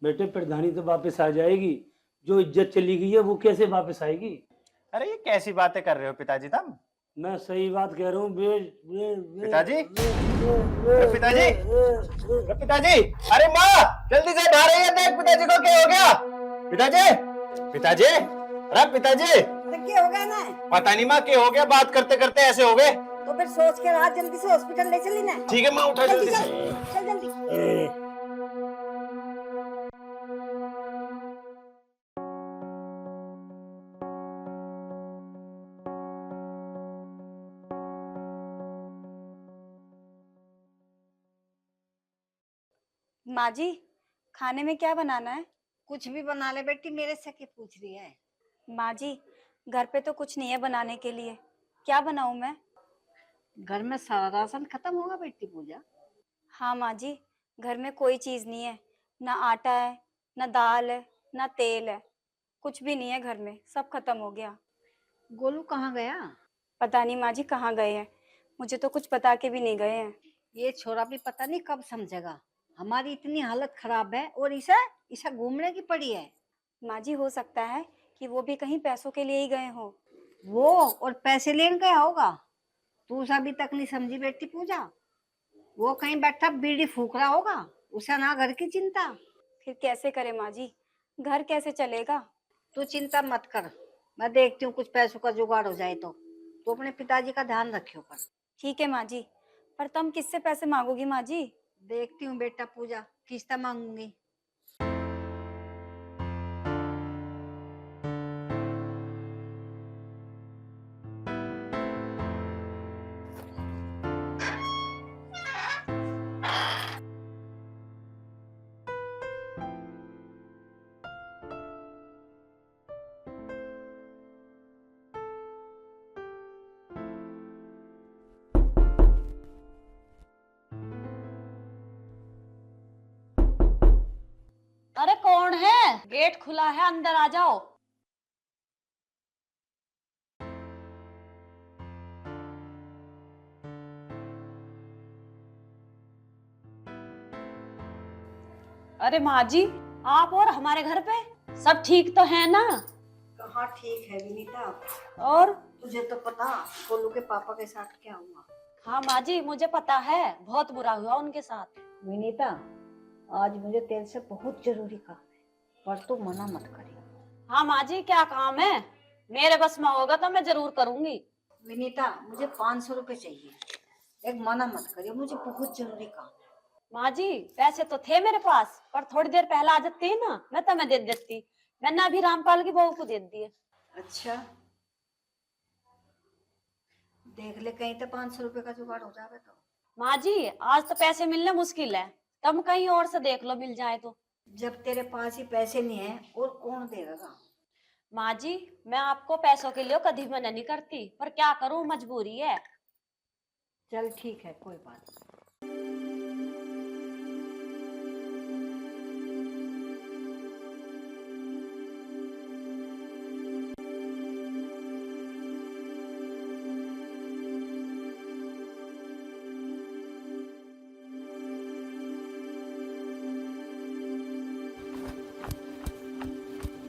बेटे प्रधानी तो वापस आ जाएगी, जो इज्जत चली गई है वो कैसे वापस आएगी? अरे ये कैसी बातें कर रहे हो पिताजी तुम? मैं सही बात कह रहा हूँ पिताजी, पिताजी, पिताजी, अरे माँ जल्दी से बाहर आइए, देख पिताजी को क्या हो गया। पिताजी, पिताजी, अरे पिताजी, क्या हो गया ना? पता नहीं माँ क्या हो गया, बात करते करते ऐसे हो गए। तो फिर सोच के रात जल्दी से हॉस्पिटल ले चली ना। ठीक है माँ, उठा जल्दी से। चल जल्दी। माँ जी, खाने में क्या बनाना है? कुछ भी बना ले बेटी, मेरे से क्या पूछ रही है? माँ जी, घर पे तो कुछ नहीं है बनाने के लिए, क्या बनाऊं मैं? घर में सारा राशन खत्म होगा बेटी पूजा। हाँ माँ जी, घर में कोई चीज नहीं है, ना आटा है, ना दाल है, ना तेल है, कुछ भी नहीं है घर में, सब खत्म हो गया। गोलू कहाँ गया? पता नहीं माँ जी कहाँ गए हैं, मुझे तो कुछ बता के भी नहीं गए हैं। ये छोरा भी पता नहीं कब समझेगा, हमारी इतनी हालत खराब है और इसे घूमने की पड़ी है। माँ जी हो सकता है कि वो भी कहीं पैसों के लिए ही गए हो। वो और पैसे लेने गया होगा, तू उसे अभी तक नहीं समझी बेटी पूजा। वो कहीं बैठा बीड़ी फूक रहा होगा, उसे ना घर की चिंता। फिर कैसे करे माँ जी, घर कैसे चलेगा? तू चिंता मत कर, मैं देखती हूँ कुछ पैसों का जुगाड़ हो जाए तो। तो अपने पिताजी का ध्यान रखियो कर। ठीक है माँ जी, पर तुम किससे पैसे मांगोगी माँ जी? देखती हूँ बेटा पूजा, किस्त मांगूंगी। अरे कौन है? गेट खुला है, अंदर आ जाओ। अरे माँ जी, आप और हमारे घर पे सब ठीक तो है ना? कहाँ ठीक है विनीता, और तुझे तो पता गोलू के पापा के साथ क्या हुआ। हाँ माँ जी, मुझे पता है, बहुत बुरा हुआ उनके साथ। विनीता, आज मुझे तेरे से बहुत जरूरी काम है, पर तू मना मत करियो। हाँ माँ जी, क्या काम है? मेरे बस में होगा तो मैं जरूर करूंगी। विनीता, मुझे 500 रुपए चाहिए, एक मना मत करियो, मुझे बहुत जरूरी काम है। माँ जी, पैसे तो थे मेरे पास, पर थोड़ी देर पहले आ जाती है ना, मैं तुम्हें दे देती। मैंने अभी रामपाल की बहू को दे दिए। अच्छा, देख ले कहीं तो 500 रुपए का जुगाड़ हो जावे तो। माँ जी, आज तो पैसे मिलने मुश्किल है, तुम कहीं और से देख लो, मिल जाए तो। जब तेरे पास ही पैसे नहीं है और कौन देगा? माँ जी, मैं आपको पैसों के लिए कभी मना नहीं करती, पर क्या करूँ, मजबूरी है। चल ठीक है, कोई बात नहीं।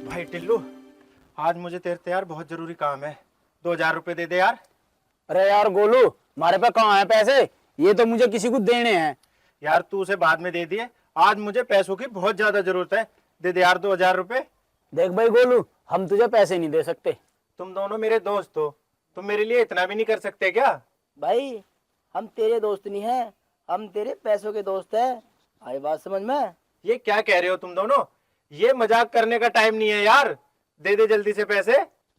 भाई टिल्लू, आज मुझे तेरे से यार बहुत जरूरी काम है। 2000 रुपए दे दे यार। अरे यार गोलू, हमारे पे कहाँ है पैसे? ये तो मुझे किसी को देने हैं। यार तू उसे बाद में दे दिए, आज मुझे पैसों की बहुत ज्यादा जरूरत है। दे दे यार 2000 रुपए। देख भाई गोलू, हम तुझे पैसे नहीं दे सकते। तुम दोनों मेरे दोस्त हो, तुम मेरे लिए इतना भी नहीं कर सकते क्या? भाई हम तेरे दोस्त नहीं है, हम तेरे पैसों के दोस्त है। आई बात समझ में? ये क्या कह रहे हो तुम दोनों? ये मजाक करने का टाइम नहीं है यार, दे दे जल्दी से पैसे।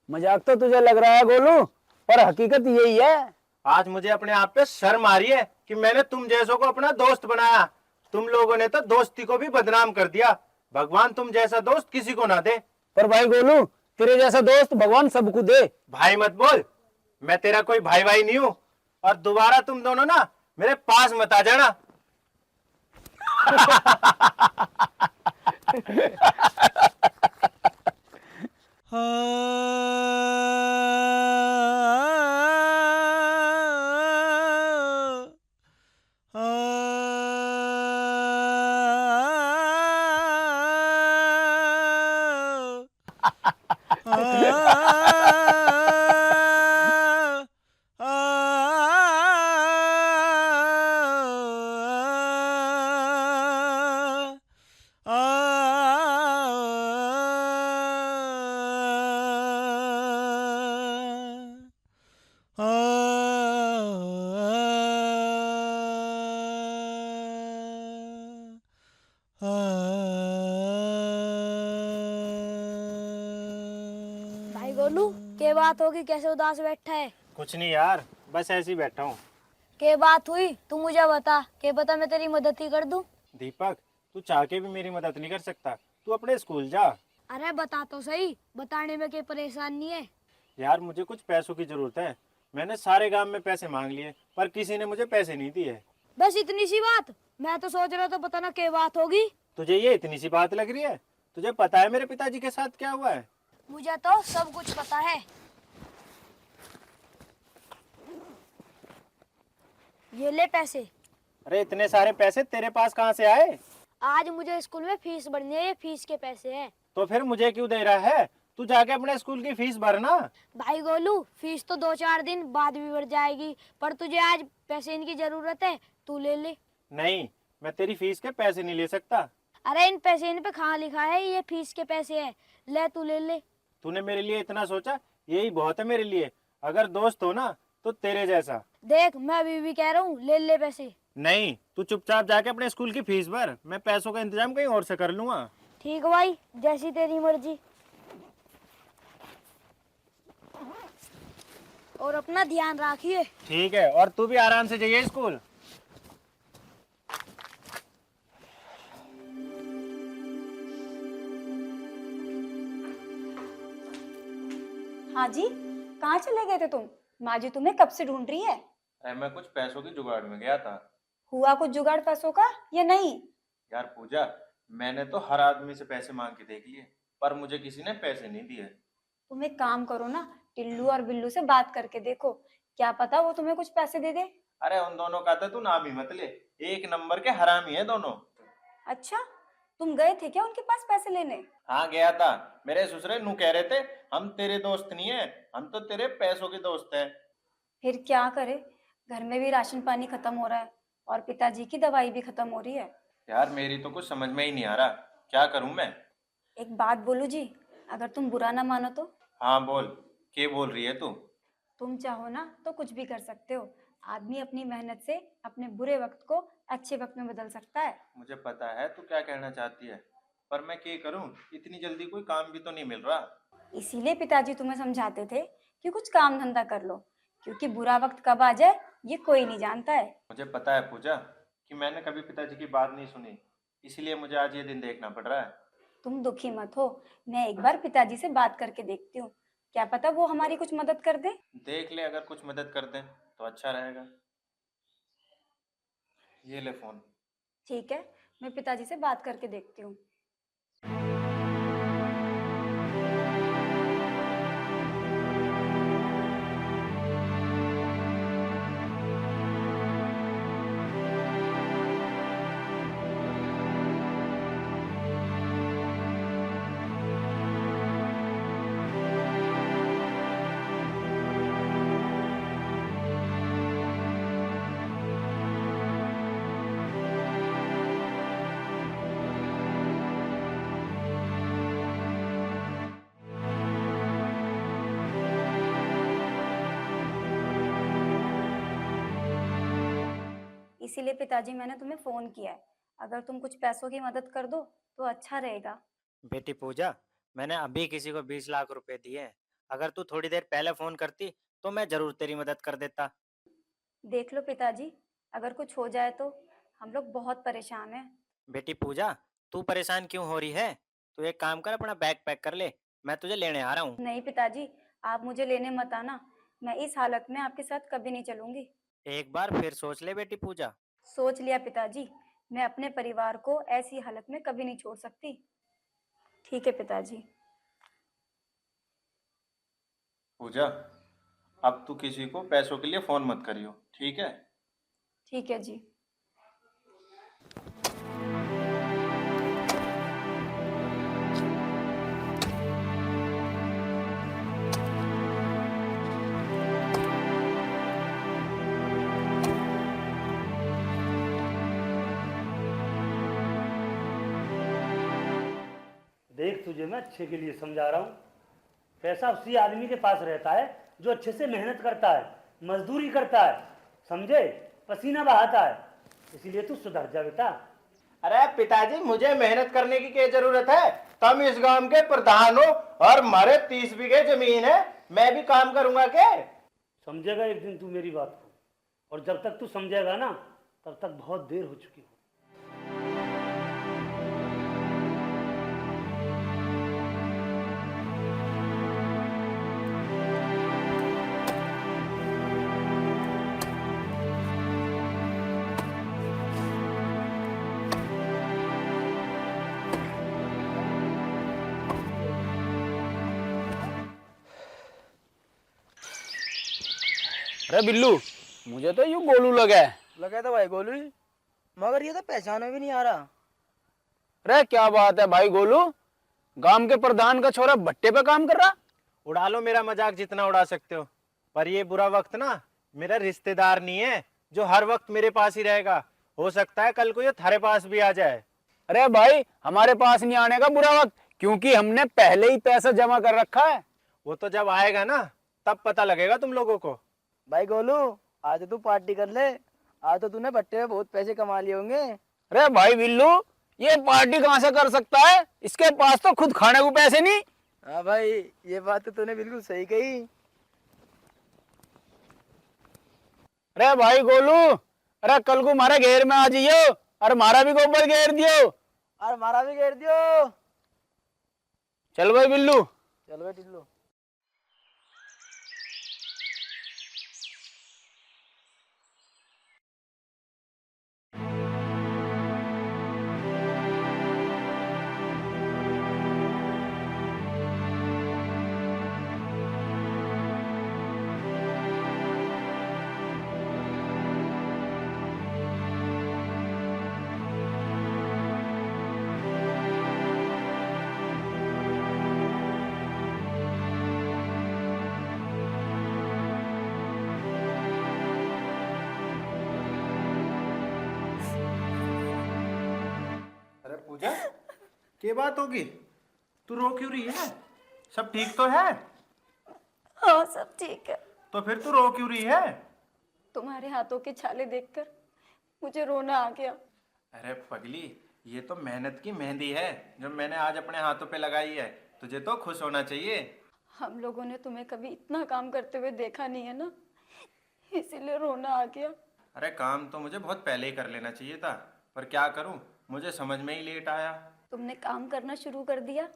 मजाक तो तुझे लग रहा है गोलू, पर हकीकत यही है। आज मुझे अपने आप पे शर्म आ रही है कि मैंने तुम जैसों को अपना दोस्त बनाया। तुम लोगों ने तो दोस्ती को भी बदनाम कर दिया। भगवान तुम जैसा दोस्त किसी को ना दे। पर भाई गोलू, तेरे जैसा दोस्त भगवान सबको दे। भाई मत बोल, मैं तेरा कोई भाई भाई नहीं हूँ। और दोबारा तुम दोनों ना मेरे पास मत आ जाना। भाई गोलू, के बात होगी, कैसे उदास बैठा है? कुछ नहीं यार, बस ऐसे ही बैठा हूँ। के बात हुई, तू मुझे बता, के बता, मैं तेरी मदद ही कर दूं। दीपक, तू चाह के भी मेरी मदद नहीं कर सकता, तू अपने स्कूल जा। अरे बता तो सही, बताने में कोई परेशानी है? यार मुझे कुछ पैसों की जरूरत है। मैंने सारे गांव में पैसे मांग लिए, पर किसी ने मुझे पैसे नहीं दिए। बस इतनी सी बात? मैं तो सोच रहा था पता ना क्या बात होगी। तुझे ये इतनी सी बात लग रही है? तुझे पता है मेरे पिताजी के साथ क्या हुआ है? मुझे तो सब कुछ पता है। ये ले पैसे। अरे इतने सारे पैसे तेरे पास कहाँ से आए? आज मुझे स्कूल में फीस भरनी है, ये फीस के पैसे हैं। तो फिर मुझे क्यों दे रहा है? तू जाके अपने स्कूल की फीस भरना। भाई गोलू, फीस तो 2-4 दिन बाद भी बढ़ जाएगी, पर तुझे आज पैसे इनकी जरूरत है, तू ले ले। नहीं, मैं तेरी फीस के पैसे नहीं ले सकता। अरे इन पैसे इन पे कहाँ लिखा है ये फीस के पैसे है, ले तू ले ले। तूने मेरे लिए इतना सोचा, यही बहुत है मेरे लिए। अगर दोस्त हो ना तो तेरे जैसा। देख मैं अभी भी कह रहा हूँ ले ले पैसे। नहीं, तू चुपचाप जाके अपने स्कूल की फीस भर, मैं पैसों का इंतजाम कहीं और से कर लूंगा। ठीक है भाई, जैसी तेरी मर्जी। और अपना ध्यान रखिए। ठीक है, और तू भी आराम से जाइए स्कूल। हाँ जी, कहाँ चले गए थे तुम? माँ जी तुम्हें कब से ढूंढ रही है। अरे मैं कुछ पैसों की जुगाड़ में गया था। हुआ कुछ जुगाड़ पैसों का या नहीं? यार पूजा, मैंने तो हर आदमी से पैसे मांग के देख लिए, पर मुझे किसी ने पैसे नहीं दिए। तुम एक काम करो ना, टिल्लू और बिल्लू से बात करके देखो, क्या पता वो तुम्हें कुछ पैसे दे दे। अरे उन दोनों का तो तू नाम ही मत ले, एक नंबर के हरामी है दोनों। अच्छा, तुम गए थे क्या उनके पास पैसे लेने? हाँ गया था। मेरे ससुरे नू कह रहे थे हम तेरे दोस्त नहीं है, हम तो तेरे पैसों के दोस्त हैं। फिर क्या करे, घर में भी राशन पानी खत्म हो रहा है और पिताजी की दवाई भी खत्म हो रही है। यार मेरी तो कुछ समझ में ही नहीं आ रहा, क्या करूं मैं। एक बात बोलूं जी, अगर तुम बुरा ना मानो तो। हाँ बोल, क्या बोल रही है तू? तुम चाहो ना तो कुछ भी कर सकते हो। आदमी अपनी मेहनत से अपने बुरे वक्त को अच्छे वक्त में बदल सकता है। मुझे पता है तू क्या कहना चाहती है, पर मैं क्या करूं, इतनी जल्दी कोई काम भी तो नहीं मिल रहा। इसीलिए पिताजी तुम्हें समझाते थे कि कुछ काम धंधा कर लो, क्योंकि बुरा वक्त कब आ जाए ये कोई नहीं जानता है। मुझे पता है पूजा कि मैंने कभी पिताजी की बात नहीं सुनी, इसलिए मुझे आज ये दिन देखना पड़ रहा है। तुम दुखी मत हो, मैं एक बार पिताजी से बात करके देखती हूँ, क्या पता वो हमारी कुछ मदद कर दे। देख ले, अगर कुछ मदद कर दे तो अच्छा रहेगा। ये ले फोन। ठीक है, मैं पिताजी से बात करके देखती हूँ। इसीलिए पिताजी मैंने तुम्हें फोन किया है, अगर तुम कुछ पैसों की मदद कर दो तो अच्छा रहेगा। बेटी पूजा, मैंने अभी किसी को 20 लाख रुपए दिए हैं, अगर तू थोड़ी देर पहले फोन करती तो मैं जरूर तेरी मदद कर देता। देख लो पिताजी, अगर कुछ हो जाए तो हम लोग बहुत परेशान हैं। बेटी पूजा, तू परेशान क्यों हो रही है? तू एक काम कर, अपना बैग पैक कर ले, मैं तुझे लेने आ रहा हूँ। नहीं पिताजी, आप मुझे लेने मत आना, मैं इस हालत में आपके साथ कभी नहीं चलूंगी। एक बार फिर सोच ले बेटी पूजा। सोच लिया पिताजी, मैं अपने परिवार को ऐसी हालत में कभी नहीं छोड़ सकती। ठीक है पिताजी। पूजा, अब तू किसी को पैसों के लिए फोन मत करियो, ठीक है? ठीक है जी। देख, तुझे मैं अच्छे के लिए समझा रहा हूँ। पैसा उसी आदमी के पास रहता है जो अच्छे से मेहनत करता है, मजदूरी करता है, समझे, पसीना बहाता है। इसीलिए तू सुधर जा बेटा। अरे पिताजी, मुझे मेहनत करने की क्या जरूरत है? तुम इस गांव के प्रधान हो और हमारे 30 बीघे जमीन है, मैं भी काम करूंगा क्या? समझेगा एक दिन तू मेरी बात को, और जब तक तू समझेगा ना तब तक बहुत देर हो चुकी हो। अरे बिल्लू, मुझे तो यूं गोलू लगा है। लगा था भाई गोलू ही, मगर ये तो पहचान भी नहीं आ रहा। अरे क्या बात है भाई गोलू, गांव के प्रधान का छोरा भट्टे पे काम कर रहा। उड़ा लो मेरा मजाक जितना उड़ा सकते हो, पर ये बुरा वक्त ना मेरा रिश्तेदार नहीं है जो हर वक्त मेरे पास ही रहेगा। हो सकता है कल को ये थारे पास भी आ जाए। अरे भाई, हमारे पास नहीं आने का बुरा वक्त, क्योंकि हमने पहले ही पैसा जमा कर रखा है। वो तो जब आएगा ना तब पता लगेगा तुम लोगों को। भाई गोलू, आज तो तू पार्टी कर ले। आज तो तूने भट्टे में बहुत पैसे कमा लिए होंगे। अरे भाई बिल्लू, ये पार्टी कहाँ से कर सकता है? इसके पास तो खुद खाने को पैसे नहीं। हाँ भाई, ये बात तो तूने बिल्कुल सही कही। अरे भाई गोलू, अरे कल को हमारे घेर में आ जाइयो और हमारा भी गोबर घेर दियो। और हमारा भी घेर दियो। चल भाई बिल्लू। चल भाई टिल्लू। अरे पूजा, क्या बात होगी? तू रो क्यों रही है? सब ठीक तो है? हाँ सब ठीक है। तो फिर तू रो क्यों रही है? तुम्हारे हाथों के छाले देखकर मुझे रोना आ गया। अरे पगली, ये तो मेहनत की मेहंदी है जो मैंने आज अपने हाथों पे लगाई है। तुझे तो खुश होना चाहिए। हम लोगों ने तुम्हें कभी इतना काम करते हुए देखा नहीं है ना, इसीलिए रोना आ गया। अरे काम तो मुझे बहुत पहले ही कर लेना चाहिए था, पर क्या करूं, मुझे समझ में ही लेट आया। तुमने काम करना शुरू कर दिया,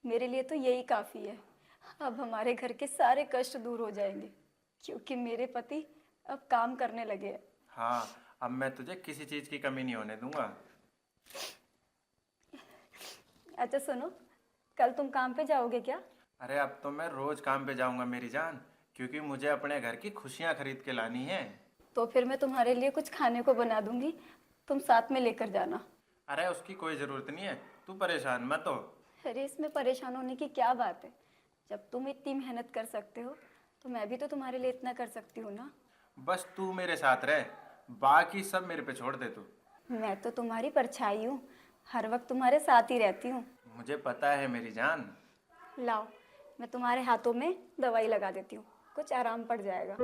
मेरे लिए तो यही काफी है। अब हमारे घर के सारे कष्ट दूर हो जाएंगे, क्योंकि मेरे पति अब काम करने लगे हैं। हाँ, अब मैं तुझे किसी चीज की कमी नहीं होने दूंगा। अच्छा सुनो, कल तुम काम पे जाओगे क्या? अरे अब तो मैं रोज काम पे जाऊंगा मेरी जान, क्योंकि मुझे अपने घर की खुशियां खरीद के लानी है। तो फिर मैं तुम्हारे लिए कुछ खाने को बना दूंगी, तुम साथ में लेकर जाना। अरे उसकी कोई जरूरत नहीं है, तू परेशान मत हो। अरे इसमें परेशान होने की क्या बात है? जब तुम इतनी मेहनत कर सकते हो तो मैं भी तो तुम्हारे लिए इतना कर सकती हूँ ना। बस तू मेरे साथ रह, बाकी सब मेरे पे छोड़ दे तू। मैं तो तुम्हारी परछाई हूँ, हर वक्त तुम्हारे साथ ही रहती हूँ। मुझे पता है मेरी जान। लाओ, मैं तुम्हारे हाथों में दवाई लगा देती हूँ, कुछ आराम पड़ जाएगा।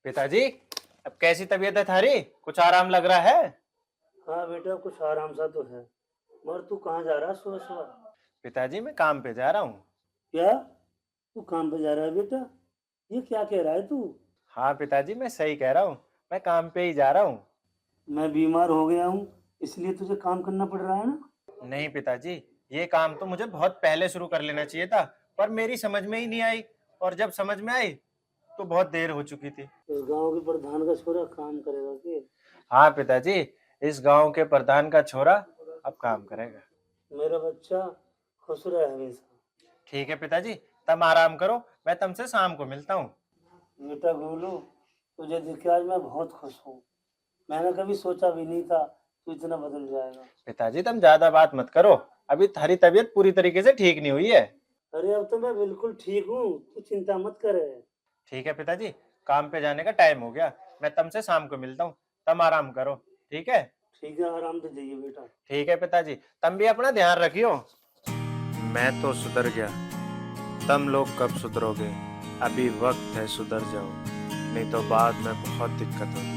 पिताजी, अब कैसी तबीयत है थारी? कुछ आराम लग रहा है? हाँ बेटा, कुछ आराम सा तो है। मगर तू कहाँ जा रहा है सुबह सुबह? पिताजी मैं काम पे जा रहा हूँ। क्या तू काम पे जा रहा है बेटा? ये क्या कह रहा है तू? हाँ पिताजी, मैं सही कह रहा हूँ, मैं काम पे ही जा रहा हूँ। मैं बीमार हो गया हूँ, इसलिए तुझे काम करना पड़ रहा है ना? नहीं पिताजी, ये काम तो मुझे बहुत पहले शुरू कर लेना चाहिए था, पर मेरी समझ में ही नहीं आई, और जब समझ में आई तो बहुत देर हो चुकी थी। इस गांव के प्रधान का छोरा काम करेगा के? हाँ पिताजी, इस गांव के प्रधान का छोरा अब काम करेगा। मेरा बच्चा खुश रहे हमेशा। ठीक है पिताजी, तब आराम करो, मैं तुमसे शाम को मिलता हूँ। बेटा गोलू, तुझे देख के आज मैं बहुत खुश हूँ। मैंने कभी सोचा भी नहीं था तू इतना बदल जाएगा। पिताजी तुम ज्यादा बात मत करो, अभी थारी तबीयत पूरी तरीके से ठीक नहीं हुई है। अरे अब तो मैं बिल्कुल ठीक हूँ, तू चिंता मत करे। ठीक है पिताजी, काम पे जाने का टाइम हो गया, मैं तुमसे शाम को मिलता हूँ, तुम आराम करो। ठीक है? ठीक है, आराम से जाइए बेटा। ठीक है पिताजी, तुम भी अपना ध्यान रखियो। मैं तो सुधर गया, तुम लोग कब सुधरोगे? अभी वक्त है, सुधर जाओ, नहीं तो बाद में बहुत दिक्कत होगी।